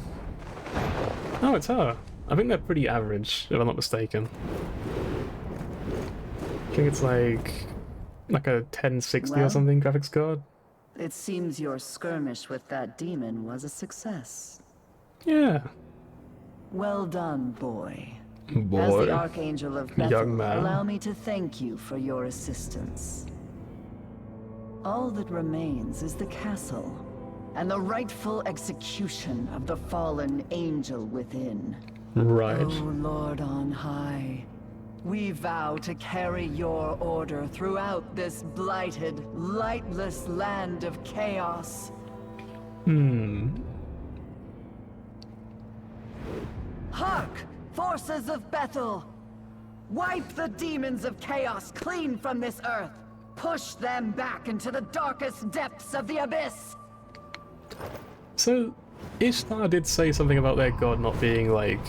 Oh, it's her. I think they're pretty average, if I'm not mistaken. I think it's like a 1060 or Well? something graphics card. It seems your skirmish with that demon was a success. Yeah. Well done, boy. As Boy. the Archangel of Bethel, Young man. allow me to thank you for your assistance. All that remains is the castle, and the rightful execution of the fallen angel within. Right. Oh, Lord on high, we vow to carry your order throughout this blighted, lightless land of chaos. Hark! Forces of Bethel! Wipe the demons of chaos clean from this earth! Push them back into the darkest depths of the abyss! So, Ishtar did say something about their god not being, like,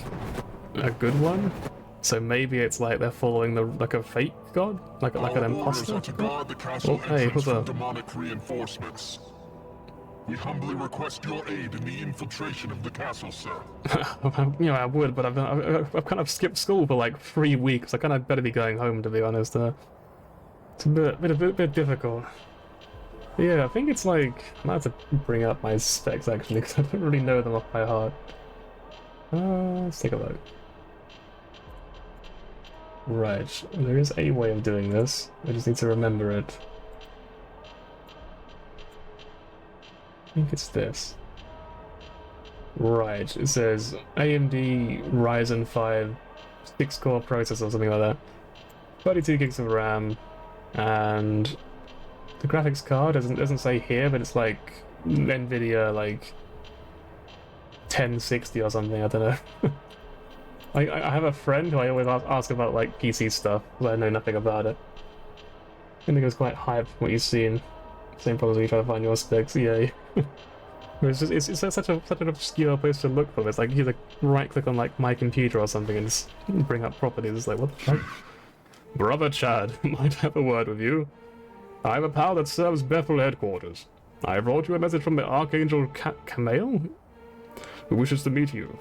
a good one. So maybe it's like they're following like a fake god? Like an imposter? Orders are to guard the castle Oh, hey, entrance what's from up? demonic reinforcements. We humbly request your aid in the infiltration of the castle, sir. You know, I would, but I've kind of skipped school for like 3 weeks. I kind of better be going home, to be honest. It's a bit difficult. Yeah, I think it's like... I might have to bring up my specs, actually, because I don't really know them off by heart. Let's take a look. Right, there is a way of doing this. I just need to remember it. I think it's this. Right, it says AMD Ryzen 5 6-core processor or something like that. 32 gigs of RAM, and the graphics card doesn't say here, but it's like NVIDIA like 1060 or something, I don't know. I have a friend who I always ask about like PC stuff, but I know nothing about it. I think it was quite hype from what you've seen. Same problem as when you try to find your specs, yeah. It's such an obscure place to look for this. Like you like right click on like my computer or something and just bring up properties. It's like, what the fuck? Brother Chad, might have a word with you. I have a pal that serves Bethel headquarters. I have brought you a message from the Archangel Camille, who wishes to meet you.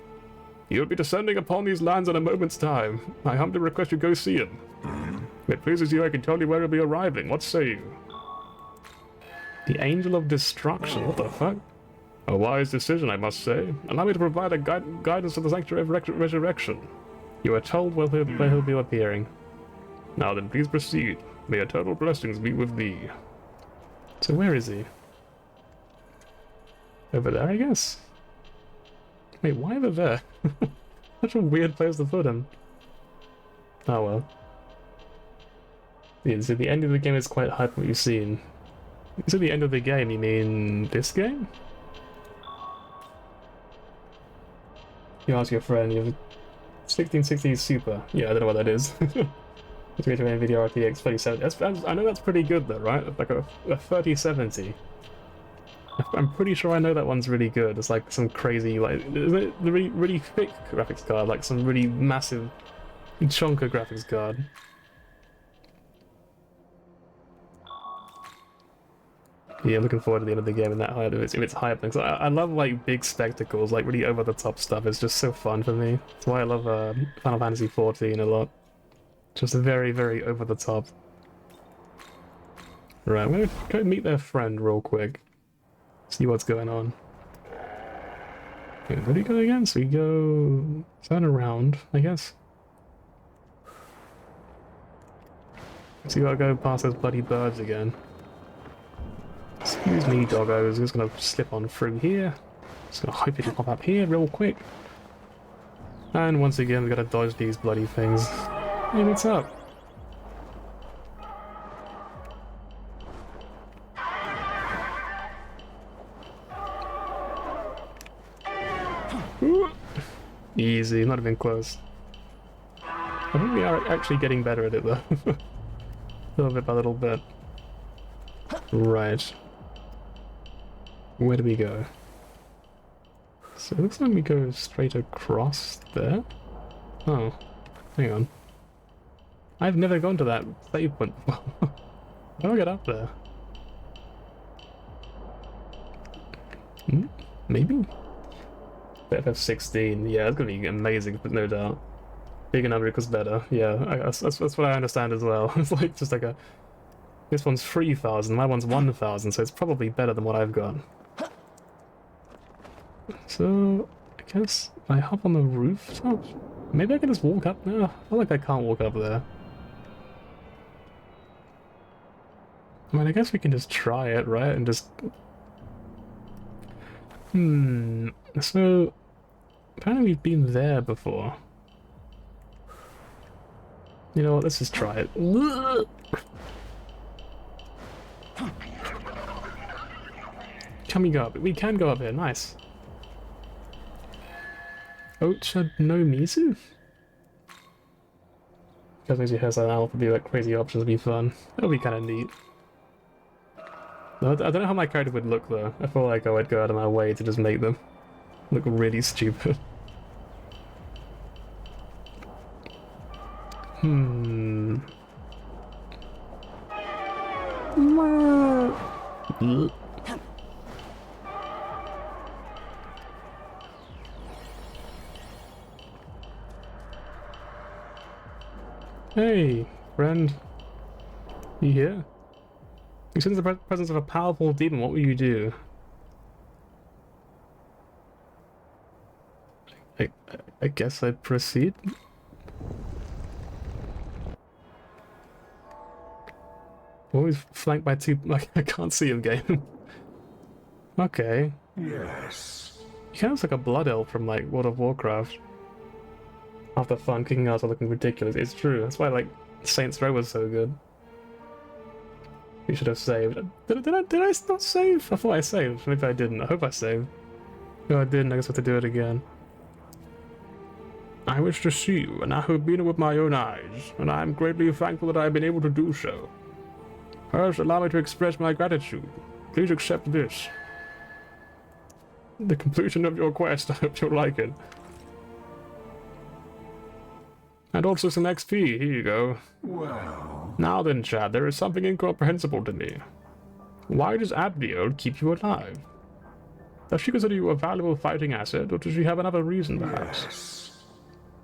He will be descending upon these lands in a moment's time. I humbly request you go see him. If it pleases you, I can tell you where he'll be arriving. What say you? The Angel of Destruction, what the fuck? A wise decision, I must say. Allow me to provide a guidance to the Sanctuary of Resurrection. You are told where he'll be appearing. Now then, please proceed. May eternal blessings be with thee. So where is he? Over there, I guess? Wait, why over there? Such a weird place to put him. Oh well. Yeah, so the end of the game is quite hype what you've seen. You said the end of the game, you mean this game? You ask your friend, you have 1660 Super. Yeah, I don't know what that is. It's going to NVIDIA RTX 3070. I know that's pretty good though, right? Like a 3070. I'm pretty sure I know that one's really good. It's like some crazy, like, isn't it the really thick graphics card? Like some really massive chunker graphics card. Yeah, looking forward to the end of the game and that hype if it's hype. Because I love like big spectacles, like really over the top stuff. It's just so fun for me. That's why I love Final Fantasy XIV a lot. Just very, very over the top. Right, I'm gonna go meet their friend real quick. See what's going on. Okay, where do you go again? So we go turn around, I guess. So you gotta go past those bloody birds again. Excuse me, doggos. I'm just gonna slip on through here. Just gonna hope it'll pop up here real quick. And once again, we gotta dodge these bloody things. Hey, what's up? Ooh. Easy, not even close. I think we are actually getting better at it though. Little bit by little bit. Right. Where do we go? So it looks like we go straight across there. Oh, hang on. I've never gone to that save point before. How do I get up there? FF16, yeah, it's gonna be amazing, but no doubt. Bigger number equals better, yeah, that's what I understand as well. It's like, just like a... This one's 3,000, my one's 1,000, so it's probably better than what I've got. So, I guess I hop on the rooftop? Maybe I can just walk up now? I feel like I can't walk up there. I mean, I guess we can just try it, right? And just... So... Apparently we've been there before. You know what, let's just try it. Can we go up? We can go up here, nice. Ocha no Mizu? That means your hairstyle now will be like crazy options would be fun. That'll be kinda neat. I don't know how my character would look though. I feel like I would go out of my way to just make them look really stupid. Hey, friend. You here? You sense the presence of a powerful demon. What will you do? I guess I'd proceed. Always flanked by two. Like, I can't see him, game. Okay. Yes. He kind of looks like a blood elf from like World of Warcraft. After fun, kicking ass are looking ridiculous. It's true. That's why like Saints Row was so good. You should have saved. Did I not save? I thought I saved. Maybe I didn't. I hope I saved. No, I didn't. I guess I have to do it again. I wish to see you, and Nahobino with my own eyes, and I am greatly thankful that I have been able to do so. First, allow me to express my gratitude. Please accept this. The completion of your quest. I hope you'll like it. And also some XP. Here you go. Well... Now then, Chad, there is something incomprehensible to me. Why does Abdiel keep you alive? Does she consider you a valuable fighting asset, or does she have another reason, perhaps? Yes.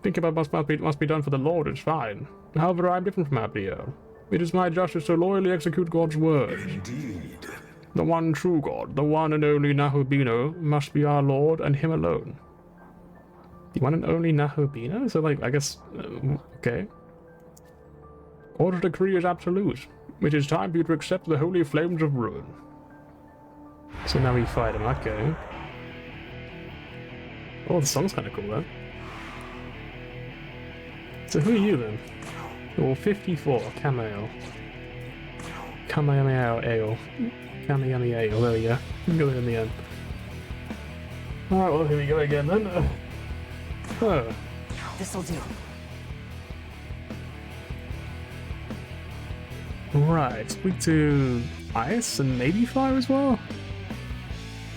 Thinking about must be done for the Lord is fine. However, I am different from Abdiel. It is my justice to loyally execute God's word. Indeed. The one true God, the one and only Nahobino, must be our Lord and him alone. The one and only Nahobino? So, like, I guess... okay. Order decree is absolute. It is time for you to accept the holy flames of ruin. So now we fight him, okay. Oh, the song's kind of cool, though. So who are you, then? Oh, 54, Cameo. Kamehameha Ale. Kamehameha Ale, there we go. We got it in the end. Alright, well, here we go again, then. Oh. This'll do. Right, speak to ice and maybe fire as well.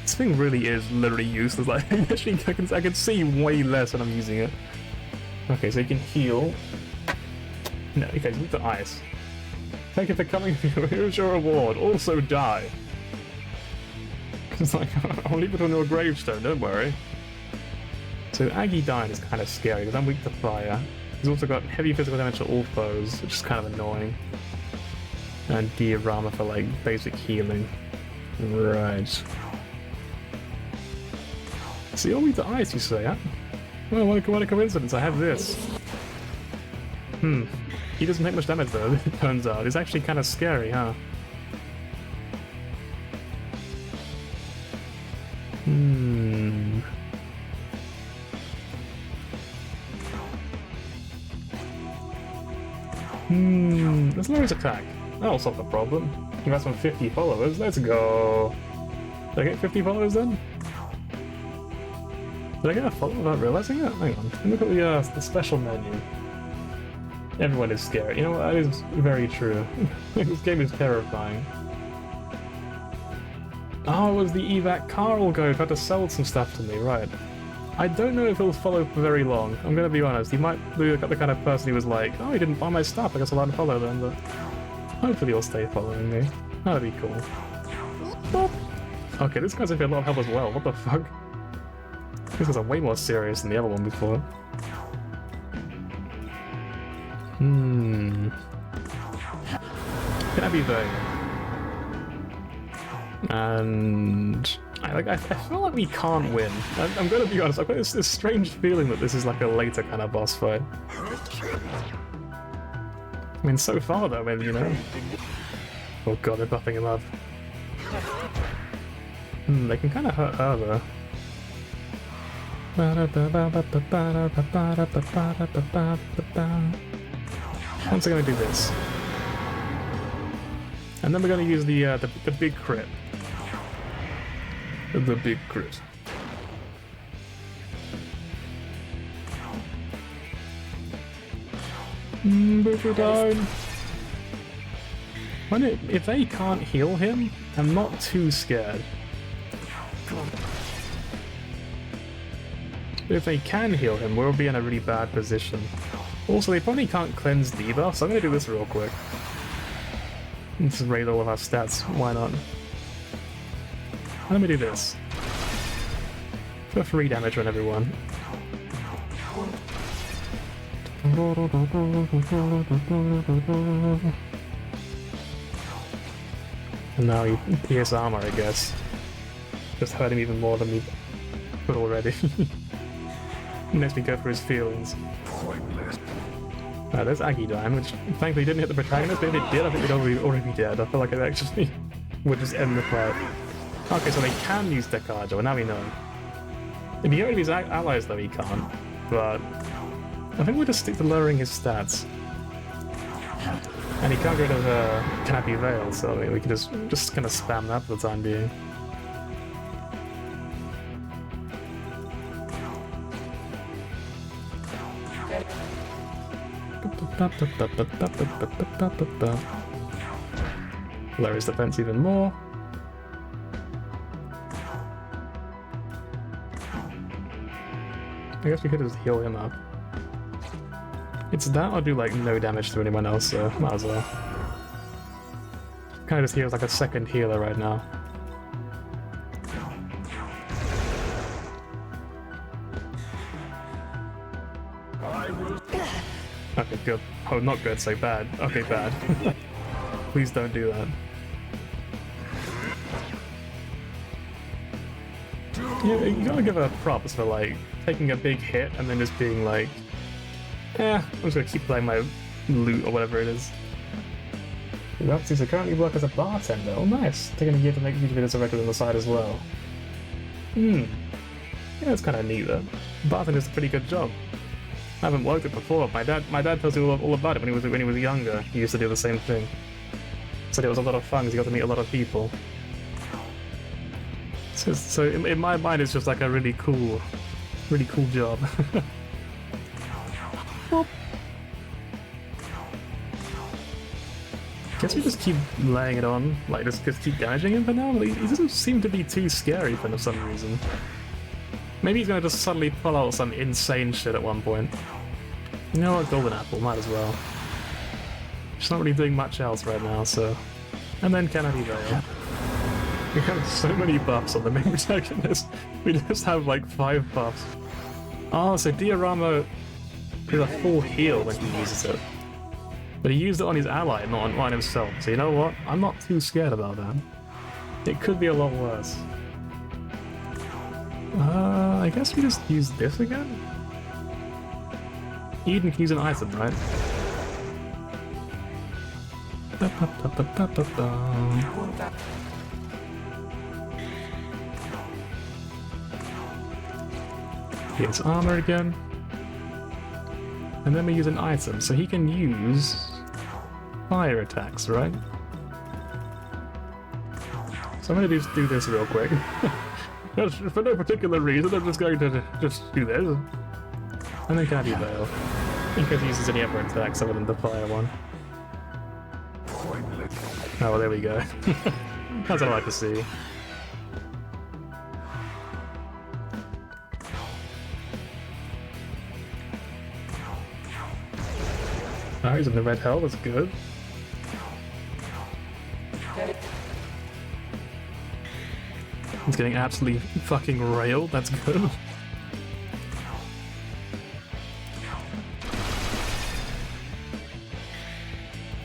This thing really is literally useless. Like, actually, I can see way less when I'm using it. Okay, so you can heal. No, okay, speak to ice. Thank you for coming. Here's your reward. Also die. It's like, I'll leave it on your gravestone. Don't worry. So Aggie dying is kind of scary because I'm weak to fire. He's also got heavy physical damage to all foes, which is kind of annoying. And diorama for like basic healing. Right. So you're weak to ice, you say, huh? Well, what a coincidence, I have this. He doesn't take much damage though, it turns out. It's actually kind of scary, huh? Let's lower his attack. That'll solve the problem. He has some 50 followers, let's go! Did I get 50 followers then? Did I get a follow without realizing it? Hang on, look at the special menu. Everyone is scared. You know what? That is very true. This game is terrifying. Oh, it was the evac Carl guy who had to sell some stuff to me, right. I don't know if he'll follow for very long. I'm gonna be honest. He might be the kind of person who was like, oh, he didn't buy my stuff, I guess I'll unfollow them, but hopefully he'll stay following me. That'd be cool. Okay, this guy's gonna be a lot of help as well. What the fuck? This is way more serious than the other one before. Can I be vague? And I feel like we can't win. I'm gonna be honest, I've got this strange feeling that this is like a later kind of boss fight. I mean, so far though, maybe, you know. Oh god, they're buffing him up. They can kind of hurt her though. I'm gonna do this. And then we're gonna use the big crit. The big crit. Booster down. If they can't heal him, I'm not too scared. But if they can heal him, we'll be in a really bad position. Also, they probably can't cleanse debuff, so I'm gonna do this real quick. Let's just raise all of our stats, why not? Let me do this. For 3 damage on everyone. And now he pierce armor, I guess. Just hurt him even more than we could already. Makes me go for his feelings. There's Agidine, which thankfully didn't hit the protagonist, but if it did, I think we'd already be dead. I feel like it actually would just end the fight. Okay, so they can use Decarjo, well now we know. If he get rid of his allies though, he can't. But I think we'll just stick to lowering his stats. And he can't get rid of Canopy Veil, so we can just kind of spam that for the time being. Lower his defense even more. I guess we could just heal him up. It's that or do like no damage to anyone else, so might as well. Kind of just heals like a second healer right now. Okay, good. Oh, not good, so bad. Okay, bad. Please don't do that. You gotta give her props for like taking a big hit and then just being like, I'm just gonna keep playing my loot or whatever it is. That's to currently work as a bartender. Oh, nice. Taking a year to make YouTube videos regular on the side as well. Yeah, that's kind of neat though. Bartender's a pretty good job. I haven't worked it before. My dad tells me all about it when he was younger. He used to do the same thing. So it was a lot of fun because he got to meet a lot of people. So in my mind, it's just like a really cool job. Well, guess we just keep laying it on, like just keep damaging him for now. He doesn't seem to be too scary for some reason. Maybe he's gonna just suddenly pull out some insane shit at one point. You know what, Golden Apple, might as well. She's not really doing much else right now, so... And then Canopy Veil. We have so many buffs on the main protagonist. We just have like 5 buffs. Oh, so Diorama is a full heal when he uses it. But he used it on his ally, not on himself. So you know what? I'm not too scared about that. It could be a lot worse. I guess we just use this again? Eden can use an item, right? Here's armor again. And then we use an item, so he can use fire attacks, right? So I'm gonna do this real quick. For no particular reason, I'm just going to just do this. And then Canopy Veil. In case he uses any other attacks other than the fire one. Oh, well, there we go. That's what I like to see. Oh, he's in the red hell, that's good. He's getting absolutely fucking railed, that's good.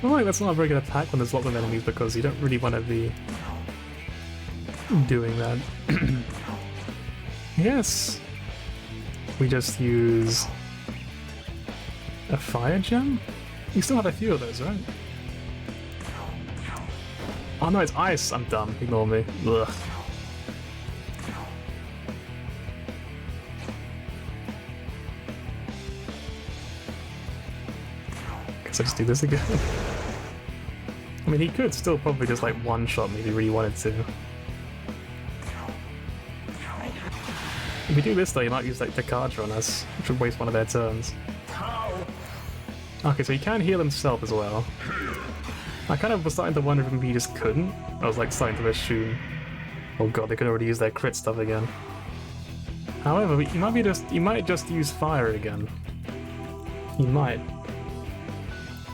feel like that's not a very good attack when there's lots of enemies because you don't really want to be doing that. Yes. We just use a fire gem? You still have a few of those, right? Oh no, it's ice. I'm dumb. Ignore me. Ugh. Guess I just do this again. I mean, he could still probably just like one-shot me if he really wanted to. If we do this though, he might use like the Kadra on us, which would waste one of their turns. Okay, so he can heal himself as well. I kind of was starting to wonder if he just couldn't. I was like starting to assume, oh god, they could already use their crit stuff again. However, he might just use fire again. He might.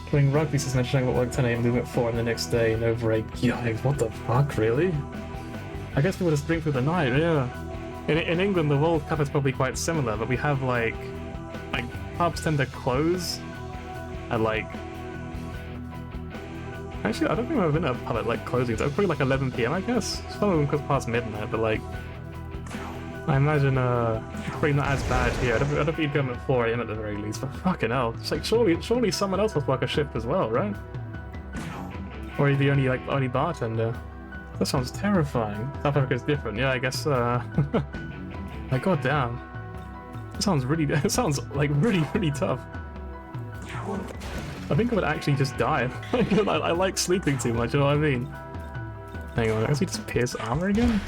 Playing rugby since mentioning what worked 10 AM, moving at 4 and the next day and over a yikes, what the fuck, really? I guess people just drink through the night, yeah. In England, the World Cup is probably quite similar, but we have like pubs tend to close at like. Actually, I don't think I've been at a pub at like closing. It's probably like 11 PM, I guess. Some of them goes past midnight, but like, I imagine it's probably not as bad here. I don't think you'd come at 4 AM at the very least. But fucking hell, it's like surely someone else must work a shift as well, right? Or you're the only bartender. That sounds terrifying. South Africa's different. Yeah, I guess. Like, goddamn. It sounds really. It sounds like really tough. I think I would actually just die. I like sleeping too much. You know what I mean? Hang on. I guess we just pierce armor again.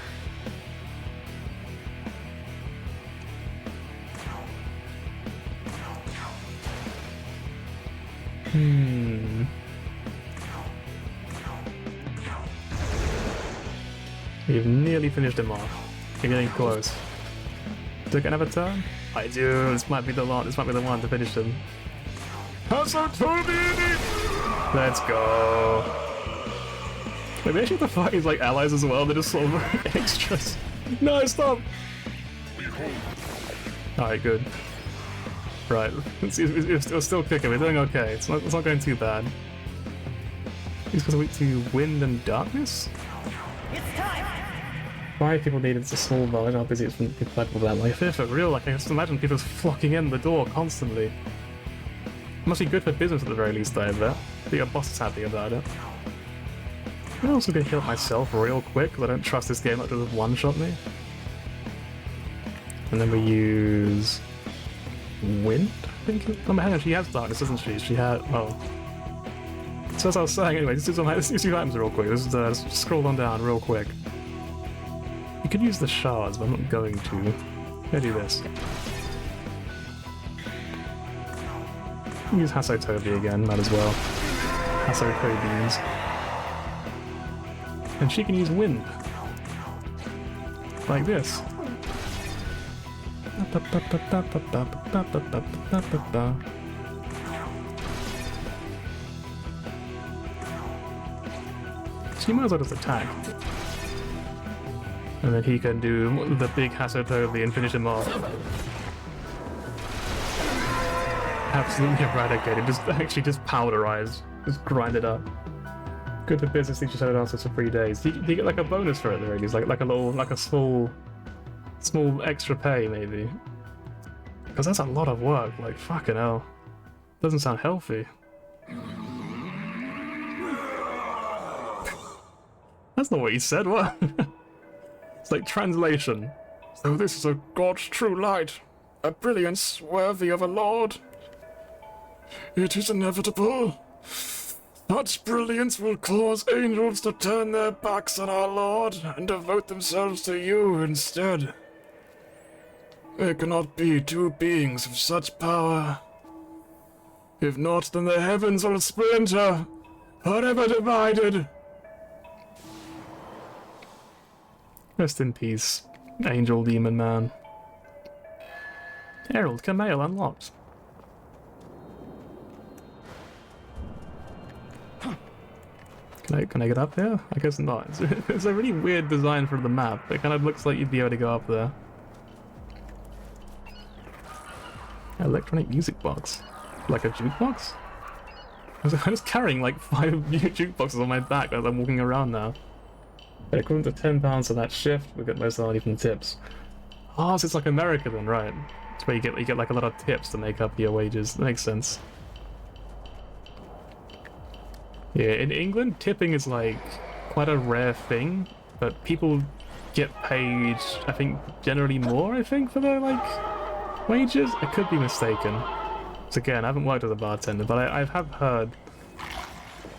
We've nearly finished him off. We're getting close. Do I get another turn? I do. This might be the one. This might be the one to finish him. Let's go. Wait, they actually have to fight his like allies as well. They're just sort of extras. No, stop. Alright, good. Right, it's still kicking. We're doing okay. It's not going too bad. He's going to weak to wind and darkness. It's time. 5 people needed to small village. How busy it's been with that. Like, if for real, like I just imagine people just flocking in the door constantly. Must be good for business at the very least, I bet. I think your boss is happy about it. I'm also gonna heal myself real quick because I don't trust this game not to just one-shot me. And then we use wind, I think. Oh, hang on, she has darkness, doesn't she? She had. Oh. So as I was saying, anyway, let's do some items real quick. Let's scroll on down real quick. You could use the shards, but I'm not going to. I'm gonna do this. Use Hasotobi again, might as well. Hasotobies. And she can use wind. Like this. So you might as well just attack. And then he can do the big Hasotobi and finish him off. Absolutely eradicated, just powderized, just grind it up. Good for business, teachers had it also for 3 days. Do you get like a bonus for it really? It's like a small extra pay maybe. Because that's a lot of work, like fucking hell. Doesn't sound healthy. That's not what he said, what? It's like translation. So this is a God's true light, a brilliance worthy of a lord. It is inevitable. Such brilliance will cause angels to turn their backs on our Lord and devote themselves to you instead. There cannot be two beings of such power. If not, then the heavens will splinter, forever divided. Rest in peace, angel demon man. Herald Kamale unlocked. Can I get up there? I guess not. It's a really weird design for the map. It kind of looks like you'd be able to go up there. Electronic music box. Like a jukebox? I'm just carrying like 5 new jukeboxes on my back as I'm walking around now. Okay, equivalent to £10 for that shift. We get most of our money from tips. Oh, so it's like America then, right? It's where you get like a lot of tips to make up your wages. That makes sense. Yeah, in England, tipping is like quite a rare thing, but people get paid, I think, generally more, I think, for their like wages. I could be mistaken. So again, I haven't worked as a bartender, but I have heard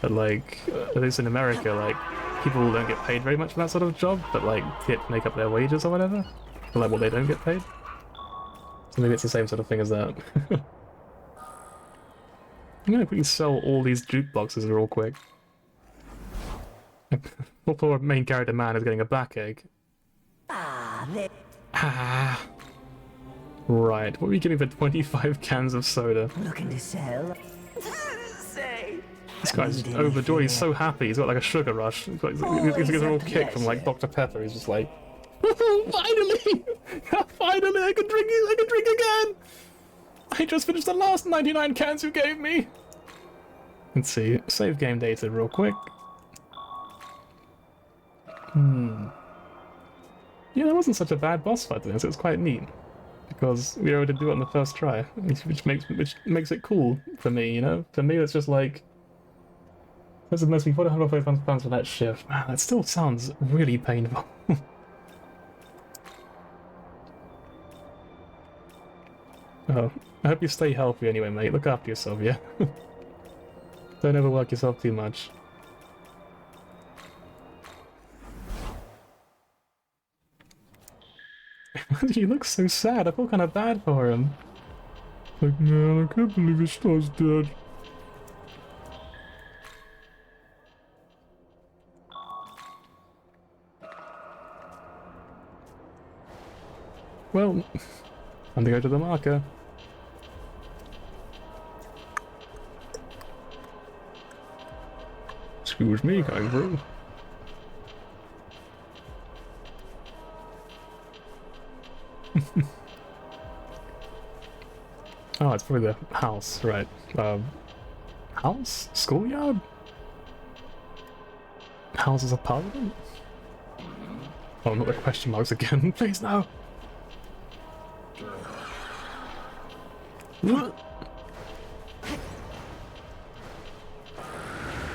that like, at least in America, like, people don't get paid very much for that sort of job, but like tips make up their wages or whatever, for like what they don't get paid. So maybe it's the same sort of thing as that. I'm gonna quickly sell all these jukeboxes real quick. Our poor main character man is getting a black egg. Ah. Right, what are we getting for 25 cans of soda? Looking to sell? This guy's overjoyed, he's so happy, he's got like a sugar rush. He's got a real kick from like Dr. Pepper, he's just like, finally! Finally, I can drink again! I just finished the last 99 cans you gave me! Let's see, save game data real quick. Yeah, that wasn't such a bad boss fight then, so it's quite neat. Because we were able to do it on the first try, which makes it cool for me, you know? For me, it's just like, this is mostly £405 for that shift. Man, that still sounds really painful. Oh, I hope you stay healthy anyway, mate. Look after yourself, yeah? Don't overwork yourself too much. He looks so sad. I feel kind of bad for him. Like, man, I can't believe Ishtar's dead. Well, time to go to the marker. Excuse me, going through. Oh, it's probably the house, right? House? Schoolyard? Houses of Parliament? Oh, not the question marks again. Please, no!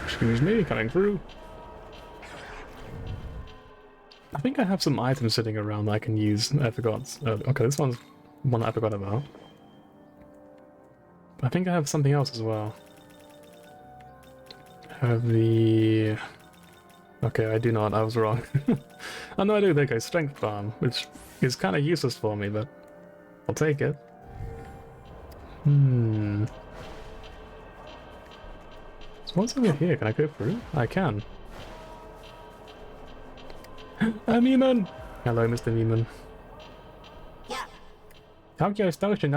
Excuse me, coming through. I think I have some items sitting around that I can use. I forgot. Okay, this one's one I forgot about. But I think I have something else as well. I have the... Okay, I do not. I was wrong. Oh no, I do. There you go. Strength Farm, which is kind of useless for me, but I'll take it. So what's over here? Can I go through? I can. Neiman! Hello, Mr. Neiman. Yeah. Tokyo Station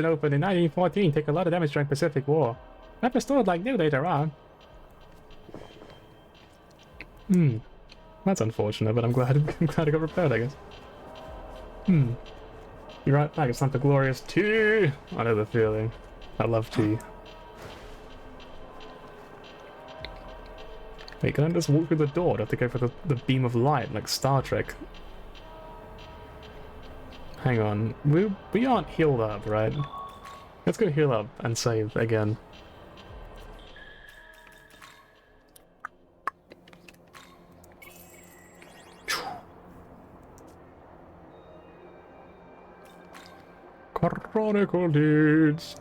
opened in 1914. Took a lot of damage during Pacific War. Not restored like new later on. That's unfortunate, but I'm glad it got repaired, I guess. Be right back. It's time for glorious tea. I know the feeling. I love tea. Wait, can I just walk through the door? Do I have to go for the beam of light, like Star Trek? Hang on. We aren't healed up, right? Let's go heal up and save again. Chronicle deeds.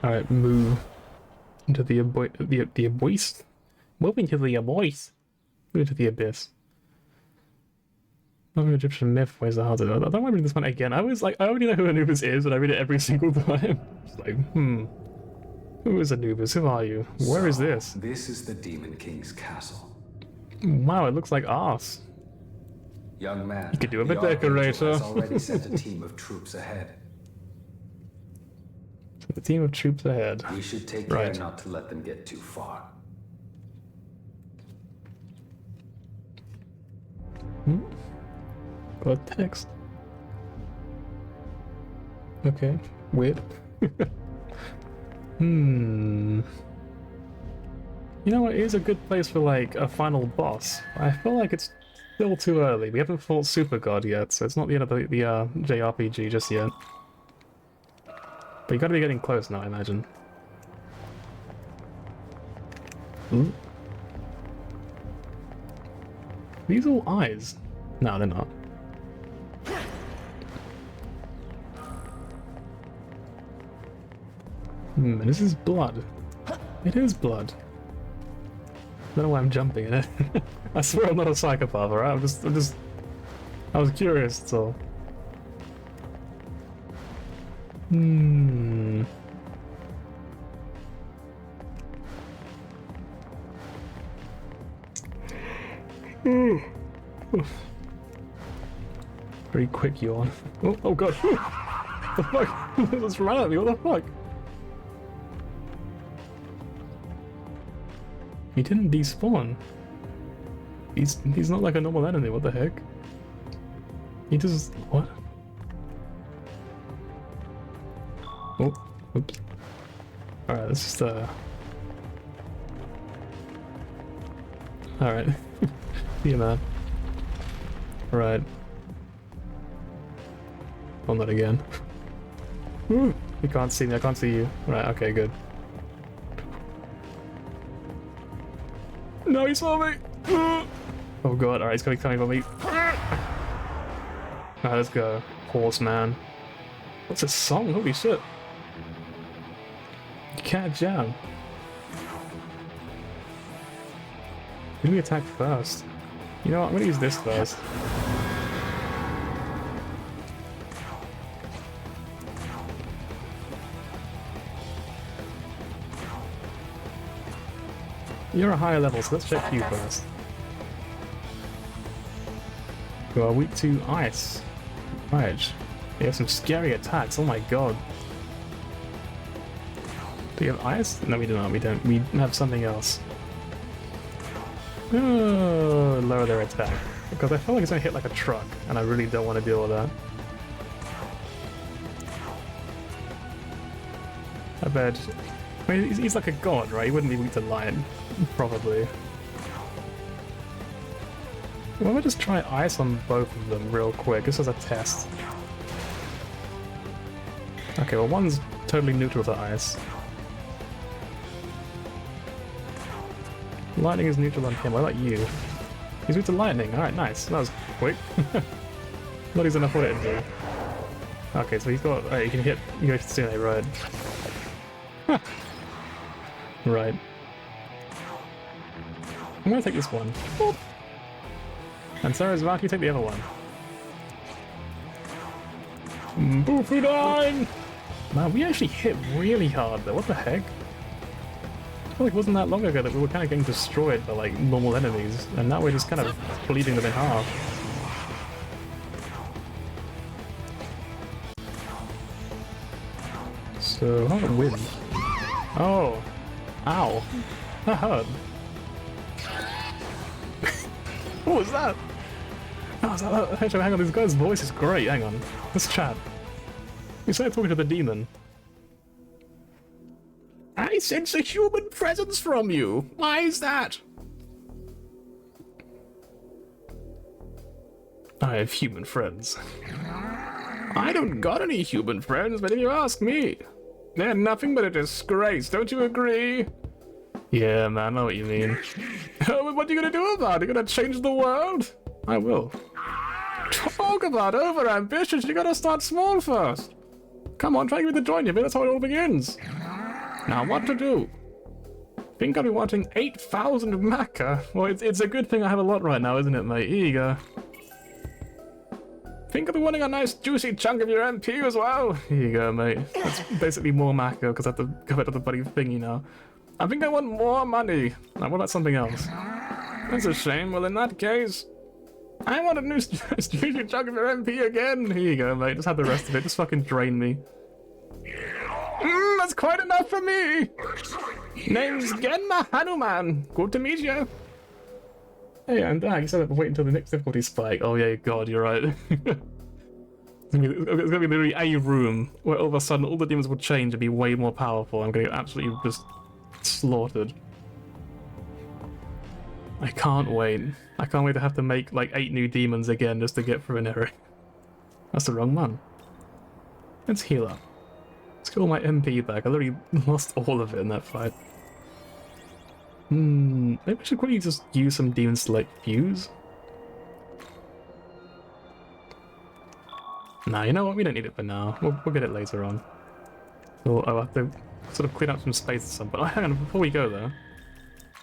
Alright, move into the abyss. Moving to the abyss. Move to the abyss. Another Egyptian myth. Where's the heart of it? I don't want to read this one again. I already know who Anubis is, but I read it every single time. It's like, Who is Anubis? Who are you? Where is this? This is the Demon King's castle. Wow, it looks like arse. Young man, You could do with the a decorator. Archangel has already sent a team of troops ahead. The team of troops ahead. We should take care Right. not to let them get too far. Got text. Okay, weird. You know what? It is a good place for like a final boss. I feel like it's still too early. We haven't fought Super God yet, so it's not the end of the JRPG just yet. But you gotta be getting close now, I imagine. Ooh. These all eyes? No, they're not. This is blood. It is blood. I don't know why I'm jumping in it. I swear I'm not a psychopath, alright? I was curious, that's all. Very quick yawn. Oh god. What the fuck? It just ran at me, what the fuck? He didn't despawn. He's not like a normal enemy, what the heck? He just... what? Oh, oops. Alright, let's just Alright. See you, man. Right. Oh, not again. Woo! You can't see me, I can't see you. Right, okay, good. No, he saw me! Oh god, alright, he's gonna be coming for me. Alright, let's go. Horseman. What's this song? Holy shit. You can't jam. Who do we attack first? You know what, I'm gonna use this first. You're a higher level, so let's check you first. You are weak to ice. Right. You have some scary attacks, oh my god. Do you have ice? No, we do not, we don't. We have something else. Oh, lower their attack. Because I feel like it's gonna hit like a truck, and I really don't want to deal with that. I bet. I mean, he's like a god, right? He wouldn't be weak to light, probably. Why don't I just try ice on both of them real quick, just as a test? Okay, well one's totally neutral to ice. Lightning is neutral on him, what about you? He's weak to lightning, alright, nice. That was quick. Not easy enough for it to do. Okay, so he's got... Alright, you can hit Yoshitsune, right. Right. I'm gonna take this one. Boop. And Sarasvati, take the other one. Boofudine! Man, we actually hit really hard though, what the heck? I feel like it wasn't that long ago that we were kind of getting destroyed by like normal enemies, and now we're just kind of bleeding them in half. So, how did I win? Oh! Ow! That hurt. What was that? Oh, was that? Hang on, this guy's voice is great. Hang on. Let's chat. You started talking to the demon. I sense a human presence from you. Why is that? I have human friends. I don't got any human friends, but if you ask me, they're nothing but a disgrace, don't you agree? Yeah, man, I know what you mean. Oh, what are you gonna do about it? You gonna change the world? I will. Talk about over-ambitious, you gotta start small first. Come on, try to get me to join you, but that's how it all begins. Now, what to do? Think I'll be wanting 8,000 Maca? Well, it's a good thing I have a lot right now, isn't it, mate? Here you go. Think I'll be wanting a nice juicy chunk of your MP as well? Here you go, mate. That's basically more Maca, because I have to go back to the bloody thingy now. I think I want more money. Now, what about something else? That's a shame. Well, in that case, I want a new strategic chunk of your MP again. Here you go, mate. Just have the rest of it. Just fucking drain me. That's quite enough for me. Name's Genma Hanuman. Good to meet you. Hey, I'm back. You said that wait until the next difficulty spike. Oh yeah, God, you're right. It's gonna be literally a room where all of a sudden all the demons will change and be way more powerful. I'm gonna get absolutely just slaughtered. I can't wait. I can't wait to have to make like 8 new demons again just to get through an area. That's the wrong one. Let's heal up. Let's get all my MP back. I literally lost all of it in that fight. Maybe I should quickly just use some demons to like fuse. Nah, you know what? We don't need it for now. We'll get it later on. I'll have to sort of clean up some space at some point. Oh, hang on, before we go though.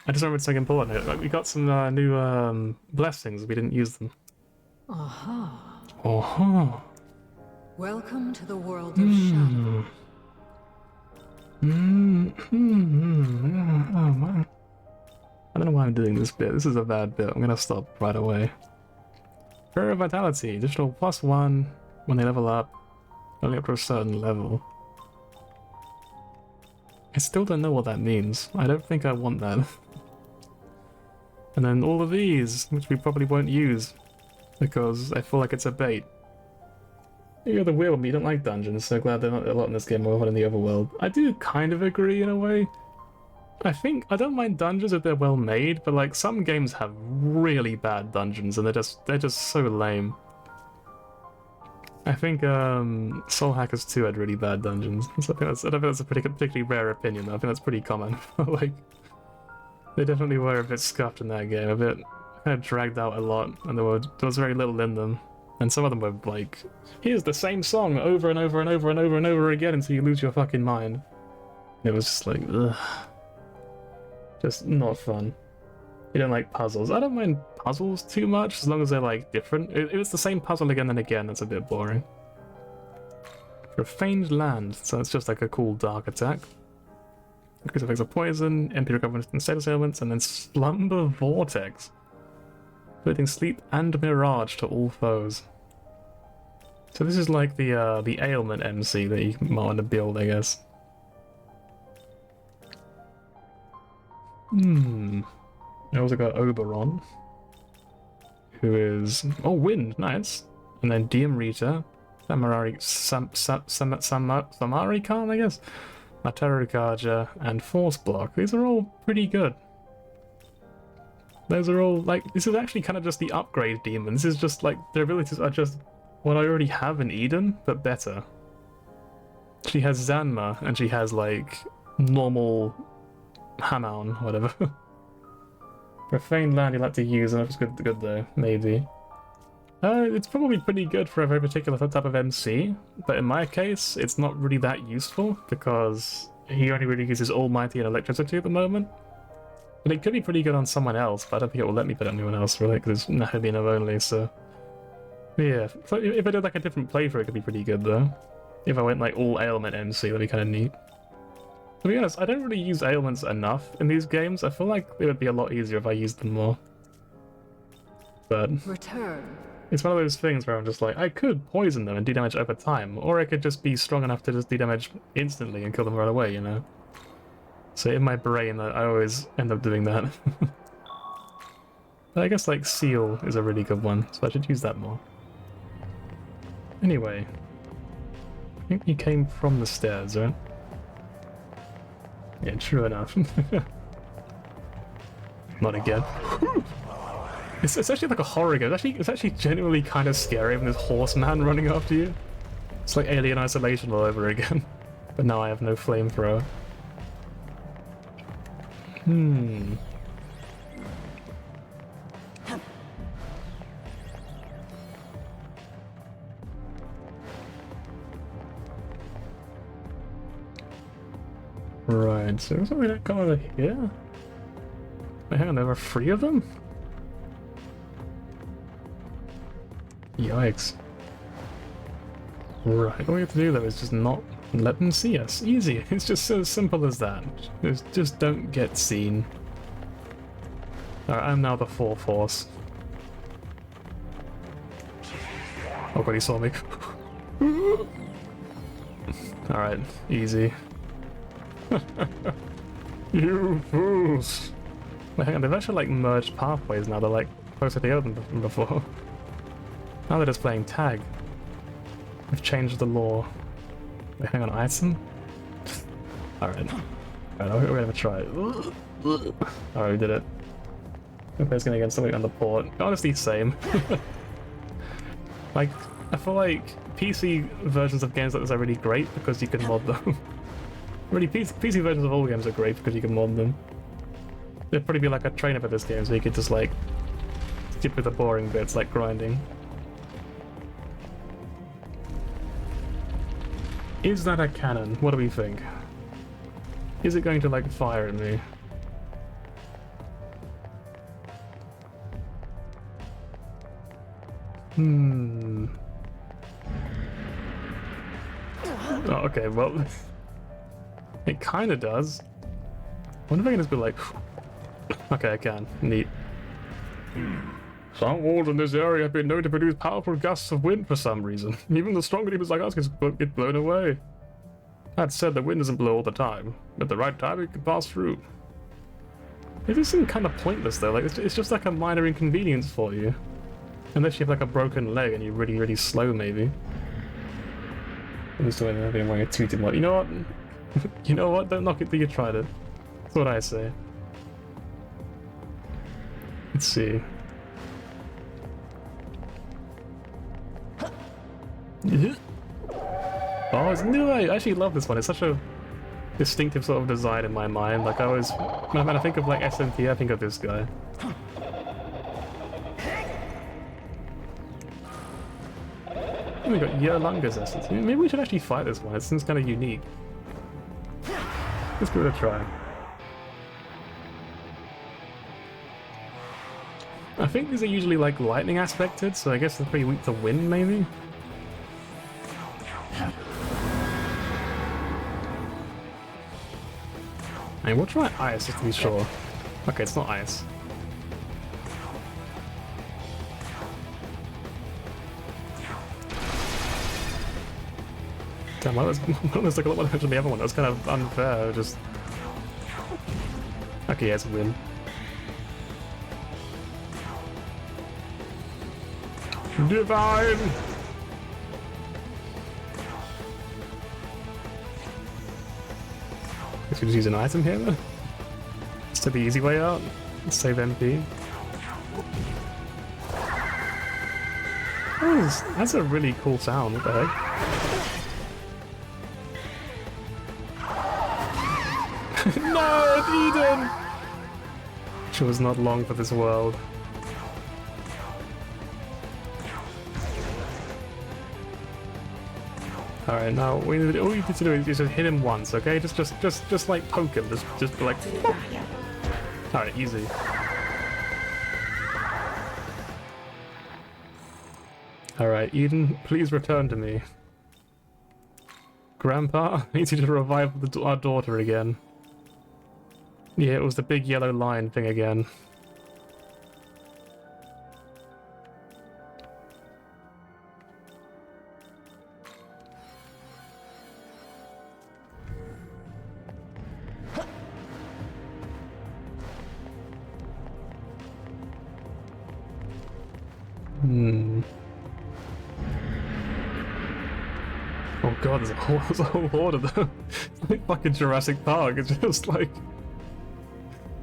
I just remembered something important. Like, we got some new blessings. We didn't use them. Aha. Oh. Welcome to the world of shadow. Oh man. I don't know why I'm doing this bit. This is a bad bit. I'm gonna stop right away. Prayer of Vitality. Additional +1 when they level up. Only up to a certain level. I still don't know what that means. I don't think I want that. And then all of these, which we probably won't use, because I feel like it's a bait. You're the weird one, but you don't like dungeons, so glad they're not a lot in this game more than in the overworld. I do kind of agree in a way. I don't mind dungeons if they're well made, but like some games have really bad dungeons and they're just so lame. I think Soul Hackers 2 had really bad dungeons. So I don't think that's a particularly rare opinion though. I think that's pretty common. Like they definitely were a bit scuffed in that game, a bit kind of dragged out a lot, and there was very little in them. And some of them were like, here's the same song over and over and over and over and over again until you lose your fucking mind. It was just like, ugh. Just not fun. You don't like puzzles. I don't mind puzzles too much, as long as they're like different. If it's the same puzzle again and again, that's a bit boring. Profaned Land, so it's just like a cool dark attack. Increase effects of poison, MP recovery from status ailments, and then Slumber Vortex. Inflicting sleep and mirage to all foes. So this is like the ailment MC that you might want to build, I guess. I also got Oberon, who is Wind, nice, and then Diem Rita, Samari Khan, I guess, Materu Kaja, and Force Block. These are all pretty good. Those are all, like, this is actually kind of just the upgrade demon. This is just, like, their abilities are just what I already have in Eden, but better. She has Zanma, and she has, like, normal Hamaun, whatever. Profaned Land you like to use, and it's good though, maybe. It's probably pretty good for a very particular type of MC, but in my case, it's not really that useful, because he only really uses Almighty and Electricity at the moment. But it could be pretty good on someone else, but I don't think it will let me put it on anyone else, really, because it's Nahobino only, so... Yeah, so if I did like a different playthrough, it could be pretty good, though. If I went like all ailment MC, that'd be kind of neat. To be honest, I don't really use ailments enough in these games. I feel like it would be a lot easier if I used them more. But... Return. It's one of those things where I'm just like, I could poison them and do damage over time, or I could just be strong enough to just do damage instantly and kill them right away, you know? So in my brain, I always end up doing that. But I guess, like, Seal is a really good one, so I should use that more. Anyway. I think you came from the stairs, right? Yeah, true enough. Not again. It's actually like a horror game. It's actually genuinely kind of scary when there's horseman running after you. It's like Alien Isolation all over again. But now I have no flamethrower. Right, so is something that come over here? Wait, hang on, there were 3 of them? Yikes. Right, all we have to do though is just not let them see us. Easy, it's just so simple as that. Just don't get seen. Alright, I'm now the 4th horse. Oh god, he saw me. Alright, easy. You fools! Wait, hang on, they've actually like merged pathways now, they're like closer together than before. Now they're just playing tag. They've changed the law. Wait, hang on, item? Alright. Alright, we're gonna try it. Alright, we did it. Okay, it's gonna get something on the port. Honestly, same. Like, I feel like PC versions of games like this are really great because you can mod them. Really, PC versions of all games are great because you can mod them. There'd probably be like a trainer for this game so you could just like skip with the boring bits like grinding. Is that a cannon? What do we think? Is it going to like fire at me? Oh, okay, well, it kind of does. I wonder if I can just be like, okay, I can. Neat. Some walls in this area have been known to produce powerful gusts of wind for some reason. Even the stronger demons like us get blown away. That said, the wind doesn't blow all the time. At the right time, it can pass through. It just seems kind of pointless though. Like it's just like a minor inconvenience for you, unless you have like a broken leg and you're really, really slow, maybe. I'm just doing anything wearing a tweeted mod. You know what? You know what? Don't knock it till you tried it. That's what I say. Let's see. Oh, it's new. I actually love this one. It's such a distinctive sort of design in my mind. Like I always, when I think of like SMT, I think of this guy. Oh, we got Yerlunga's essence. Maybe we should actually fight this one. It seems kind of unique. Let's give it a try. I think these are usually like lightning aspected, so I guess they're pretty weak to wind, maybe? Hey, we'll try ice just to be sure. Okay, it's not ice. Damn, why was like a lot more damage than the other one? That was kind of unfair, just... Okay, yeah, it's a win. Divine! Guess we just use an item here then? Let's take the easy way out. Let's save MP. Oh, that's a really cool sound, what the heck? No, it's Eden! She was not long for this world. Alright, now all you need to do is just hit him once, okay? Just like poke him, just like... Alright, easy. Alright, Eden, please return to me. Grandpa, I need you to revive our daughter again. Yeah, it was the big yellow lion thing again. Oh god, there's a whole horde of them. It's like fucking Jurassic Park. It's just like...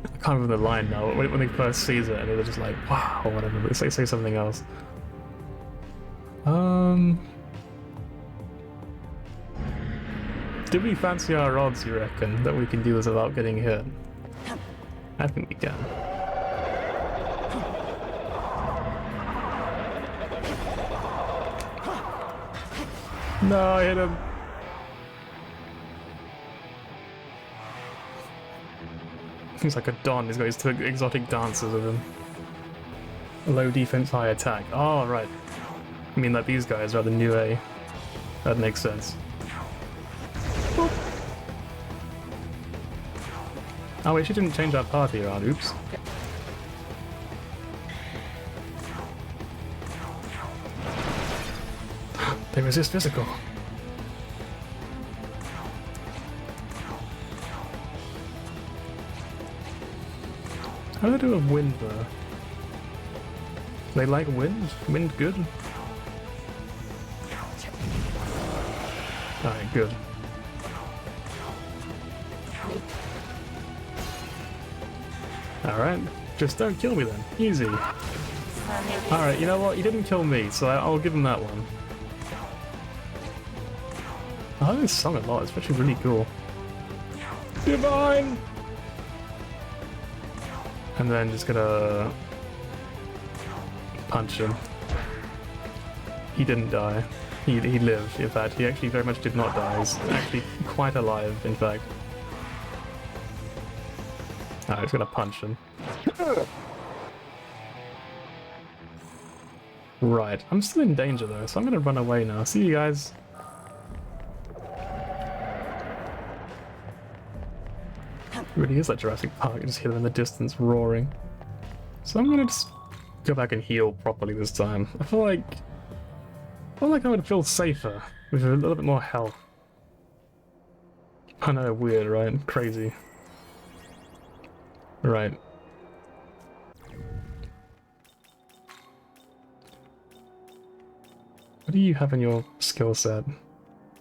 I can't remember the line now. When they first sees it and they're just like, wow, or whatever. But say something else. Do we fancy our odds, you reckon, that we can do this without getting hit? I think we can. No, I hit him. He's like a Don. He's got his two exotic dancers with him. Low defense, high attack. Oh, right. I mean, like these guys are the new A. That makes sense. Boop. Oh wait, she didn't change our party around. Oops. They resist physical. How do they do with wind though? They like wind? Wind good? Alright, good. Alright, just don't kill me then. Easy. Alright, you know what? You didn't kill me, so I'll give him that one. I like this song a lot, it's actually really cool. Divine! And then just gonna punch him. He didn't die. He lived, in fact. He actually very much did not die. He's actually quite alive, in fact. Alright, just gonna punch him. Right, I'm still in danger though, so I'm gonna run away now. See you guys. It really is like Jurassic Park, you just hear them in the distance roaring. So I'm gonna just go back and heal properly this time. I feel like I would feel safer with a little bit more health. I know, weird, right? Crazy. Right. What do you have in your skill set?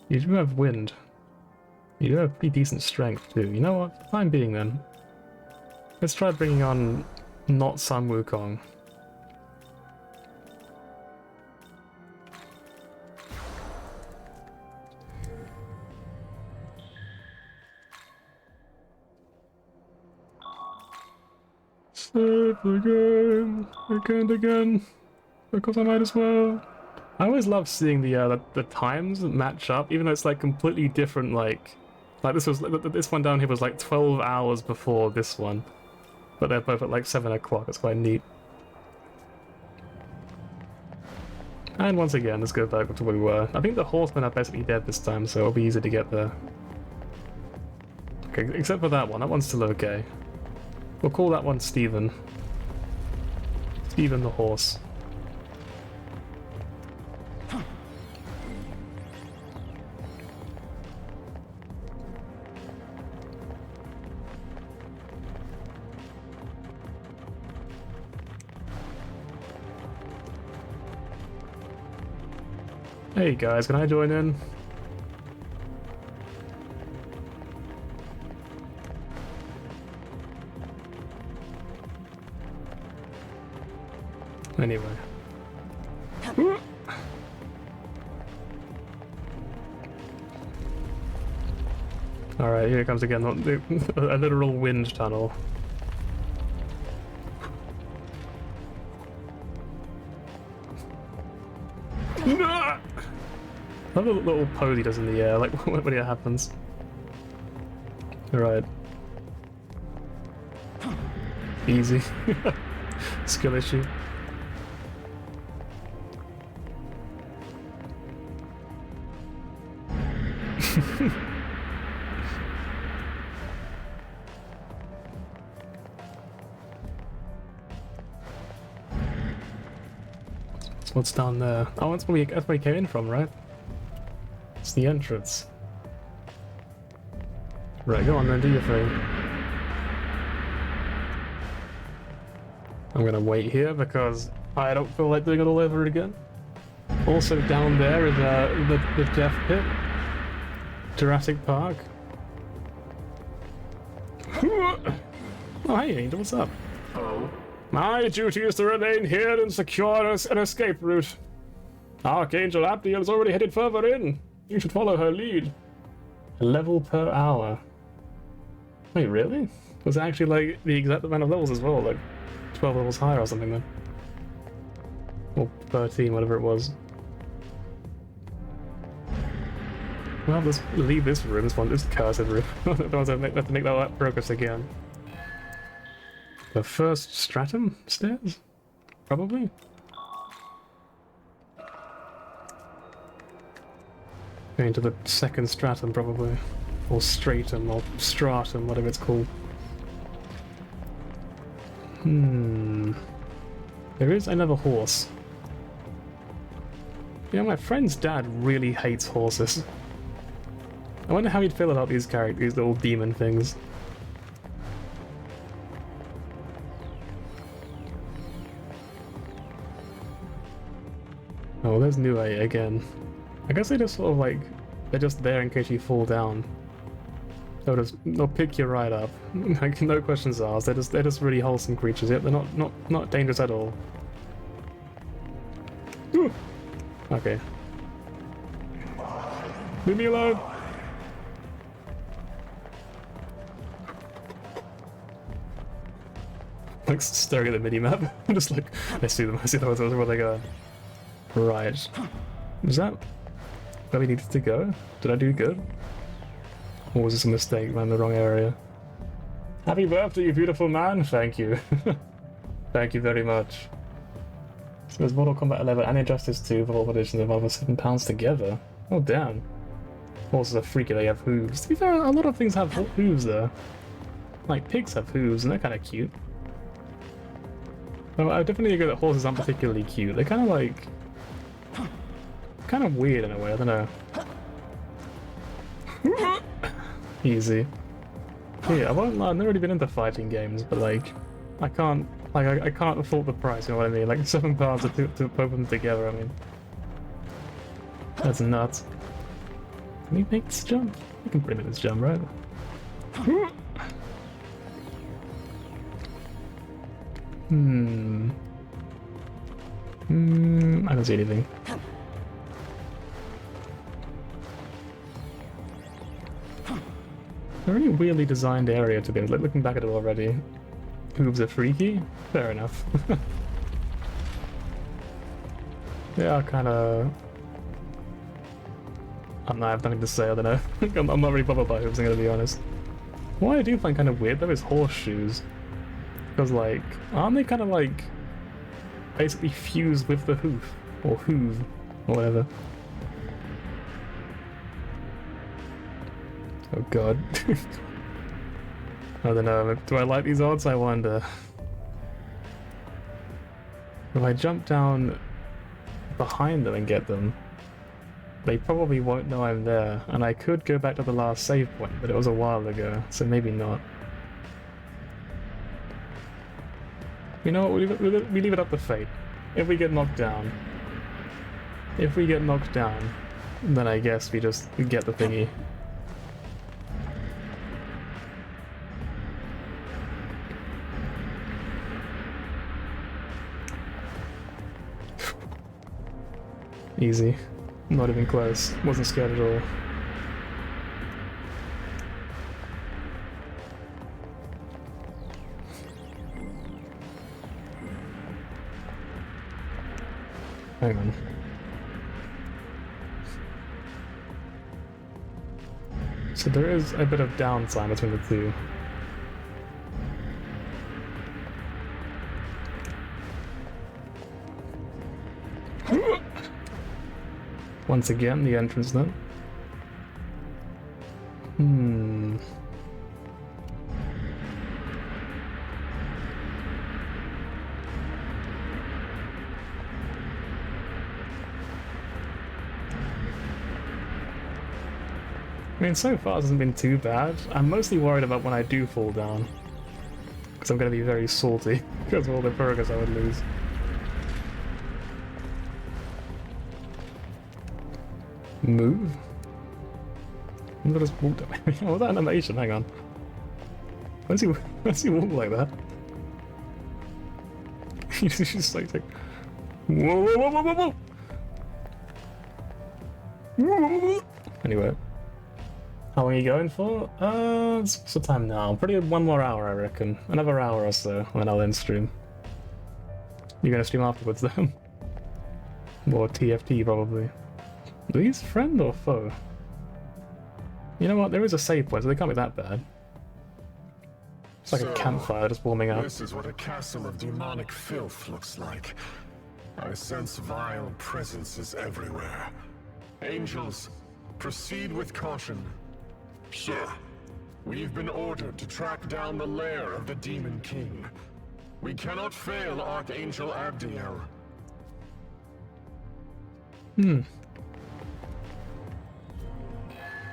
You do have wind. You do have pretty decent strength too. You know what? For the time being then. Let's try bringing on not Sun Wukong. Save the game again, because I might as well. I always love seeing the times match up, even though it's like completely different. Like this one down here was like 12 hours before this one, but they're both at like 7 o'clock. It's quite neat. And once again, let's go back to where we were. I think the horsemen are basically dead this time, so it'll be easy to get there. Okay, except for that one. That one's still okay. We'll call that one Steven. Steven the horse. Hey guys, can I join in? Anyway. Alright, here it comes again, a literal wind tunnel. I love the little pose he does in the air, like when it happens. Alright. Easy. Skill issue. What's down there? Oh, that's where we came in from, right? It's the entrance. Right, go on then, do your thing. I'm gonna wait here because I don't feel like doing it all over again. Also down there is the Death Pit. Jurassic Park. Oh, hey Angel, what's up? Hello. My duty is to remain here and secure an escape route. Archangel Abdiel is already headed further in. You should follow her lead. A level per hour. Wait, really? Was it actually like the exact amount of levels as well? Like 12 levels higher or something then? Or 13, whatever it was. Well, let's leave this room. This one is the cursed room. Don't have to make that progress again. The first stratum stairs? Probably? Going to the second stratum, probably. Or stratum, or stratum, whatever it's called. There is another horse. Yeah, my friend's dad really hates horses. I wonder how he'd feel about these characters, these little demon things. Oh, there's New A again. I guess they just sort of like, they're just there in case you fall down. They'll pick you right up. Like, no questions asked. They're just really wholesome creatures. Yep, they're not dangerous at all. Ooh. Okay. Leave me alone. Like staring at the mini-map. Just like, I see them, where they go. Right. Is that where we needed to go? Did I do good? Or was this a mistake? I'm in the wrong area. Happy birthday, you beautiful man! Thank you. Thank you very much. So there's Mortal Kombat 11 and Injustice 2 for all editions of over £7 together. Oh damn. Horses are freaky, they have hooves. To be fair, a lot of things have hooves though. Like pigs have hooves and they're kind of cute. Well, I definitely agree that horses aren't particularly cute. They're kind of like... kind of weird in a way, I don't know. Easy. Yeah, I won't lie, I've never really been into fighting games, but like... I can't afford the price, you know what I mean? Like £7 to put them together, I mean... That's nuts. Can we make this jump? We can pretty make this jump, right? I don't see anything. A really weirdly designed area to be like looking back at it already. Hooves are freaky? Fair enough. They are kinda... I have nothing to say, I don't know. I'm not really bothered by hooves, I'm gonna be honest. What I do find kind of weird though is horseshoes. Because like, aren't they kind of like basically fused with the hoof? Or hoof, or whatever. Oh god. I don't know, do I like these odds? I wonder. If I jump down behind them and get them, they probably won't know I'm there, and I could go back to the last save point, but it was a while ago, so maybe not. You know what, we leave it up to fate. If we get knocked down, then I guess we get the thingy. Easy. Not even close. Wasn't scared at all. Hang on. So there is a bit of downside between the two. Once again, the entrance then. I mean, so far it hasn't been too bad. I'm mostly worried about when I do fall down. Because I'm going to be very salty because of all the progress I would lose. Move? I'm gonna just walk down. What was that animation? Hang on. Why does he walk like that? He's just like whoa, whoa, whoa, whoa, whoa, whoa, whoa. Anyway. How long are you going for? What's the time now? Probably 1 more hour, I reckon. Another hour or so, and then I'll end stream. You're gonna stream afterwards then? Or TFT probably. Are these friend or foe? You know what, there is a save point, so they can't be that bad. It's like a campfire just warming up. This is what a castle of demonic filth looks like. I sense vile presences everywhere. Angels, proceed with caution. Sir. We've been ordered to track down the lair of the Demon King. We cannot fail Archangel Abdiel.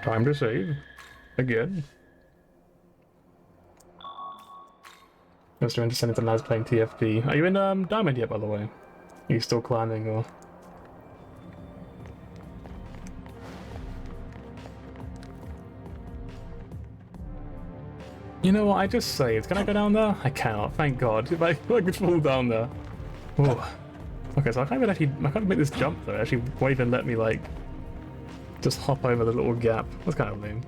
Time to save. Again. Mr. Interesting to Naz playing TFT. Are you in Diamond yet, by the way? Are you still climbing or? You know what? I just saved. Can I go down there? I cannot. Thank God. If I could fall down there. Oh. Okay, so I can't even make this jump though. It actually won't even let me like just hop over the little gap. That's kind of lame.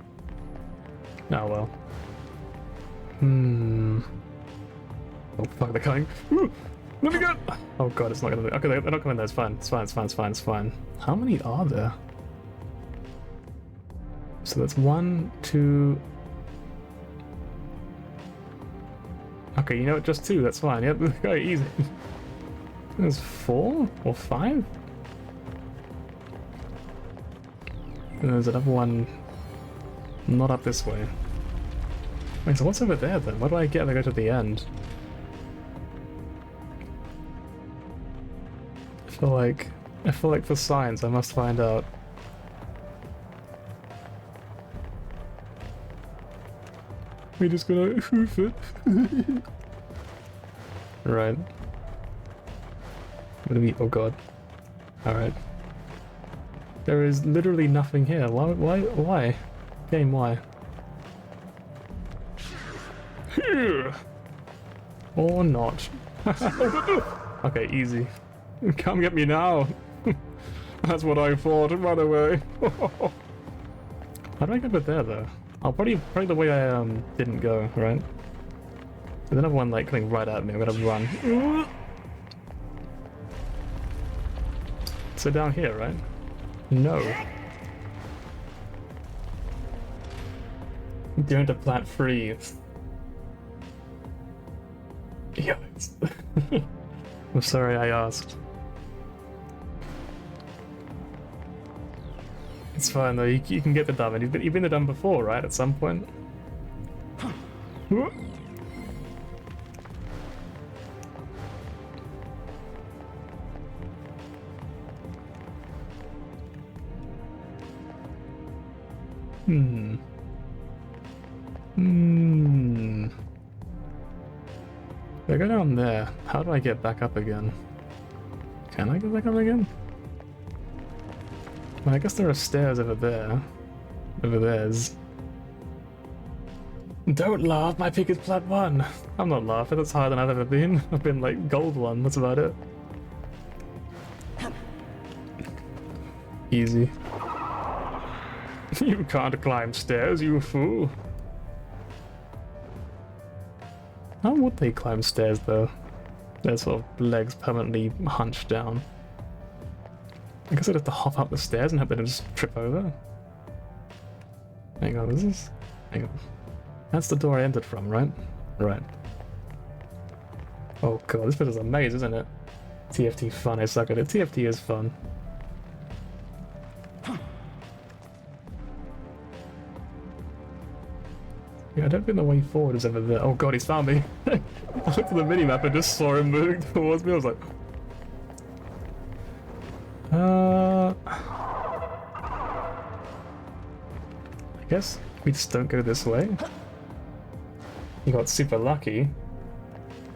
Oh well. Oh fuck, they're coming. Ooh, let me go! Oh god, it's not gonna be. Okay, they're not coming there. It's fine. It's fine. It's fine. It's fine. It's fine. How many are there? So that's 1, 2. Okay, you know what? Just 2. That's fine. Yep, very easy. There's 4 or 5. And there's another one. Not up this way. Wait, so what's over there then? What do I get if I go to the end? I feel like for science I must find out. We're just gonna hoof it. Right. Oh god. Alright. There is literally nothing here. Why? Game, why? Or not. Okay, easy. Come get me now. That's what I thought. Run away. How do I get over there though? I'll probably the way I didn't go, right? There's another one like coming right at me. I'm gonna run. So down here, right? No. Doing to plant free. Yeah. I'm sorry I asked. It's fine though, you can get the diamond. You've been the done before, right? At some point. If I go down there, how do I get back up again? Can I get back up again? Well, I guess there are stairs over there. Over there's. Don't laugh, my pick is plat 1. I'm not laughing, that's higher than I've ever been. I've been like gold 1, that's about it. Easy. You can't climb stairs, you fool. How would they climb stairs though? Their sort of legs permanently hunched down. I guess I'd have to hop up the stairs and hope they don't just trip over. Hang on, is this? Hang on. That's the door I entered from, right? Right. Oh god, this bit is a maze, isn't it? TFT fun, I suck at it. TFT is fun. Yeah, I don't think the way forward is ever there. Oh god, he's found me. I looked at the minimap and just saw him moving towards me. I was like... I guess we just don't go this way. You got super lucky.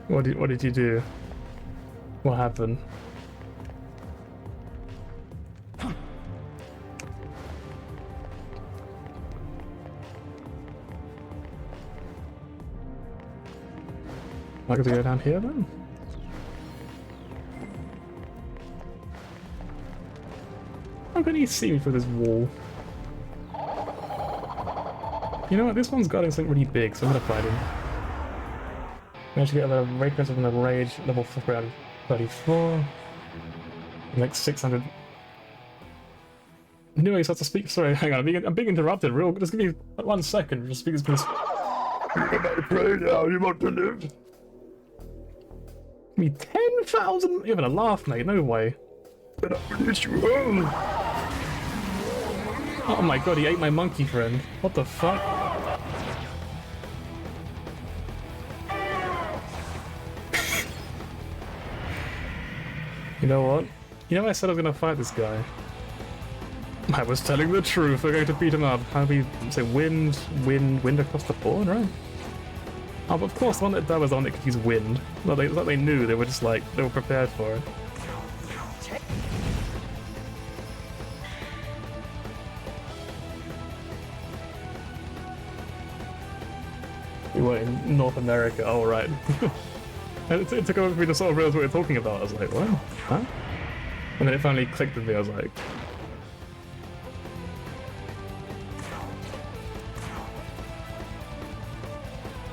What did you do? What happened? Am I going to go down here then? How can he see me through this wall? You know what, this one's got something really big, so I'm gonna fight him. Managed to get a rage from the rage, level 34. Like 600. No, he starts to speak. Sorry, hang on, I'm being interrupted. Just give me 1 second. Just speak this. I pray now, you want to live. Give me 10,000. You're having a laugh, mate. No way. Then I'll release you home. Oh my god, he ate my monkey friend. What the fuck? You know what? You know I said I was gonna fight this guy. I was telling the truth. We're going to beat him up. How do we say wind across the board, right? Oh, but of course, the one that was on it could use wind. Well, they knew. They were just like, they were prepared for it. We were in North America. Oh, right. And it took over for me to sort of realize what we were talking about. I was like, what? Huh? And then it finally clicked with me. I was like,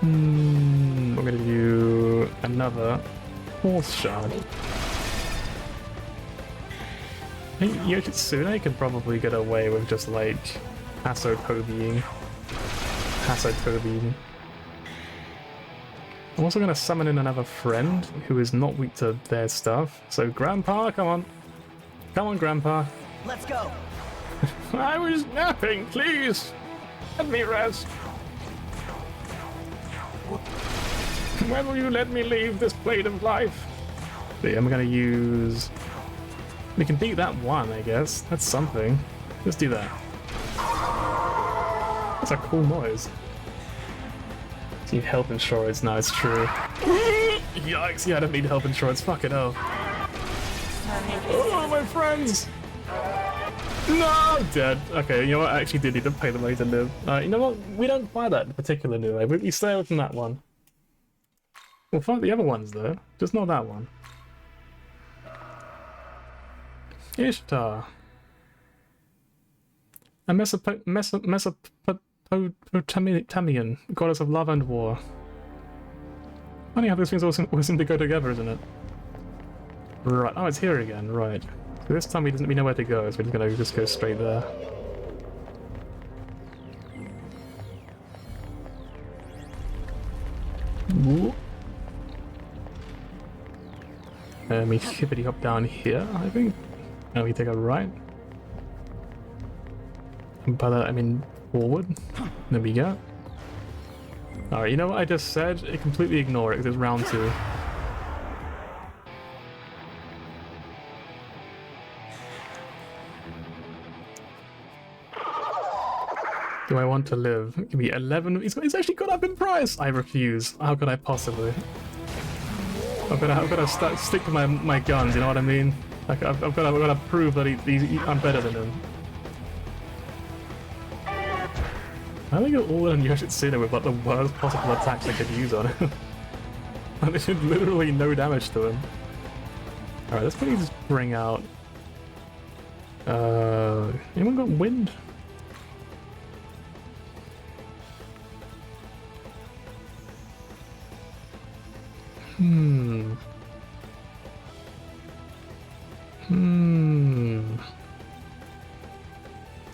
we're gonna do another horse shard. I think Yoshitsune can probably get away with just like Hasotobiing. I'm also gonna summon in another friend who is not weak to their stuff. So Grandpa, come on. Come on, Grandpa. Let's go. I was napping, please. Let me rest. When will you let me leave this plane of life? See, I'm gonna use... We can beat that one, I guess. That's something. Let's do that. That's a cool noise. So you need health insurance. No, it's true. Yikes, yeah, I don't need health insurance. Fuck it, hell. Oh, my friends! No, dead. Okay, you know what? I actually did need to pay the money to live. You know what? We don't buy that in particular anyway. We stay away from that one. We'll find the other ones though, just not that one. Ishtar. A Mesopotamian goddess of love and war. Funny how those things all seem to go together, isn't it? Right, oh, it's here again, right. So this time we know where to go, so we're just gonna go straight there. Ooh. We hippity hop down here, I think. And we take a right. And by that I mean forward. There we go. Alright, you know what I just said? Completely ignore it, because it's round 2. Do I want to live? Give me 11. It's actually gone up in price! I refuse. How could I possibly? I've got to stick to my guns, you know what I mean? Like I've got to prove that I'm better than him. I think you're all in Yoshitsune with like the worst possible attacks I could use on him. And it did literally no damage to him. Alright, let's quickly just bring out... anyone got wind?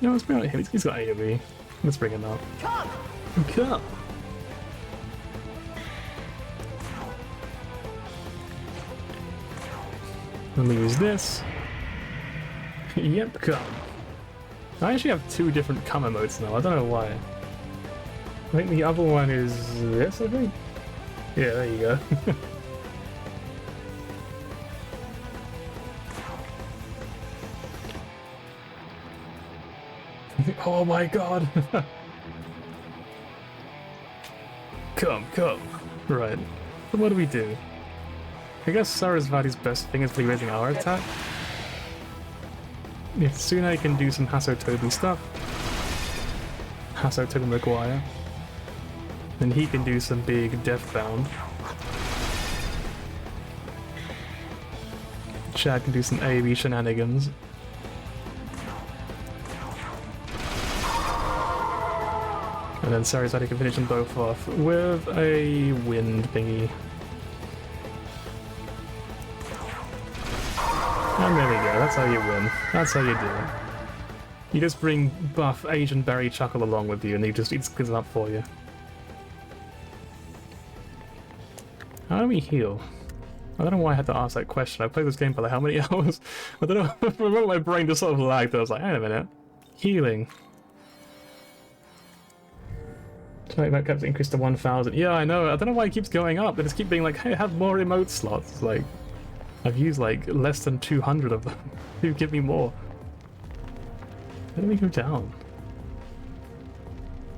No, let's bring out him. He's got AoE. Let's bring him out. Come! Let me use this. Yep, come. I actually have 2 different come emotes now. I don't know why. I think the other one is this, I think? Yeah, there you go. Oh my god! Come. Right. So what do we do? I guess Sarasvati's best thing is raising our attack. If Tsune can do some Hasotobi stuff. Hasotobi Maguire. Then he can do some big Deathbound. Chad can do some AoE shenanigans. And then Sarasvati can finish them both off with a wind thingy. And there we go, that's how you win. That's how you do it. You just bring buff Asian Berry Chuckle along with you and he just cleans them up for you. How do we heal? I don't know why I had to ask that question. I played this game for like how many hours? I don't know, I remember my brain just sort of lagged. I was like, hang on a minute. Healing. Tonight that kept increased to 1,000. Yeah, I know. I don't know why it keeps going up. They just keep being like, hey, have more emote slots. Like, I've used like less than 200 of them. You give me more. Where do we go down?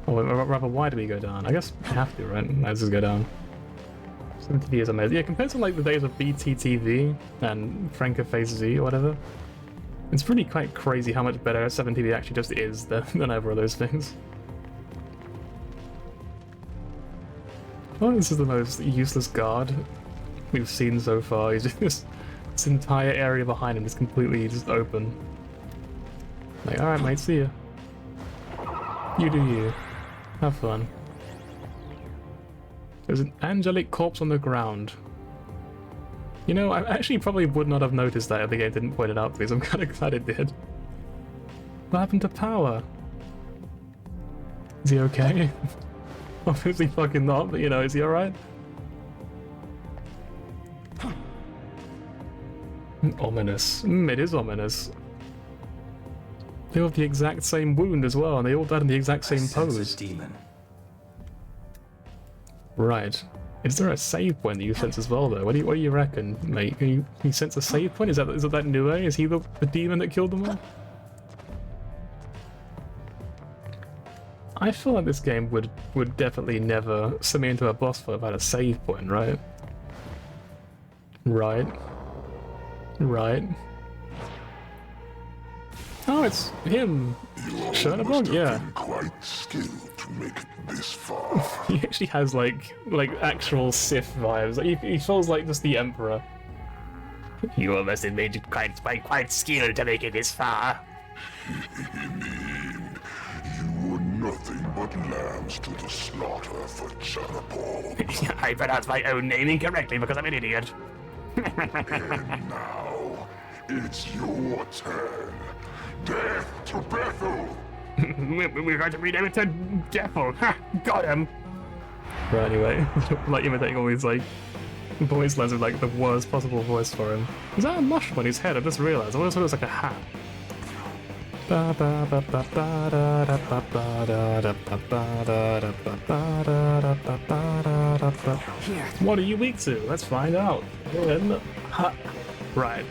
Or rather, why do we go down? I guess we have to, right? Let's just go down. SMT V is amazing. Yeah, compared to like the days of BTTV and Francophase Z or whatever, it's really quite crazy how much better SMT V actually just is than either of those things. Oh, this is the most useless guard we've seen so far. He's just this entire area behind him is completely just open. Like, alright mate, see ya. You do you. Have fun. There's an angelic corpse on the ground. You know, I actually probably would not have noticed that if the game didn't point it out to me, so I'm kind of glad it did. What happened to power? Is he okay? Obviously fucking not, but you know, is he alright? Ominous. It is ominous. They all have the exact same wound as well, and they all died in the exact same pose. Demon. Right. Is there a save point that you sense as well, though? What do you reckon, mate? Can you sense a save point? Is that Nue? Is he the demon that killed them all? I feel like this game would definitely never send me into a boss fight without a save point, right? Right. Right. Oh, it's him. Chernobog? Yeah. Quite skilled to make it this far. He actually has like actual Sith vibes. Like, he feels like just the Emperor. You must have made it quite skilled to make it this far. You were nothing but lambs to the slaughter for Chernobog. I pronounced my own name incorrectly because I'm an idiot. And now, it's your turn. Death to Bethel! We're going to rename it to Devil. Ha! Got him! Right, anyway, like imitating all these like voice lines with like the worst possible voice for him. Is that a mushroom on his head? I just realised. I always thought it was like a hat. What are you weak to? Let's find out. Right.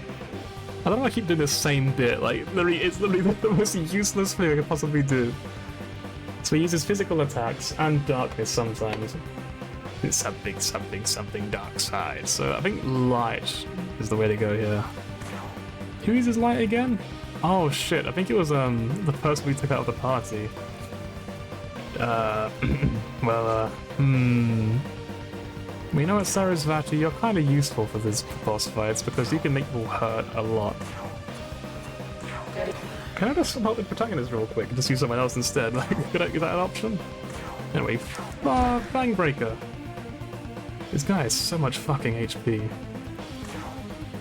I don't know why I keep doing the same bit, like, it's literally the most useless thing I could possibly do. So he uses physical attacks and darkness sometimes. It's something dark side. So I think light is the way to go here. Who uses light again? Oh shit, I think it was the person we took out of the party. You know what, Sarasvati, you're kind of useful for this boss fights because you can make people hurt a lot. Can I just help the protagonist real quick and just use someone else instead? Like, is that an option? Anyway, Bang Breaker. This guy has so much fucking HP.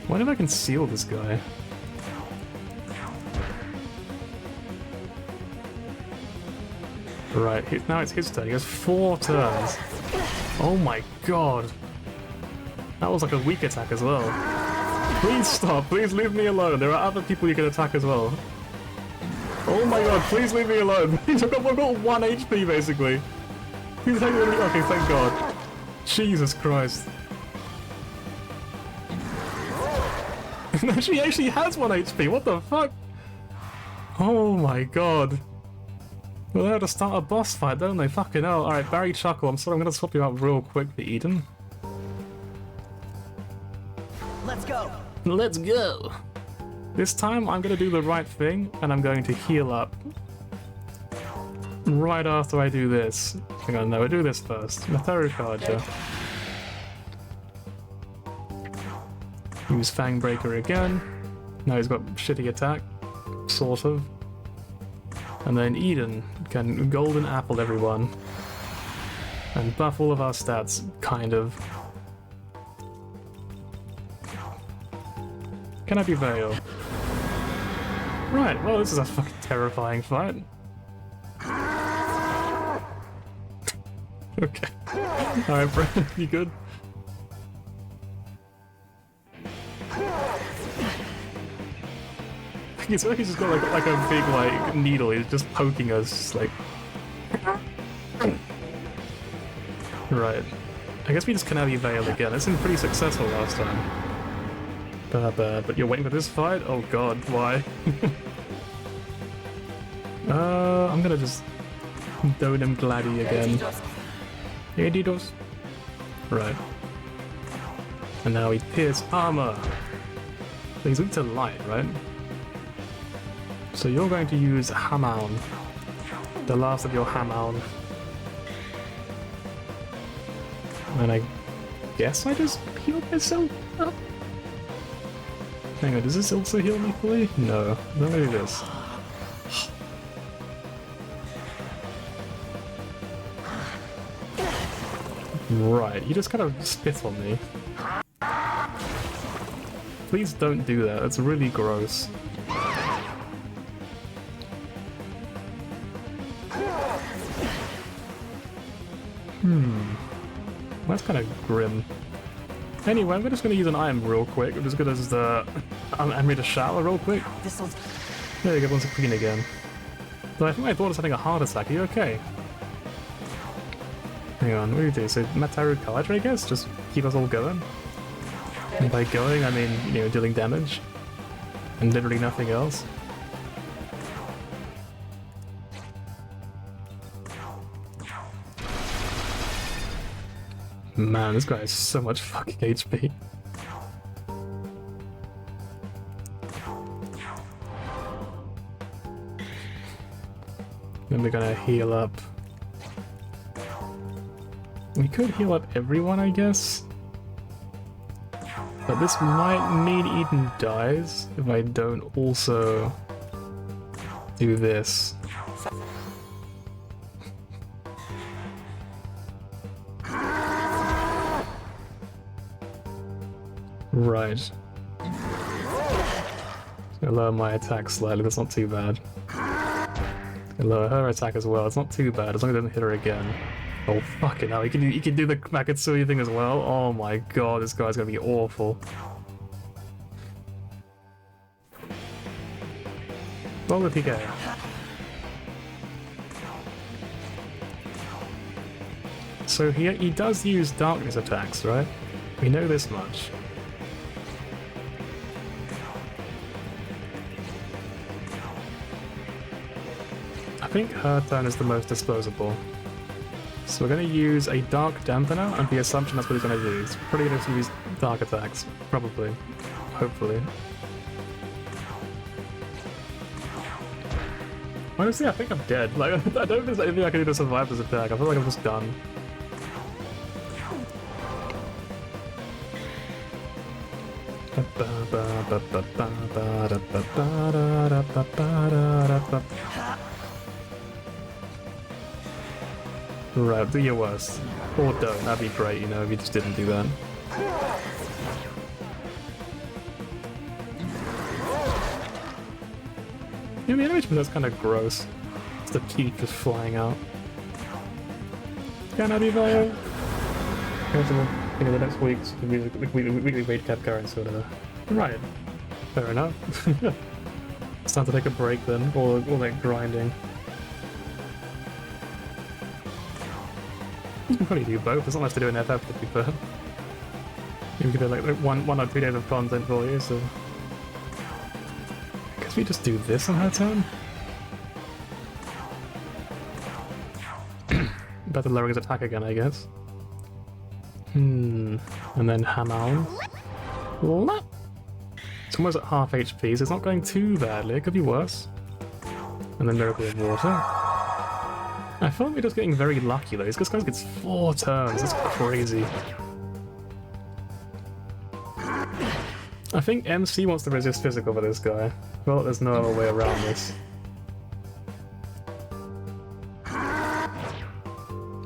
Why did I conceal this guy? Right, now it's his turn. He has 4 turns. Oh my god. That was like a weak attack as well. Please stop. Please leave me alone. There are other people you can attack as well. Oh my god, please leave me alone. I've got 1 HP basically. He's taking me. Okay, thank god. Jesus Christ. She actually has 1 HP. What the fuck? Oh my god. Well, they have to start a boss fight, don't they? Fucking hell. Alright, Barry Chuckle, I'm sorry, I'm gonna swap you out real quick for Eden. Let's go! Let's go! This time, I'm gonna do the right thing, and I'm going to heal up. Right after I do this. Hang on, no, we'll do this first. Matheru Karja. Use Fangbreaker again. Now he's got shitty attack. Sort of. And then Eden can golden apple everyone. And buff all of our stats, kind of. Can I be Vale? Right, well this is a fucking terrifying fight. Okay. Alright, bro, you good? It's like he's just got like a big like needle. He's just poking us, just like. Right. I guess we just can have you Veil again. It's been pretty successful last time. But you're waiting for this fight? Oh god, why? what? I'm gonna just Done him Gladdy again. Hey, Didos. Right. And now he pierce armor. So he's weak to light, right? So you're going to use Hamon. The last of your Hamon. And I guess I just heal myself up. Hang on, does this also heal me fully? No. I'm gonna do this. Right, you just kind of spit on me. Please don't do that, that's really gross. That's kind of grim. Anyway, I'm just going to use an iron real quick. I'm just going to just, I'm ready to shower real quick. There you go, everyone's clean again. But I think my daughter's having a heart attack. Are you okay? Hang on, what do you do? So, Mataru Kadra, I guess? Just keep us all going? And by going, I mean, you know, dealing damage. And literally nothing else. Man, this guy has so much fucking HP. Then we're gonna heal up. We could heal up everyone, I guess. But this might mean Eden dies if I don't also do this. Right. Gonna lower my attack slightly, that's not too bad. Gonna lower her attack as well, it's not too bad, as long as it doesn't hit her again. Oh fucking hell, he can do the Makatsui thing as well? Oh my god, this guy's gonna be awful. Roll the PK. So he does use darkness attacks, right? We know this much. I think her turn is the most disposable. So we're going to use a Dark Dampener, and the assumption that's what he's going to do. He's probably going to use Dark Attacks. Probably. Hopefully. Honestly, I think I'm dead. Like, I don't think there's anything I can do to survive this attack. I feel like I'm just done. Right, do your worst. Or don't, that'd be great, you know, if you just didn't do that. Yeah, the animation that's kind of gross. It's the teeth just flying out. Can I be there? I think the next week's weekly raid cap currents or whatever. Right. Fair enough. It's time to take a break then, or that grinding. You can probably do both, there's not much to do in FF to be fair. You could do like one or 2 days of content for you, so... I guess we just do this on her turn? Better lowering his attack again, I guess. And then Hamon. It's almost at half HP, so it's not going too badly, it could be worse. And then Miracle of Water. I feel like we're just getting very lucky though. This guy gets 4 turns, that's crazy. I think MC wants to resist physical for this guy. Well, there's no other way around this.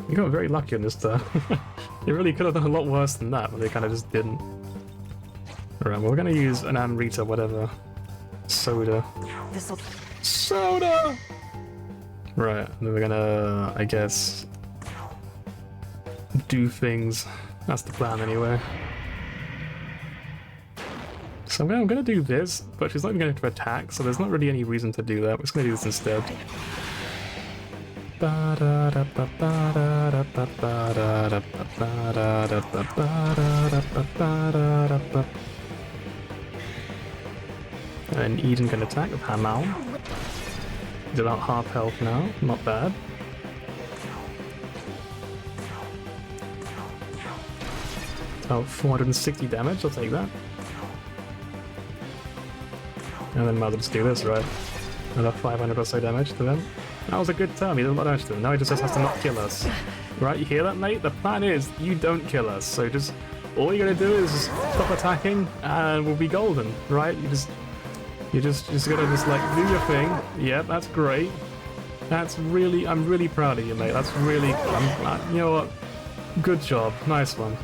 We got very lucky on this turn. It really could have done a lot worse than that, but they kind of just didn't. Alright, well, we're gonna use an Amrita, whatever. Soda. Soda! Right, and then we're gonna, I guess, do things. That's the plan anyway. So I'm gonna do this, but she's not even going to attack, so there's not really any reason to do that. We're just gonna do this instead. And Eden can attack with Hamon. He's about half health now, not bad. Oh, 460 damage, I'll take that. And then might as well just do this, right? Another 500 or so damage to them. That was a good turn, he did a lot of damage to them. Now he just has to not kill us. Right, you hear that, mate? The plan is, you don't kill us, so just... all you gotta do is just stop attacking, and we'll be golden, right? You just gotta just, like, do your thing. Yep, that's great. That's really... I'm really proud of you, mate. That's really... you know what? Good job. Nice one.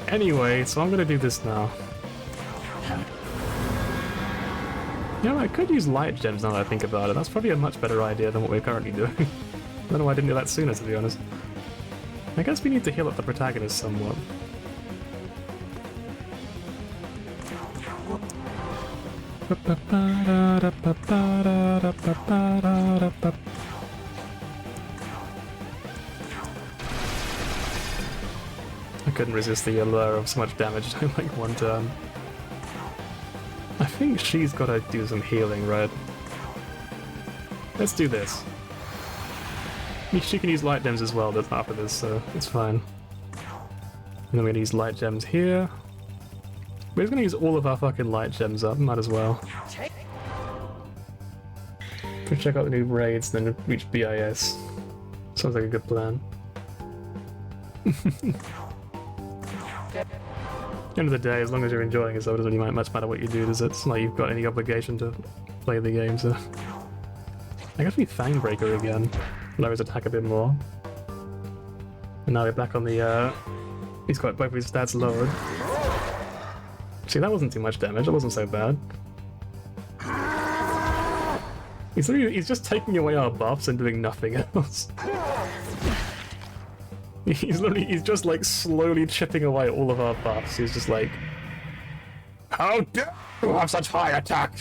Anyway, so I'm gonna do this now. You know, I could use light gems now that I think about it. That's probably a much better idea than what we're currently doing. I don't know why I didn't do that sooner, to be honest. I guess we need to heal up the protagonist somewhat. I couldn't resist the allure of so much damage in like one turn. I think she's got to do some healing, right? Let's do this. I mean, she can use light gems as well after this, so it's fine. And then we're gonna use light gems here. We're just gonna use all of our fucking light gems up, might as well. Go check out the new raids, then reach BIS. Sounds like a good plan. End of the day, as long as you're enjoying it, so it doesn't really much matter what you do, does it? It's not like you've got any obligation to play the game, so... I guess we Fangbreaker again. Lower his attack a bit more. And now we're back on the, he's got both of his stats lowered. See, that wasn't too much damage, that wasn't so bad. He's just taking away our buffs and doing nothing else. He's just like slowly chipping away all of our buffs. He's just like, how dare you have such high attack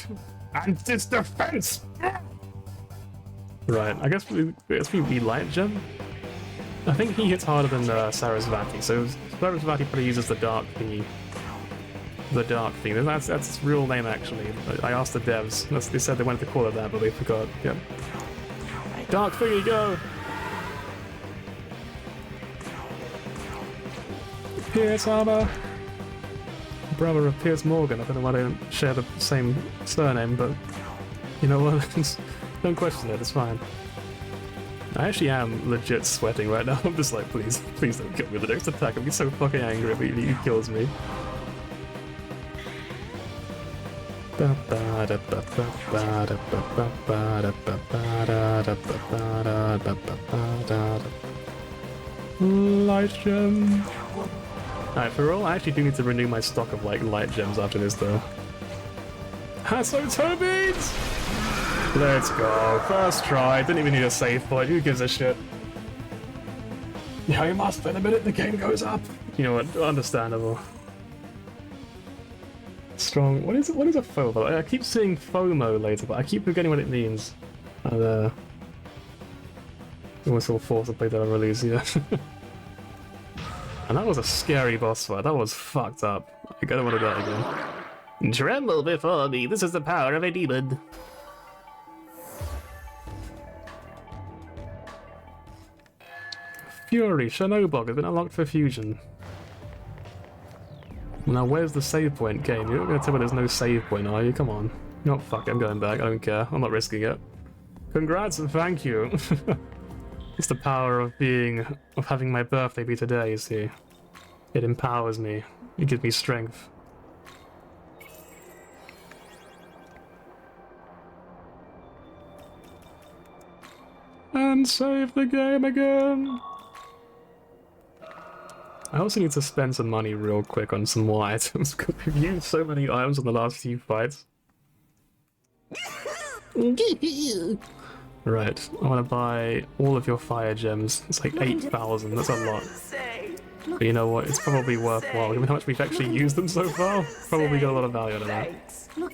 and its defense? Right, I guess we light gem. I think he hits harder than Sarasvati, so Sarasvati probably uses the dark thingy. The dark thing. That's its real name actually. I asked the devs. They said they wanted to call it that, but they forgot. Yep. Dark thingy, go! Pierce armor! Brother of Pierce Morgan. I don't know why they don't share the same surname, but you know what? Don't question it, it's fine. I actually am legit sweating right now. I'm just like, please don't kill me with the next attack. I'd be so fucking angry if he kills me. Light gem. Alright, for all, I actually do need to renew my stock of like light gems after this though. Hasso Tobies! Let's go. First try. Didn't even need a save point. Who gives a shit? Yeah, you must in a minute the game goes up. You know what? Understandable. Strong. What is a FOMO? I keep seeing FOMO later, but I keep forgetting what it means. And almost all forced to play that on release, yeah. And that was a scary boss fight. That was fucked up. I don't want to die again. Tremble before me. This is the power of a demon. Fury, Shanobog has been unlocked for fusion. Now where's the save point game? You're not going to tell me there's no save point, are you? Come on. No, fuck it, I'm going back. I don't care. I'm not risking it. Congrats and thank you. It's the power of having my birthday be today, you see. It empowers me. It gives me strength. And save the game again! I also need to spend some money real quick on some more items, because we've used so many items in the last few fights. Right, I want to buy all of your fire gems. It's like 8,000, that's a lot. But you know what, it's probably worthwhile. Given how much we've actually used them so far, probably got a lot of value out of that. Look!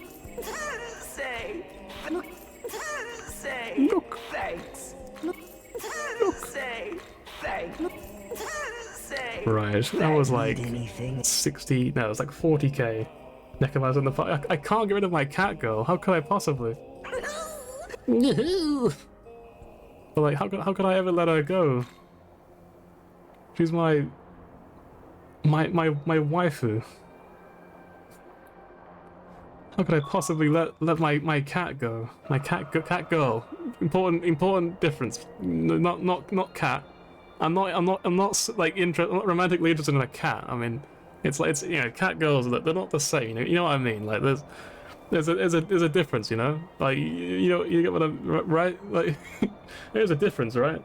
Right, that was like 60, no, it was like 40k. Nekoma's in the fight. I can't get rid of my cat girl, how could I possibly? Yahoo! But like, how could I ever let her go? She's my waifu. How could I possibly let my cat go? My cat girl. Important difference. Not cat. I'm not like I'm not romantically interested in a cat. I mean, it's you know, cat girls, they're not the same. You know what I mean? Like there's a difference, you know? Like you get what I'm right? Like there's a difference, right?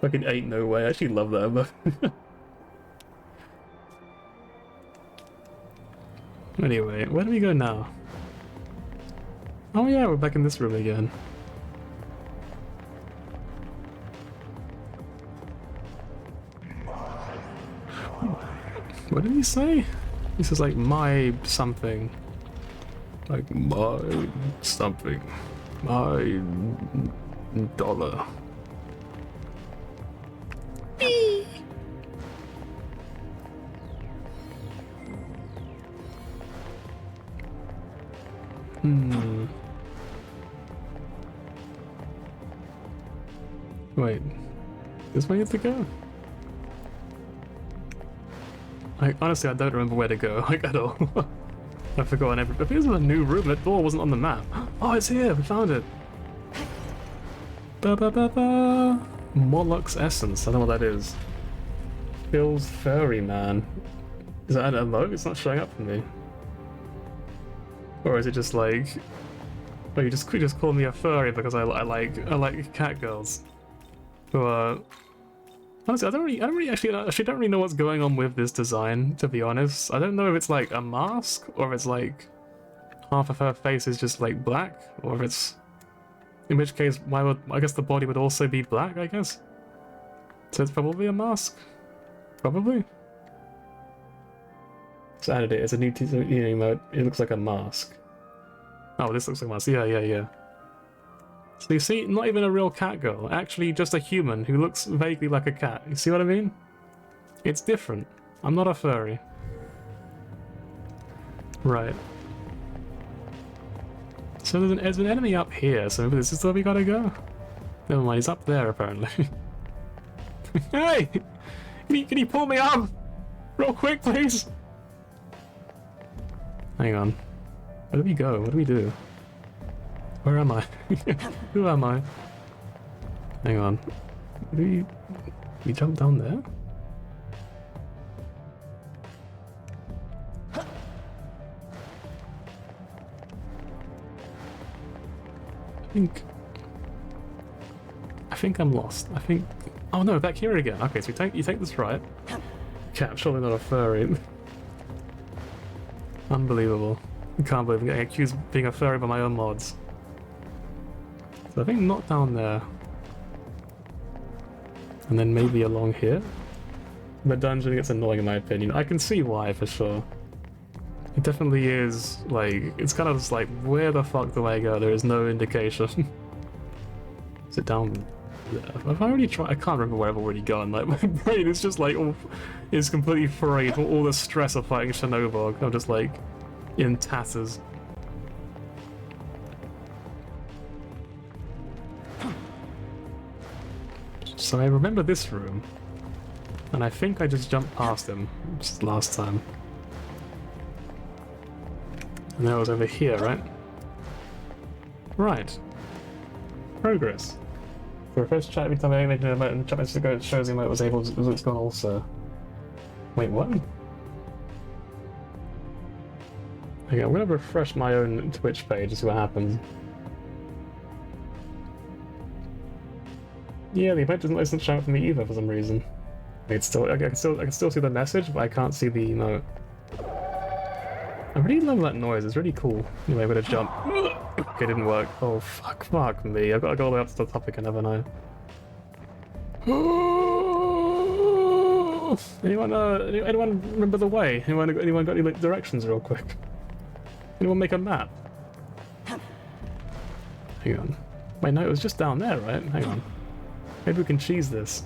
Fucking ain't no way. I actually love that, but anyway, where do we go now? Oh yeah, we're back in this room again. What did he say? He says like my something. Like my something. My dollar. Wait, this way you have to go? Like, honestly, I don't remember where to go, like, at all. I've forgotten everything. This is a new room, that door wasn't on the map. Oh, it's here, we found it! Ba ba ba ba! Moloch's Essence, I don't know what that is. Bill's Furry Man. Is that an emote? It's not showing up for me. Or is it just like... Oh, you just call me a furry because I like cat girls. Who honestly, I don't really know what's going on with this design, to be honest. I don't know if it's like a mask, or if it's like half of her face is just like black, or if it's... In which case, why would... I guess the body would also be black, I guess? So it's probably a mask? Probably? So added it, it's a new emote, it looks like a mask. Oh, this looks like a mask, yeah. So you see, not even a real cat girl, actually just a human who looks vaguely like a cat. You see what I mean? It's different. I'm not a furry. Right. So there's an enemy up here, so maybe this is where we gotta go? Never mind, he's up there apparently. Hey! Can you pull me up? Real quick, please? Hang on. Where do we go? What do we do? Where am I? Who am I? Hang on. Do we jump down there? I think I'm lost. I think... Oh no, back here again. Okay, so you take this right. Okay, I'm surely not a furry. Unbelievable. I can't believe I'm getting accused of being a furry by my own mods. So I think not down there. And then maybe along here. The dungeon gets annoying in my opinion. I can see why for sure. It definitely is, like, it's kind of just like, where the fuck do I go? There is no indication. Is it down there? Have I already tried? I can't remember where I've already gone. Like, my brain is just like, is completely frayed from all the stress of fighting Shinobog. I'm just like, in tatters. So I remember this room, and I think I just jumped past him just last time. And that was over here, right? Right. Progress. For a first chat, every time I made an emote and chat message ago, it shows the emote was able to, it's gone also. Wait, what? Okay, I'm gonna refresh my own Twitch page to see what happens. Yeah, the event doesn't show up for me either for some reason. It's still, I can still see the message, but I can't see the emote. I really love that noise. It's really cool. Anyway, I'm gonna jump. Okay, it didn't work. Oh fuck me! I've got to go all the way up to the top again, haven't I? Anyone remember the way? Anyone got any like, directions real quick? Anyone make a map? Hang on. Wait, no, it was just down there, right? Hang on. Maybe we can cheese this.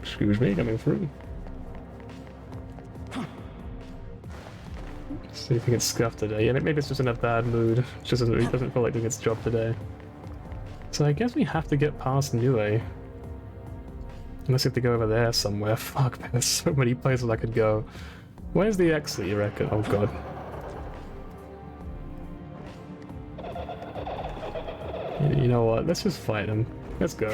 Excuse me, coming through. So you think it's scuffed today? Yeah, maybe it's just in a bad mood. It just doesn't feel like doing its job today. So I guess we have to get past Nue. Unless we have to go over there somewhere. Fuck, man, there's so many places I could go. Where's the exit, you reckon? Oh god. You know what? Let's just fight him. Let's go.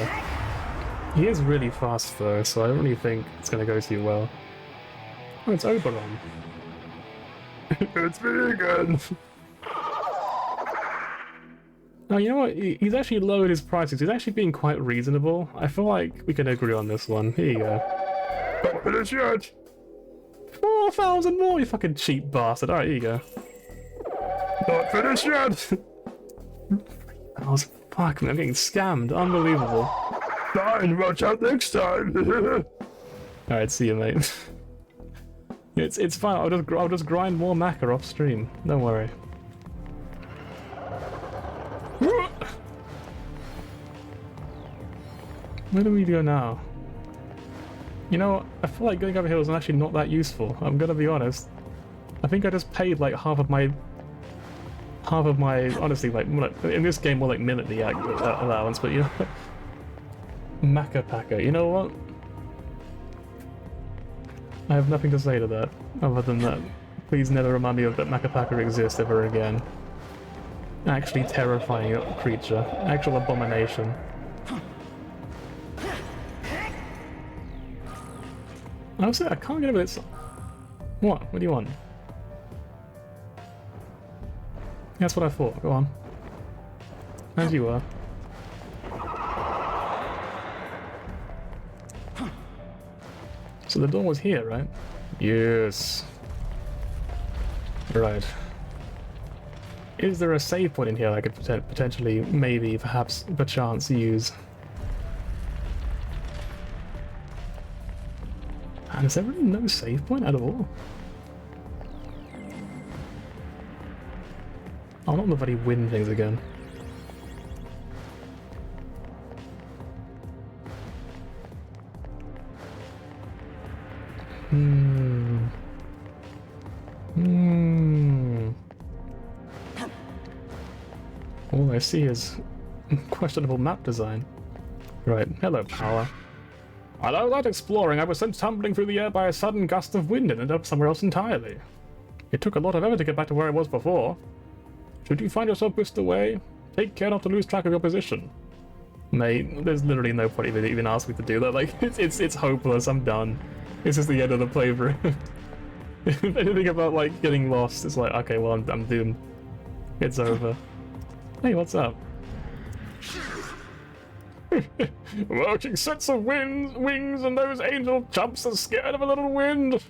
He is really fast though, so I don't really think it's gonna go too well. Oh, it's Oberon. It's me again! Oh, you know what? He's actually lowered his prices. He's actually being quite reasonable. I feel like we can agree on this one. Here you go. Don't finish yet! 4,000 more, you fucking cheap bastard. Alright, here you go. Not finished yet! Fuck, man, I'm getting scammed. Unbelievable. Fine, watch out next time! Alright, see you, mate. It's fine. I'll just grind more Maca off stream. Don't worry. Where do we go now? You know, I feel like going over here was actually not that useful. I'm gonna be honest. I think I just paid like half of my honestly, like in this game more like minutely allowance, but you know, Maca Packer. You know what? I have nothing to say to that, other than that. Please never remind me of that Maca Packer exists ever again. Actually terrifying creature. Actual abomination. Honestly, I can't get over this. What? What do you want? That's what I thought. Go on. As you were. So the door was here, right? Yes. Right. Is there a save point in here I could potentially, maybe, perhaps, perchance use? And is there really no save point at all? Oh, not the bloody wind things again. All I see is questionable map design. Right, hello, power. While I was out exploring, I was sent tumbling through the air by a sudden gust of wind and ended up somewhere else entirely. It took a lot of effort to get back to where I was before. Should you find yourself whisked away, take care not to lose track of your position. Mate, there's literally no point even asking me to do that. Like, it's hopeless. I'm done. This is the end of the playthrough. If anything about like getting lost, it's like, okay, well, I'm doomed. It's over. Hey, what's up? Watching sets of wings and those angel chumps are scared of a little wind.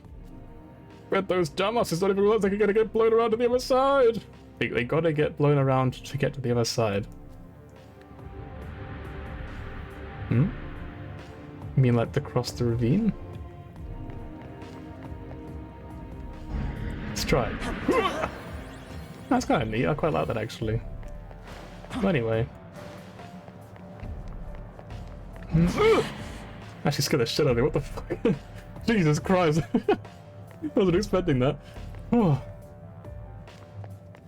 Bet those dumbasses don't even realize they're gonna get blown around to the other side. They gotta get blown around to get to the other side. You mean like to cross the ravine? Let's try it. That's kind of neat. I quite like that actually. But anyway. Actually scared the shit out of me. What the fuck? Jesus Christ. I wasn't expecting that. Oh.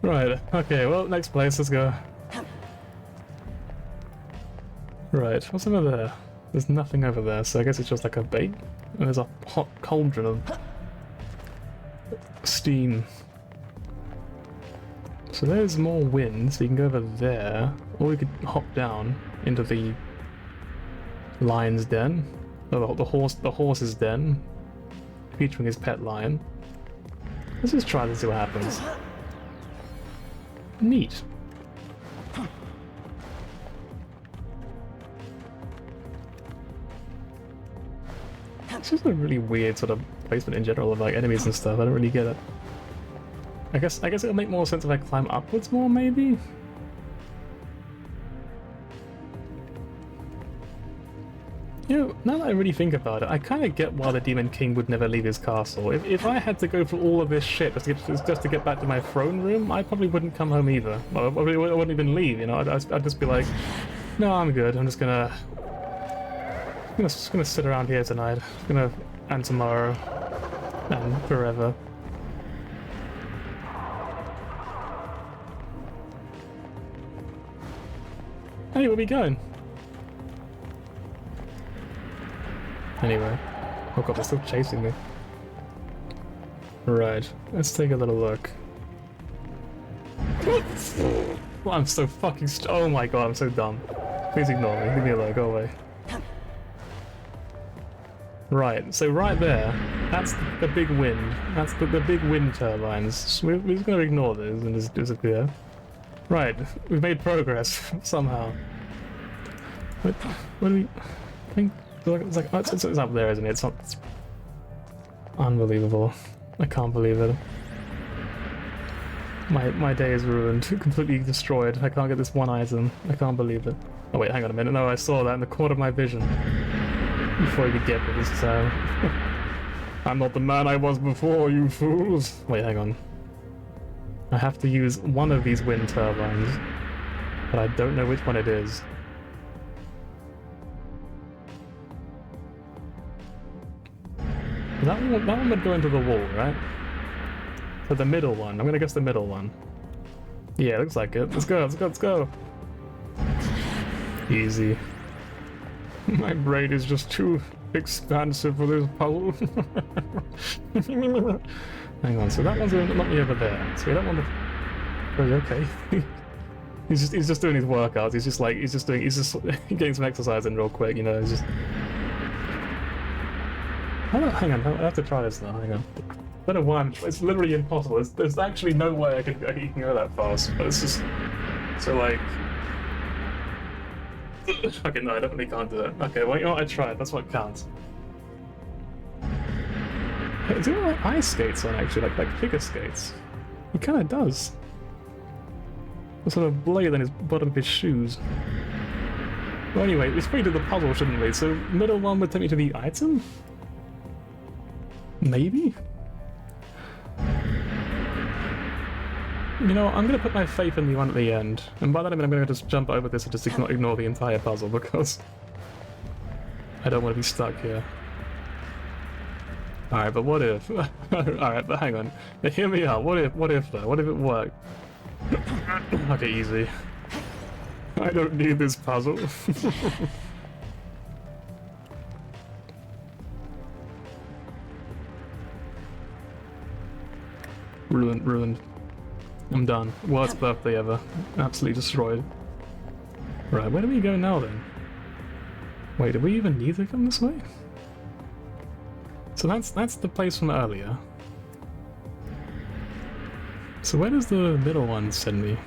Right, okay, well, next place, let's go. Right, what's over there? There's nothing over there, so I guess it's just like a bait. And there's a hot cauldron of steam. So there's more wind, so you can go over there, or we could hop down into the lion's den. Oh, the horse's den, featuring his pet lion. Let's just try this and see what happens. Neat. It's just a really weird sort of placement in general of like enemies and stuff. I don't really get it. I guess it'll make more sense if I climb upwards more, maybe? You know, now that I really think about it, I kind of get why the Demon King would never leave his castle. If I had to go through all of this shit just to get back to my throne room, I probably wouldn't come home either. Well, I wouldn't even leave, you know? I'd just be like, no, I'm good. I'm just gonna sit around here tonight. And tomorrow. And forever. Hey, where we going? Anyway. Oh god, they're still chasing me. Right, let's take a little look. Well, I'm so fucking oh my god, I'm so dumb. Please ignore me, leave me alone, go away. Right, so right there, that's the big wind. That's the big wind turbines. So we're just gonna ignore this and just disappear. Right, we've made progress, somehow. What do we think? It's like, it's up there, isn't it? It's not... It's unbelievable. I can't believe it. My day is ruined, completely destroyed. I can't get this one item. I can't believe it. Oh wait, hang on a minute. No, I saw that in the corner of my vision. Before you could get me this time. I'm not the man I was before, you fools! Wait, hang on. I have to use one of these wind turbines, but I don't know which one it is. That one would go into the wall, right? So the middle one. I'm gonna guess the middle one. Yeah, looks like it. Let's go, let's go, let's go! Easy. My brain is just too expansive for this puzzle. Hang on, so that one's gonna knock me over there. So we don't want to... Oh, okay. he's just doing his workouts. He's just getting some exercise in real quick, you know, he's just... Hang on, I have to try this now, hang on. I don't know why it's literally impossible. There's actually no way I can go that fast, but it's just... So like... Okay, no, I definitely can't do it. Okay, well, you know what, I tried, that's what counts. Hey, does he have like ice skates on, actually, like figure skates? He kinda does. A sort of blade on his bottom of his shoes. Well anyway, we probably did the puzzle, shouldn't we? So, middle one would take me to the item? Maybe? You know, I'm gonna put my faith in the one at the end, and by that I mean I'm gonna just jump over this and just ignore the entire puzzle, because I don't want to be stuck here. Alright, but what if? Alright, but hang on. Now, hear me out. What if though? What if it worked? Okay, easy. I don't need this puzzle. Ruined. I'm done. Worst birthday ever. Absolutely destroyed. Right, where do we go now then? Wait, do we even need to come this way? So that's the place from earlier. So where does the middle one send me?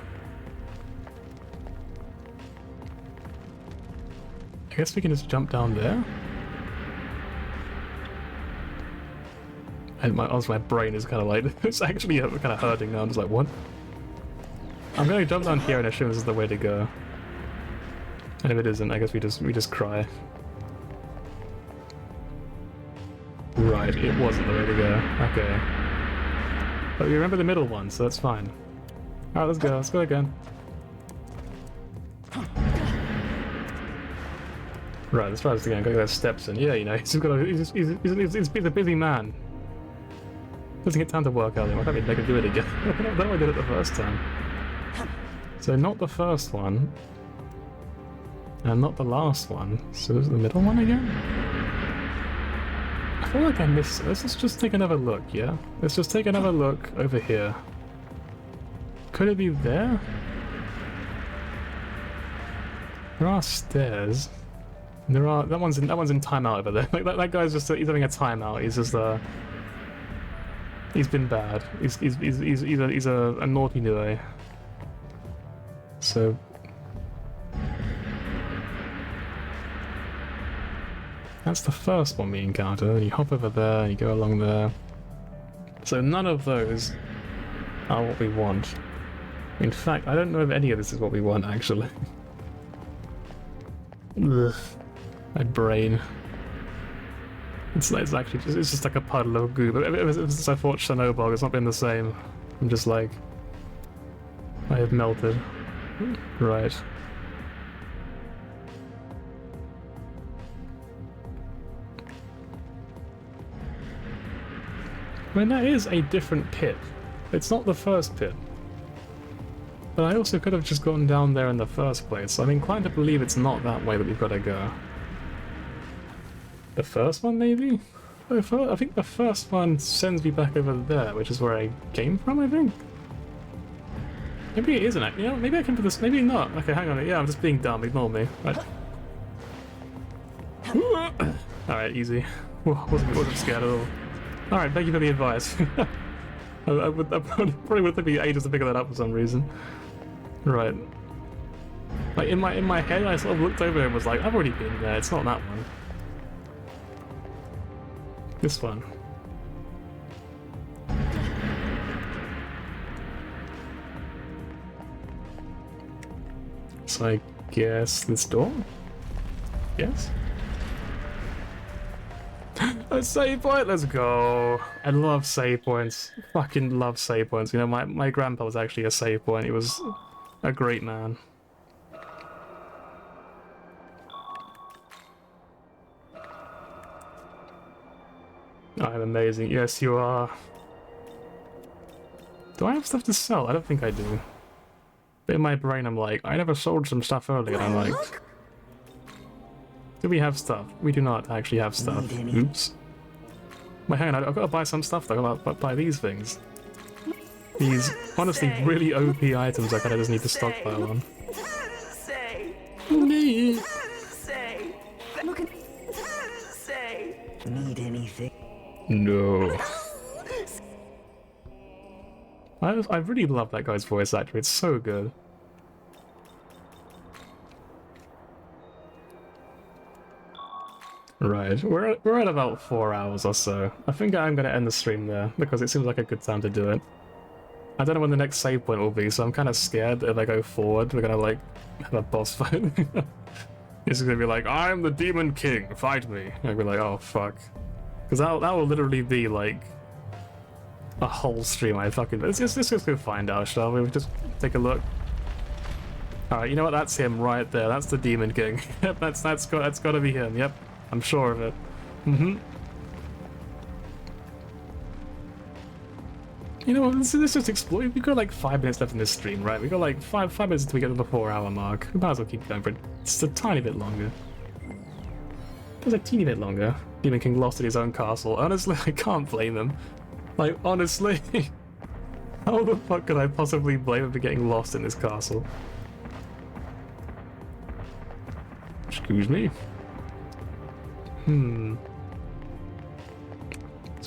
I guess we can just jump down there? And my brain is kind of like, it's actually kind of hurting now. I'm just like, what? I'm going to jump down here and assume this is the way to go. And if it isn't, I guess we just cry. Right, it wasn't the way to go. Okay. But we remember the middle one, so that's fine. Alright, let's go. Let's go again. Right, let's try this again. Go those steps in. Yeah, you know, he's a busy man. Doesn't get time to work out. I thought we'd make him do it again. I don't know why I did it the first time. So not the first one. And not the last one. So is it the middle one again? I feel like I missed it. Let's just take another look, yeah? Let's just take another look over here. Could it be there? There are stairs. There are... That one's in timeout over there. Like that guy's just... He's having a timeout. He's just... He's been bad. He's a naughty guy. So... That's the first one we encounter. You hop over there, and you go along there. So none of those are what we want. In fact, I don't know if any of this is what we want, actually. Ugh. My brain. It's actually it's just like a puddle of goo. But ever since I fought Chernobyl, it's not been the same. I'm just like... I have melted. Right. I mean, that is a different pit. It's not the first pit. But I also could have just gone down there in the first place, so I'm inclined to believe it's not that way that we've got to go. The first one, maybe? I think the first one sends me back over there, which is where I came from, I think? Maybe it isn't, you know, maybe I came to this, maybe not. Okay, hang on, yeah, I'm just being dumb, ignore me. Right. Alright, easy. Wasn't scared at all. Alright, thank you for the advice. I probably would take me ages to figure that out for some reason. Right. Like, in my head, I sort of looked over and was like, I've already been there, it's not that one. This one. So I guess this door? Yes? A save point! Let's go! I love save points. Fucking love save points. You know, my grandpa was actually a save point. He was a great man. I'm amazing. Yes, you are. Do I have stuff to sell? I don't think I do. But in my brain, I'm like, I never sold some stuff earlier. And I'm like, do we have stuff? We do not actually have stuff. Oops. Wait, hang on. I've got to buy some stuff though. I've got to buy these things. These honestly really OP items I kind of just need to stockpile on. Need anything? No. I really love that guy's voice actor. It's so good. Right, we're at about 4 hours or so. I think I'm gonna end the stream there because it seems like a good time to do it. I don't know when the next save point will be, so I'm kind of scared that if I go forward, we're gonna like have a boss fight. It's gonna be like, I'm the Demon King, fight me. I'll be like, oh fuck, because that will literally be like a whole stream. Let's just go find out, shall we? Just take a look. All right, you know what? That's him right there. That's the Demon King. Yep, that's got to be him. Yep. I'm sure of it. You know, let's just explore. We've got like 5 minutes left in this stream, right? We've got like five minutes until we get to the 4-hour mark. We might as well keep going for just a tiny bit longer. Just a teeny bit longer. Demon King lost in his own castle. Honestly, I can't blame him. Like, honestly, how the fuck could I possibly blame him for getting lost in this castle? Excuse me. So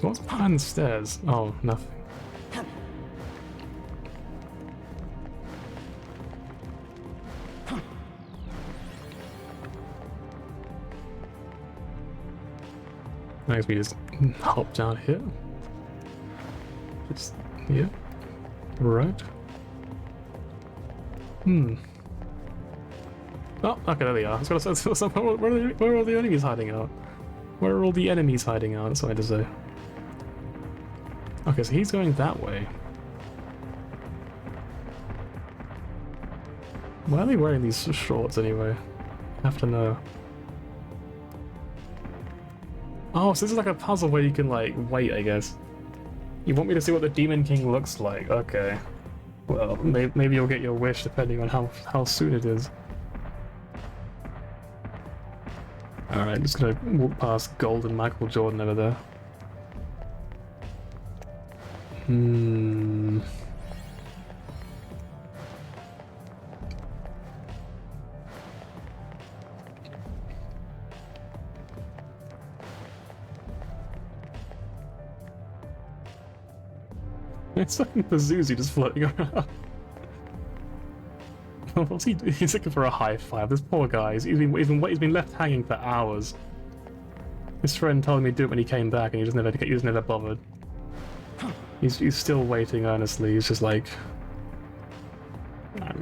what's behind the stairs? Oh, nothing. Next we just hop down here. Just here. Right. Oh, okay, there they are. Where are all the enemies hiding out? Where are all the enemies hiding out? That's what I had to say. Okay, so he's going that way. Why are they wearing these shorts anyway? I have to know. Oh, so this is like a puzzle where you can like wait, I guess. You want me to see what the Demon King looks like? Okay. Well, maybe you'll get your wish depending on how soon it is. Alright, just gonna walk past Gold and Michael Jordan over there. It's like Pazuzu just floating around. What's he doing? He's looking for a high five. This poor guy. He's been left hanging for hours. His friend told me to do it when he came back, and he was never bothered. He's still waiting earnestly. He's just like, you're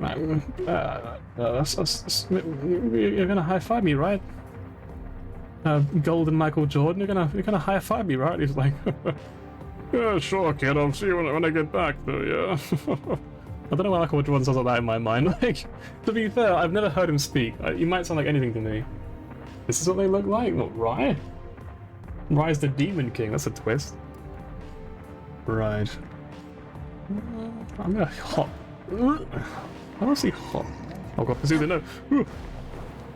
gonna high five me, right? Gold and Michael Jordan, you're gonna high five me, right? He's like, yeah, sure, kid. I'll see you when I get back, though. Yeah. I don't know why Michael Jordan says all that in my mind. Like, to be fair, I've never heard him speak. He might sound like anything to me. This is what they look like. What, Rai? Rai's the Demon King. That's a twist. Right. I'm gonna hop Honestly hot. Oh god, Pursuit, no. Ooh.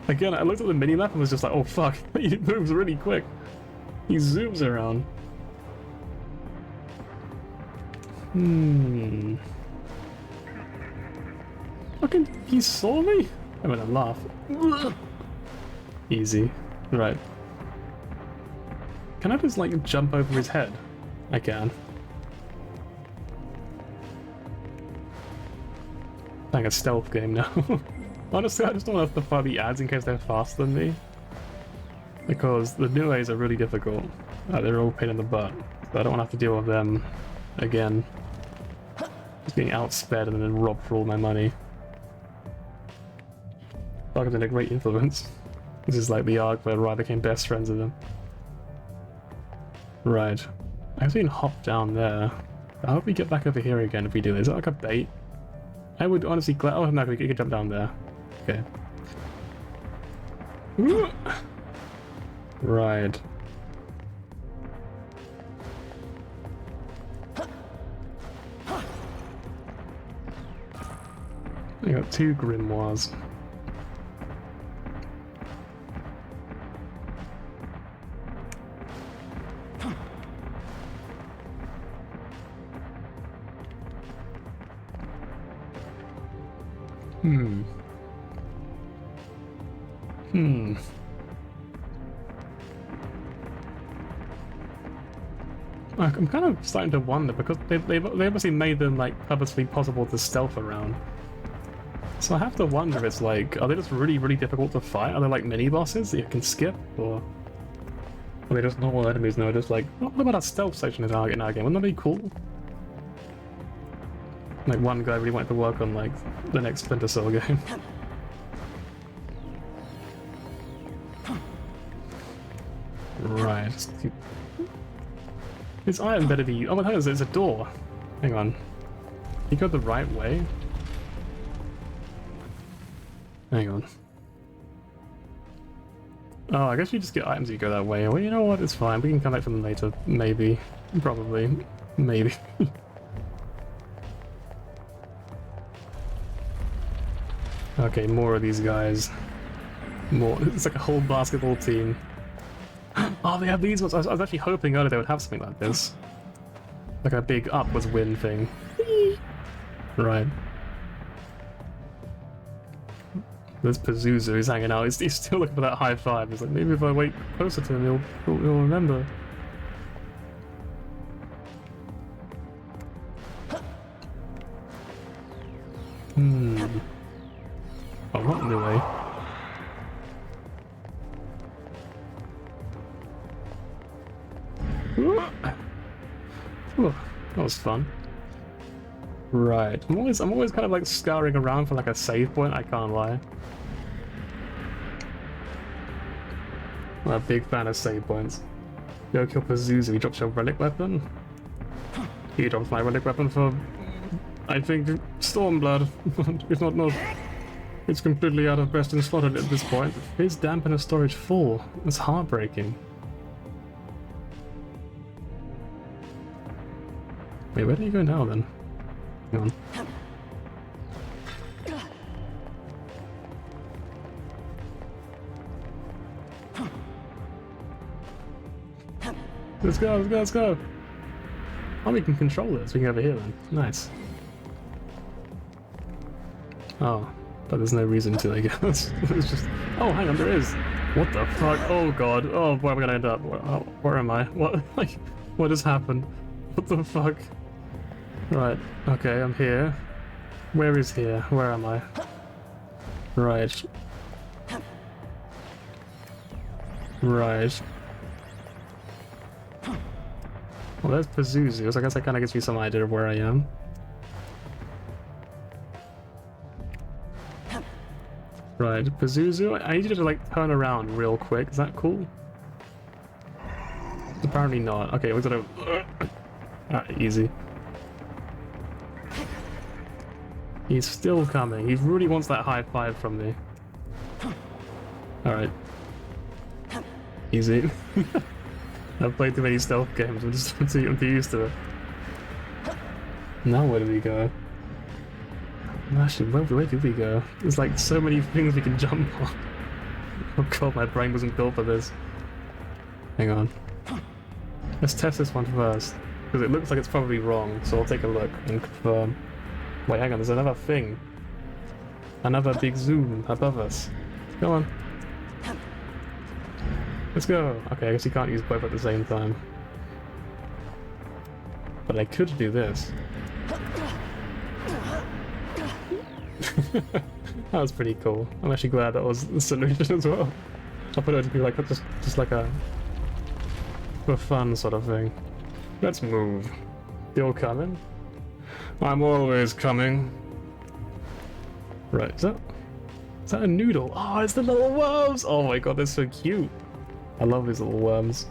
Again, I looked at the mini-map and was just like, oh fuck, he moves really quick. He zooms around. Fucking, he saw me? I'm gonna laugh. Easy. Right. Can I just, like, jump over his head? I can. Like a stealth game now. Honestly, I just don't have to fight the ads in case they're faster than me. Because the new A's are really difficult. They're all a pain in the butt. So I don't want to have to deal with them again. Just getting outsped and then robbed for all my money. Dark been a great influence. This is like the arc where Rai became best friends with him. Right. I've seen hop down there. I hope we get back over here again if we do. Is that like a bait? I would honestly oh no, we could jump down there. Okay. Ooh. Right. I got 2 grimoires. I'm kind of starting to wonder because they obviously made them like purposely possible to stealth around. So I have to wonder if it's like, are they just really difficult to fight? Are they like mini bosses that you can skip, or are they just normal enemies? No, just like, what about that stealth section in our game? Wouldn't that be cool? Like one guy really wanted to work on like the next Splinter Cell game. Right. This item better be. Oh my god, there's a door. Hang on. You go the right way? Hang on. Oh, I guess you just get items if you go that way. Well, you know what? It's fine. We can come back from them later. Maybe. Probably. Maybe. Okay, more of these guys. More. It's like a whole basketball team. Oh, they have these ones. I was actually hoping earlier they would have something like this. Like a big upwards win thing. Right. There's Pazuzu, he's hanging out. He's still looking for that high five. He's like, maybe if I wait closer to him, he'll remember. Oh, not in the way. Ooh, that was fun. Right, I'm always kind of like scouring around for like a save point. I can't lie. I'm a big fan of save points. Go kill Pazuzu. He drops your relic weapon. He drops my relic weapon for, I think, Stormblood. If not, no. It's completely out of best and slotted at this point. His dampener storage full. It's heartbreaking. Wait, where do you go now then? Hang on. Let's go, let's go, let's go! Oh, we can control this. We can go over here then. Nice. Oh, but there's no reason to, I guess. It's just... Oh, hang on, there is! What the fuck? Oh god. Oh, where am I gonna end up? Where am I? What? Like, what has happened? What the fuck? Right, okay, I'm here. Where is here? Where am I? Right. Right. Well, there's Pazuzu, so I guess that kind of gives me some idea of where I am. Right, Pazuzu, I need you to like turn around real quick. Is that cool? Apparently not. Okay, we're gonna... Alright, easy. He's still coming. He really wants that high five from me. Alright. Easy. I've played too many stealth games, I'm too used to it. Now where do we go? Actually, where do we go? There's like so many things we can jump on. Oh god, my brain wasn't built for this. Hang on. Let's test this one first, because it looks like it's probably wrong, so I'll take a look and confirm. Wait, hang on, there's another thing. Another big zoom above us. Come on. Let's go! Okay, I guess you can't use both at the same time. But I could do this. That was pretty cool. I'm actually glad that was the solution as well. I thought it would be like just like a for fun sort of thing. Let's move. You're coming? I'm always coming. Right, is that a noodle? Oh, it's the little worms! Oh my god, they're so cute. I love these little worms.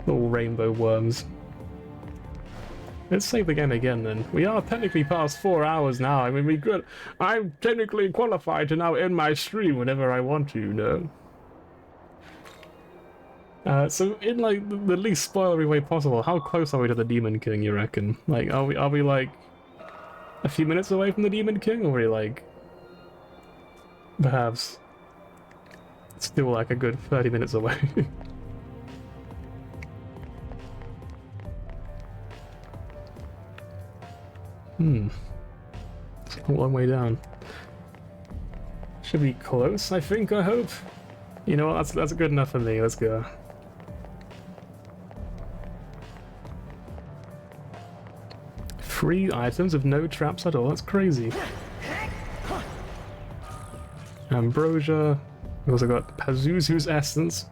Little rainbow worms. Let's save the game again then. We are technically past 4 hours now. I mean, I'm technically qualified to now end my stream whenever I want to, you know? So in like the least spoilery way possible, how close are we to the Demon King, you reckon? Like, are we like a few minutes away from the Demon King, or are we like perhaps still like a good 30 minutes away? It's a long way down. Should be close, I think, I hope. You know what, that's good enough for me, let's go. Free items with no traps at all, that's crazy. Ambrosia. We also got Pazuzu's Essence.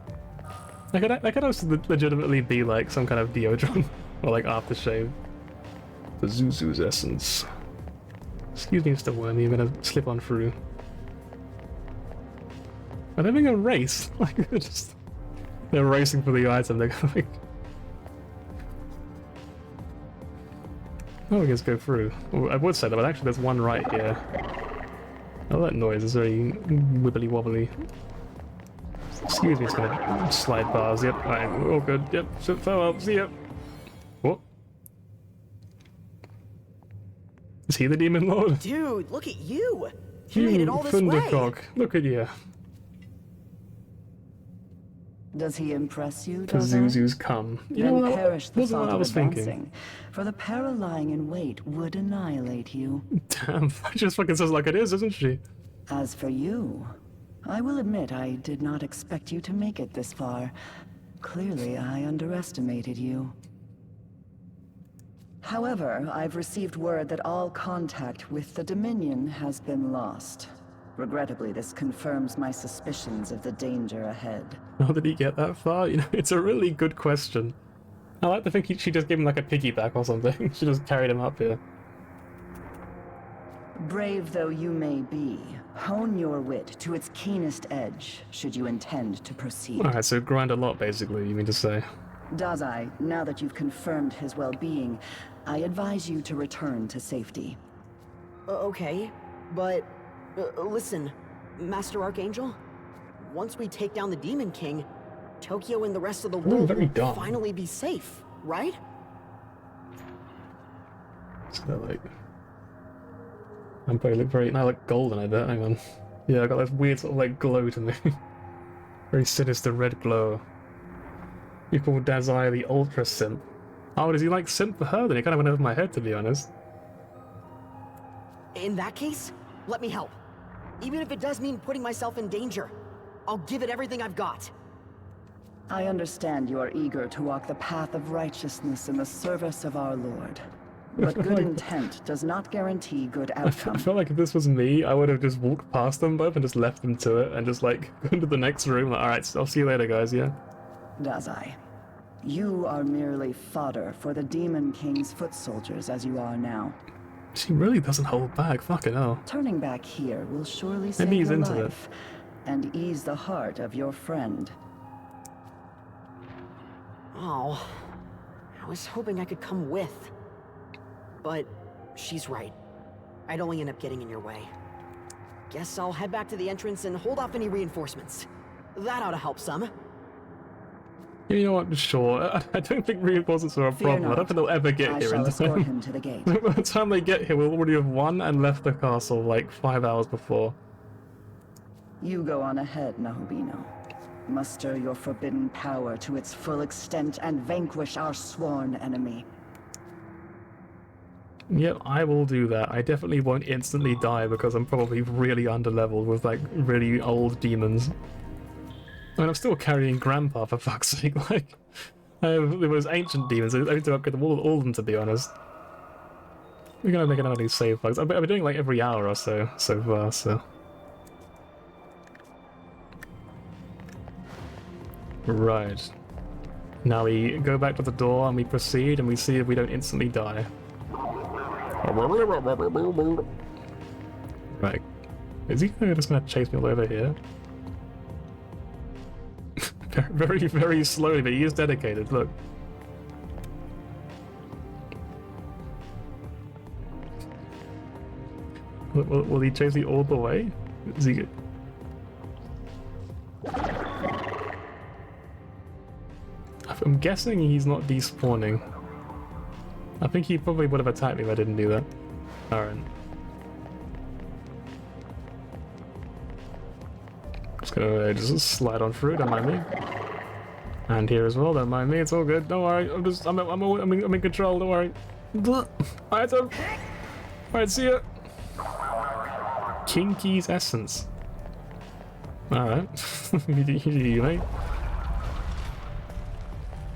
That could also legitimately be like some kind of deodorant or like aftershave. Pazuzu's Essence. Excuse me, Mr. Wormy, I'm gonna slip on through. Are they having a race? Like, they're racing for the item, they're like... Oh, we can just go through. Well, I would say that, but actually there's one right here. Oh, that noise is very wibbly wobbly. Excuse me, it's gonna slide bars. Yep, alright, we're all good. Yep, so farewell, see ya. What? Is he the Demon Lord? Dude, look at you! You made it all this way! Thundercock, look at you. Does he impress you, Pazuzu's come. You know what? Perish the Wasn't what thought I of was thinking. advancing, for the para lying in wait would annihilate you. Damn, she just fucking says like it is, doesn't she? As for you, I will admit I did not expect you to make it this far. Clearly, I underestimated you. However, I've received word that all contact with the Dominion has been lost. Regrettably, this confirms my suspicions of the danger ahead. How did he get that far? You know, it's a really good question. I like to think she just gave him like a piggyback or something. She just carried him up here. Brave though you may be, hone your wit to its keenest edge, should you intend to proceed. Alright, so grind a lot, basically, you mean to say. Dazai, now that you've confirmed his well-being, I advise you to return to safety. Okay, but... listen, Master Archangel, once we take down the Demon King, Tokyo and the rest of the world will finally be safe, right? So like... I'm probably look very... I look golden, I bet, hang on. Yeah, I got this weird sort of like glow to me. Very sinister red glow. You call Dazai the Ultra Simp. Oh, does he like simp for her? Then it kind of went over my head, to be honest. In that case, let me help. Even if it does mean putting myself in danger, I'll give it everything I've got. I understand you are eager to walk the path of righteousness in the service of our Lord. But good intent does not guarantee good outcome. I feel like if this was me, I would have just walked past them both and just left them to it and just like gone to the next room. Like, alright, I'll see you later, guys, yeah? Dazai, you are merely fodder for the Demon King's foot soldiers as you are now. She really doesn't hold back, fucking hell. Turning back here will surely save Maybe he's your into life and ease the heart of your friend. Oh, I was hoping I could come with. But she's right. I'd only end up getting in your way. Guess I'll head back to the entrance and hold off any reinforcements. That ought to help some. You know what? Sure. I don't think reinforcements are a Fear problem. I don't not. think they'll ever get I here in shall escort time. him to the gate. By the time they get here, we'll already have won and left the castle like 5 hours before. You go on ahead, Nahobino. Muster your forbidden power to its full extent and vanquish our sworn enemy. Yep, I will do that. I definitely won't instantly die because I'm probably really underleveled with like really old demons. I mean, I'm still carrying Grandpa for fuck's sake. Like, there was ancient demons. I need to upgrade them all of them, to be honest. We're gonna make another save bugs. I've been doing like every hour or so far. So. Right. Now we go back to the door and we proceed and we see if we don't instantly die. Right. Is he just gonna chase me all over here? Very, very slowly, but he is dedicated, look. Will he chase me all the way? Is he good? I'm guessing he's not despawning. I think he probably would have attacked me if I didn't do that. Alright. Just gonna just slide on through, don't mind me. And here as well, don't mind me, it's all good, don't worry, I'm in control, don't worry. Item! Alright, see ya! Kinky's Essence. Alright. you do, mate.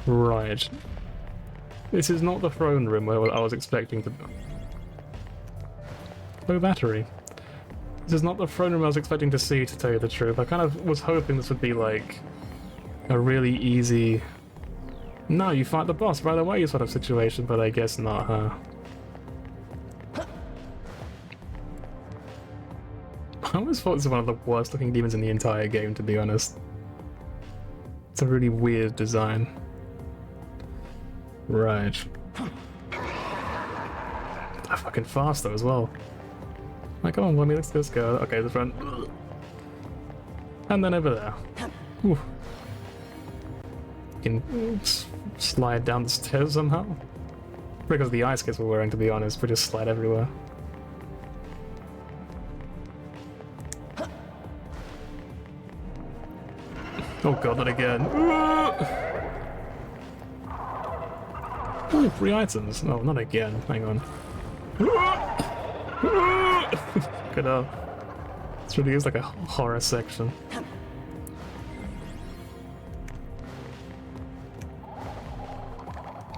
Right. This is not the throne room where I was expecting to... Low battery. This is not the throne room I was expecting to see, to tell you the truth. I kind of was hoping this would be like a really easy... No, you fight the boss right away sort of situation, but I guess not, huh? I always thought this was one of the worst looking demons in the entire game, to be honest. It's a really weird design. Right. They're fucking fast though as well. Like, come on, Wummy, let's go. Okay, the front. And then over there. Ooh. You can slide down the stairs somehow. Because of the ice skates we're wearing, to be honest, we just slide everywhere. Oh god, not again. Ooh, 3 items. Oh, not again. Hang on. Good up. This really is like a horror section.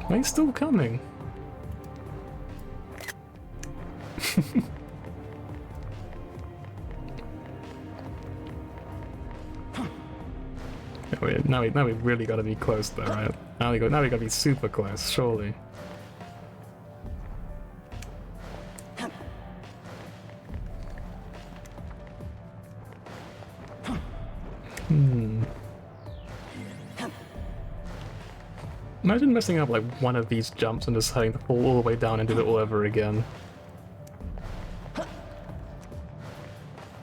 Are you still coming? Now we really gotta be close though, right? Now we gotta be super close, surely. Imagine messing up like one of these jumps and just having to fall all the way down and do it all over again.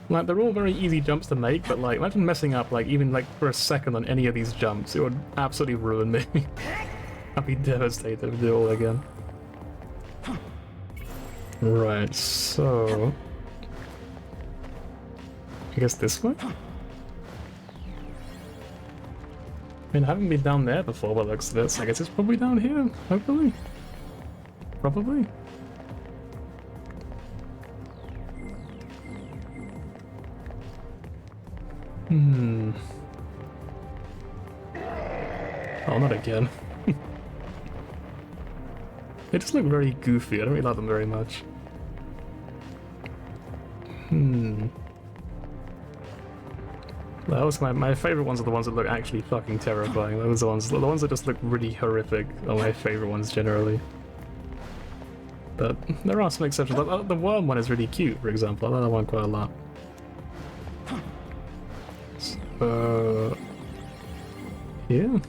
Like, they're all very easy jumps to make, but like, imagine messing up like even like for a second on any of these jumps. It would absolutely ruin me. I'd be devastated to do it all again. Right, so... I guess this way? I mean, I haven't been down there before by the looks of it, so I guess it's probably down here, hopefully. Probably. Oh, not again. They just look very goofy, I don't really like them very much. That was my favorite ones are the ones that look actually fucking terrifying. Those are the ones that just look really horrific are my favorite ones generally. But there are some exceptions. The worm one is really cute, for example. I like that one quite a lot. Yeah.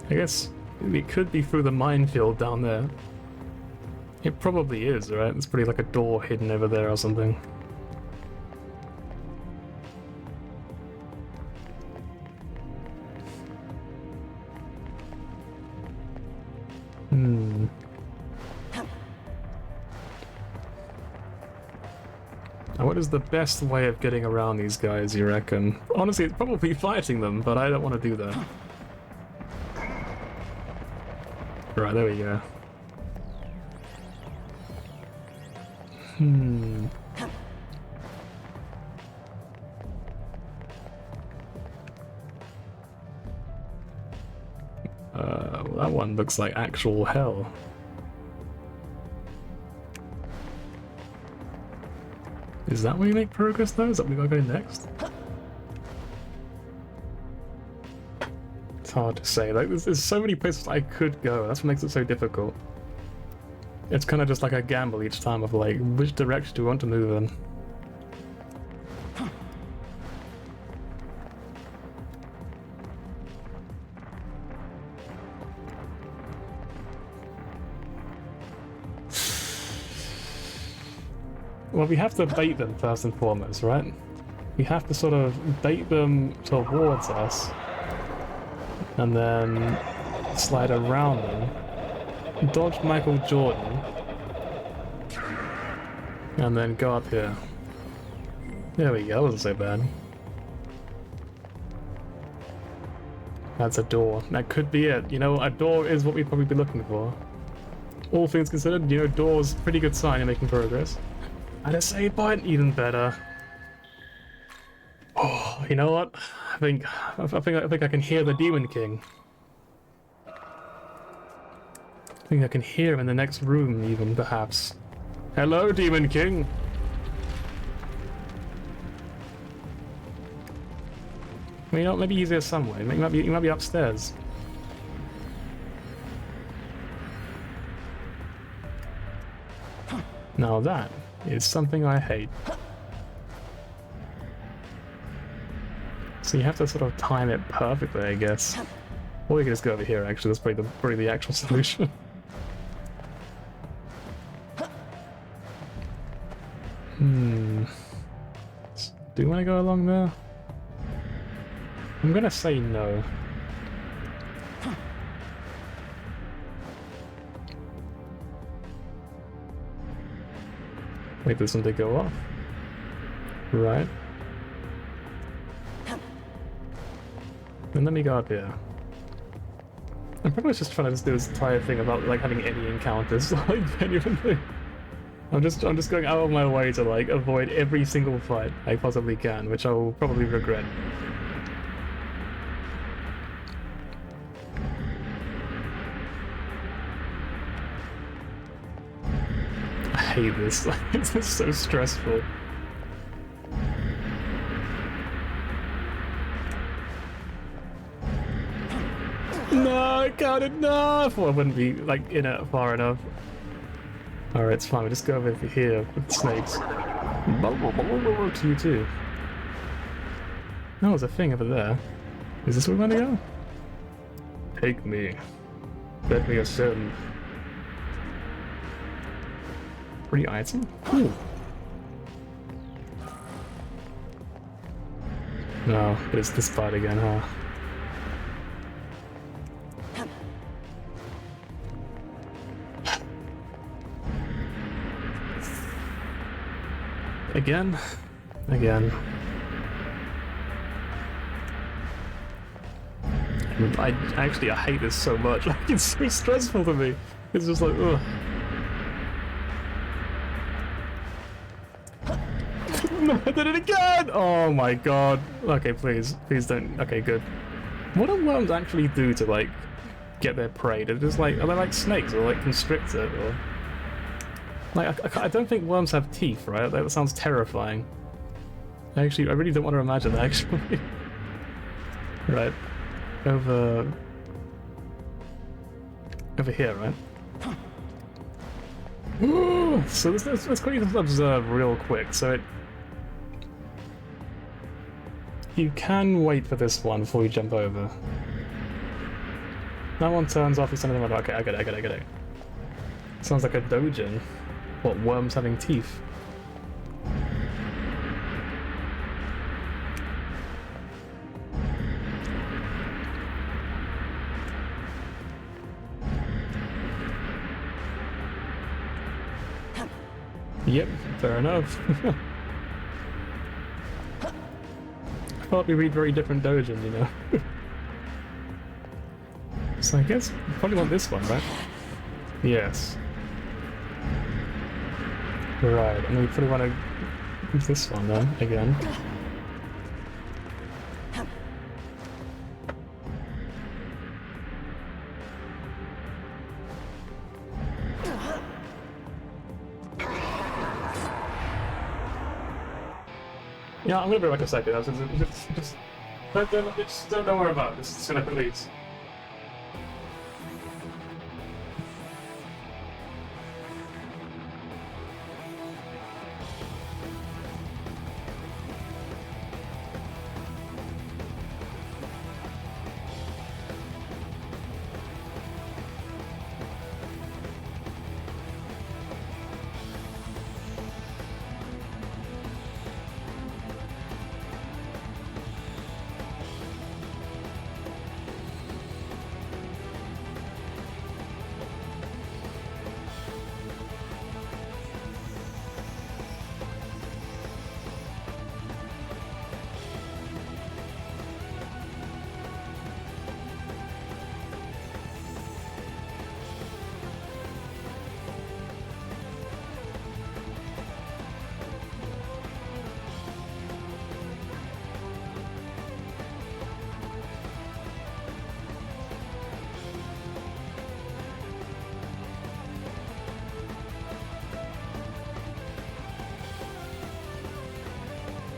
I guess it could be through the minefield down there. It probably is, right? There's probably like a door hidden over there or something. What is the best way of getting around these guys, you reckon? Honestly, it's probably fighting them, but I don't want to do that. Right, there we go. Well, that one looks like actual hell. Is that where you make progress though? Is that where we gotta go next? It's hard to say. Like, there's so many places I could go. That's what makes it so difficult. It's kind of just like a gamble each time of like, which direction do we want to move in? Well, we have to bait them first and foremost, right? We have to sort of bait them towards us and then slide around them, dodge Michael Jordan, and then go up here. There we go, that wasn't so bad. That's a door. That could be it. You know, a door is what we'd probably be looking for. All things considered, you know, door's a pretty good sign you're making progress. And a save point, even better. Oh, you know what? I think I can hear the Demon King. I think I can hear him in the next room, even perhaps. Hello, Demon King. Well, you know, maybe easier some way. He might be upstairs. Now that is something I hate. So you have to sort of time it perfectly, I guess. Or you can just go over here, actually. That's probably the actual solution. Do you want to go along there? I'm gonna say no. Wait, this one did go off. Right. And let me go up here. I'm probably just trying to just do this entire thing about like having any encounters, like genuinely. I'm just going out of my way to like avoid every single fight I possibly can, which I will probably regret. I hate this. It's just so stressful. No, I got it. No, I thought I wouldn't be like in it far enough. Alright, it's fine. We'll just go over here with the snakes. To you too. Oh, there's a thing over there. Is this where we're gonna go? Take me. Let me ascend. Pretty item? Ooh. No, it's this part again, huh? Again? Again. I hate this so much. Like, it's so stressful for me. It's just like, ugh. No, I did it again! Oh my god. Okay, please. Please don't. Okay, good. What do worms actually do to, like, get their prey? They're just like, are they like snakes or like constrict it or... Like, I don't think worms have teeth, right? That sounds terrifying. Actually, I really don't want to imagine that, actually. Right. Over here, right? Ooh, so let's quickly observe real quick. So you can wait for this one before you jump over. That one turns off. It's something like, okay, I get it. Sounds like a dojin. What, worms having teeth? Yep, fair enough. thought we read very different dojin, you know? So I guess we probably want this one, right? Yes. Right, and we probably want to use this one then, again. Yeah, I'm gonna be back a second. Just don't worry about it. Just gonna release.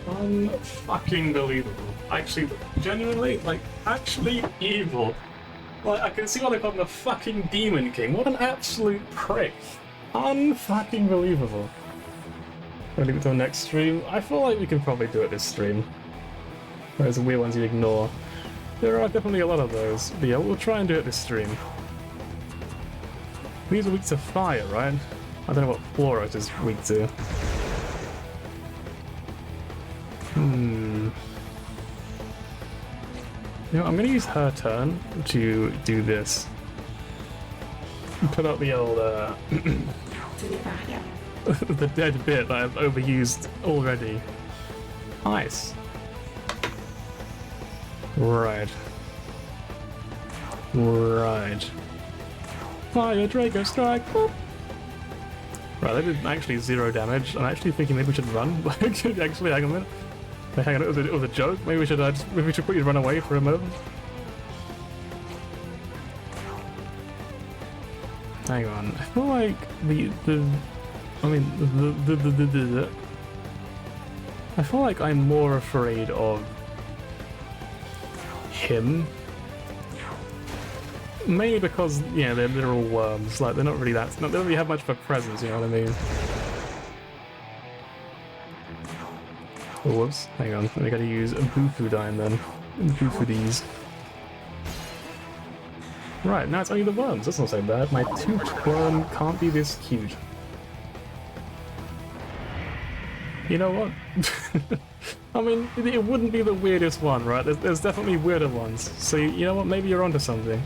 Unfucking believable. Actually, genuinely, like, actually evil. Like, I can see why they call him the fucking Demon King. What an absolute prick. Unfucking believable. I'll leave it till next stream. I feel like we can probably do it this stream. Those are weird ones you ignore. There are definitely a lot of those. But yeah, we'll try and do it this stream. These are weak to fire, right? I don't know what Flora is weak to. You know, I'm gonna use her turn to do this. Put up the old, the dead bit that I've overused already. Nice. Right. Right. Fire Draco Strike! Boop. Right, that did actually 0 damage. I'm actually thinking maybe we should run. Actually, hang on a minute. Hang on, it was a joke. Maybe we should quickly run away for a moment. Hang on. I feel like I feel like I'm more afraid of him. Mainly because, yeah, they're all worms. Like, they're not really they don't really have much of a presence, you know what I mean? Oh, whoops, hang on, I gotta use a Bufu Dime then. Bufu these. Right, now it's only the worms, that's not so bad. My toothed worm can't be this cute. You know what? I mean, it wouldn't be the weirdest one, right? There's definitely weirder ones. So, you know what, maybe you're onto something.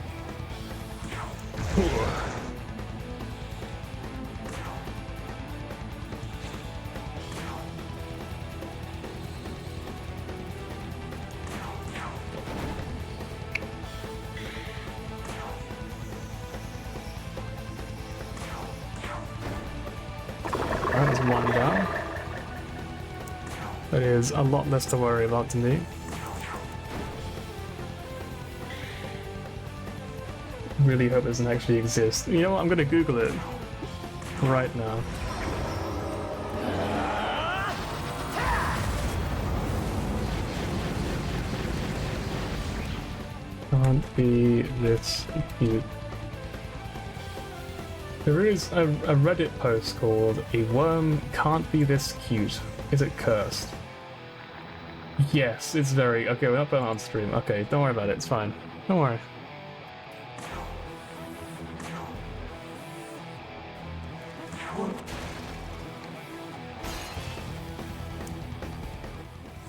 That is one down. That is a lot less to worry about to me. Really hope it doesn't actually exist. You know what? I'm gonna Google it right now. Can't be this cute. There is a Reddit post called "A worm can't be this cute. Is it cursed?" Yes, it's very... Okay, we're not putting it on stream. Okay, don't worry about it. It's fine. Don't worry.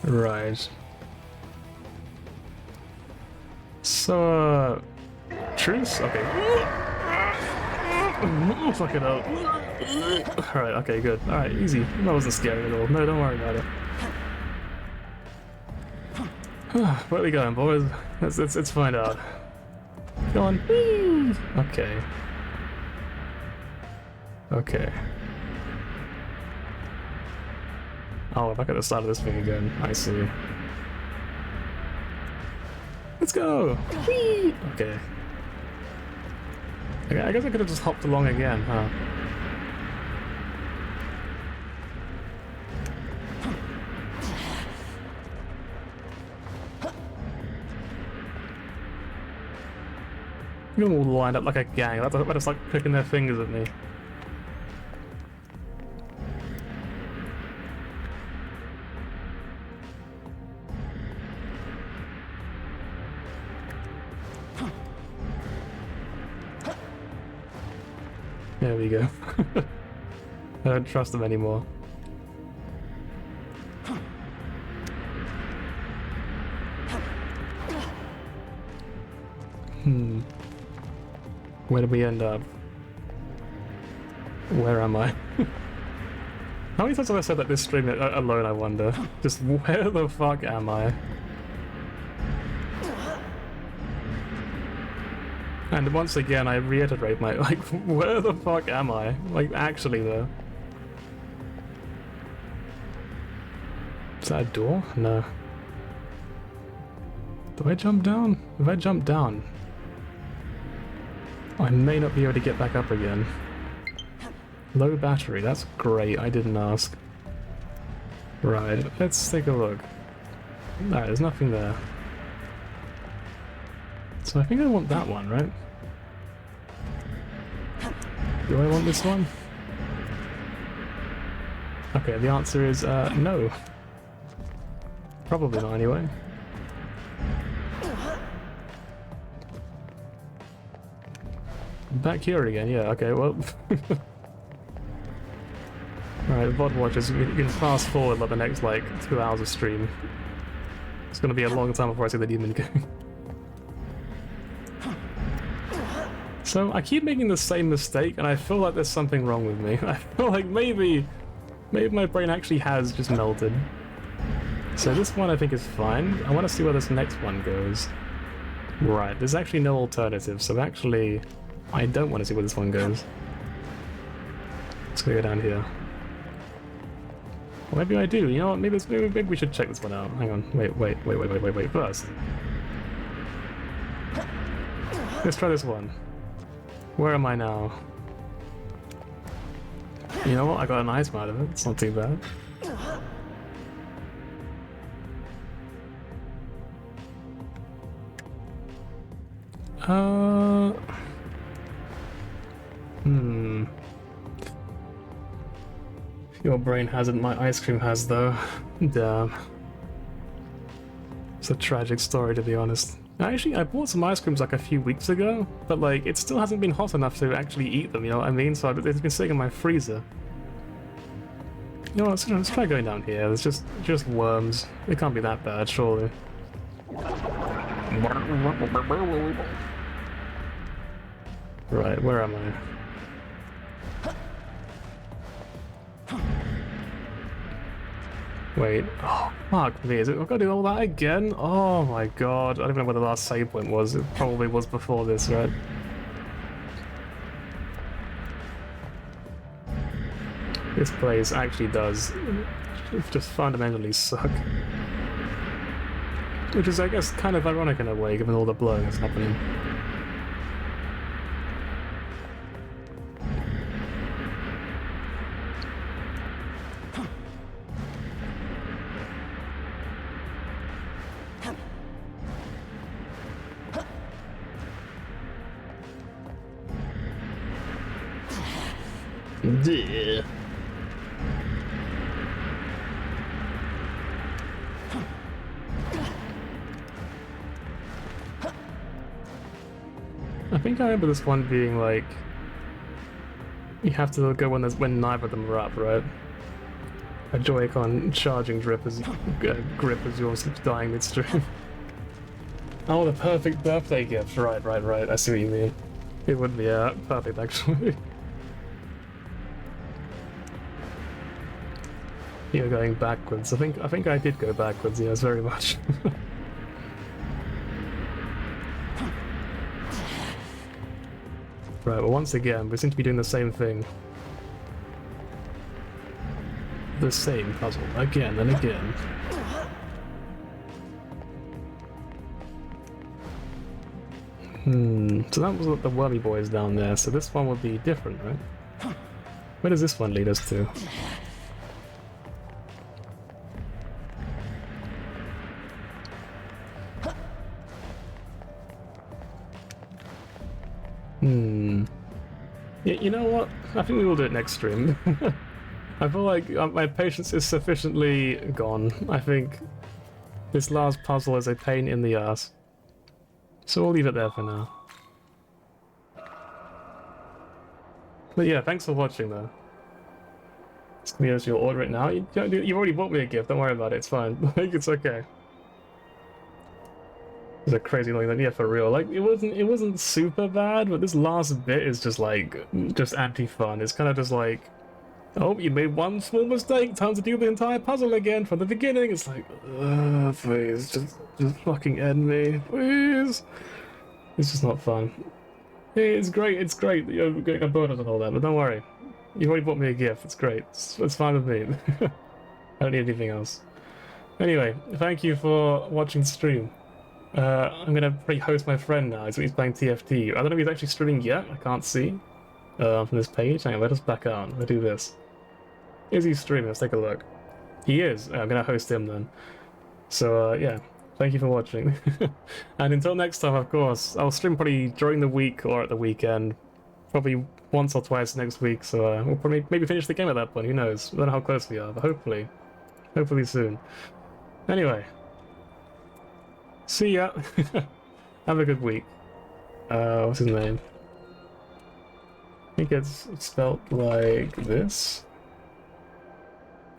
Right. So, truce? Okay. Fuck it up. Alright, okay, good. Alright, easy. That wasn't scary at all. No, don't worry about it. Where are we going, boys? Let's find out. Go on. Whee! Okay. Okay. Oh, back at the start of this thing again. I see. Let's go! Whee! Okay. I guess I could have just hopped along again, huh? You're all lined up like a gang. They're just like clicking their fingers at me. There we go. I don't trust them anymore. Where did we end up? Where am I? How many times have I said that this stream alone, I wonder? Just where the fuck am I? And once again, I reiterate my, like, where the fuck am I? Like, actually though. Is that a door? No. Do I jump down? If I jump down, I may not be able to get back up again. Low battery, that's great, I didn't ask. Right, let's take a look. No, there's nothing there. So I think I want that one, right? Do I want this one? Okay, the answer is no. Probably not anyway. Back here again, yeah, okay, well... Alright, VOD watchers, you can fast forward like the next, like, 2 hours of stream. It's gonna be a long time before I see the demon go. So, I keep making the same mistake, and I feel like there's something wrong with me. I feel like maybe my brain actually has just melted. So this one I think is fine. I want to see where this next one goes. Right, there's actually no alternative, so actually, I don't want to see where this one goes. Let's go down here. Or maybe I do, you know what, maybe we should check this one out. Hang on, wait, first. Let's try this one. Where am I now? You know what, I got an item out of it, it's not too bad. Your brain hasn't, my ice cream has though. Damn. It's a tragic story, to be honest. Actually, I bought some ice creams like a few weeks ago, but like, it still hasn't been hot enough to actually eat them, you know what I mean? So it's been sitting in my freezer. You know what, let's try going down here. There's just worms. It can't be that bad, surely. Right, where am I? Wait, oh fuck me, is it? I've got to do all that again? Oh my god, I don't know where the last save point was. It probably was before this, right? This place actually does just fundamentally suck. Which is, I guess, kind of ironic in a way, given all the blowing that's happening. Yeah. I think I remember this one being like, you have to go when neither of them are up, right? A Joy-Con charging grip as yours dying midstream. Oh, the perfect birthday gift. Right. I see what you mean. It would be perfect actually. You're going backwards. I think I did go backwards, yes, very much. Right, well once again, we seem to be doing the same thing. The same puzzle, again and again. So that was what the wormy boy is down there, so this one would be different, right? Where does this one lead us to? Yeah, you know what? I think we will do it next stream. I feel like my patience is sufficiently gone. I think this last puzzle is a pain in the ass. So we'll leave it there for now. But yeah, thanks for watching though. It's gonna be you'll order it now. You've already bought me a gift, don't worry about it, it's fine. Like, it's okay. It's a crazy annoying. Yeah, for real. Like, it wasn't super bad, but this last bit is just like just anti-fun. It's kind of just like, oh, you made one small mistake, time to do the entire puzzle again from the beginning. It's like, please, just fucking end me, please. It's just not fun. Hey, it's great that you're getting a bonus and all that, but don't worry. You've already bought me a gift, it's great. It's fine with me. I don't need anything else. Anyway, thank you for watching the stream. I'm gonna pre-host my friend now, he's playing TFT. I don't know if he's actually streaming yet, I can't see. From this page. Hang on, let us back out. Let's do this. Is he streaming? Let's take a look. He is. I'm gonna host him then. So yeah, thank you for watching. And until next time, of course, I'll stream probably during the week or at the weekend. Probably once or twice next week, so we'll probably maybe finish the game at that point, who knows? I don't know how close we are, but hopefully soon. Anyway, see ya. Have a good week. What's his name? I think it's spelt like this.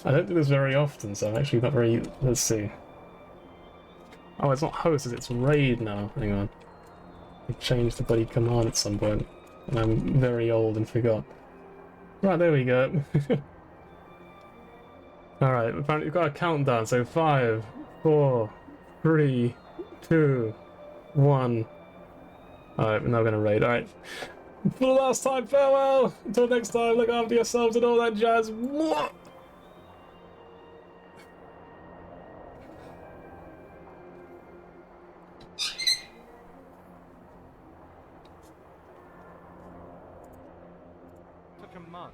I don't do this very often, so I'm actually not very... Let's see. Oh, it's not host, it's raid now. Hang on. I changed the bloody command at some point, and I'm very old and forgot. Right, there we go. Alright, apparently we've got a countdown, so 5, 4, 3, 2, 1. Alright, we're now gonna raid. Alright. For the last time, farewell! Until next time, look after yourselves and all that jazz. Mwah! Took a month.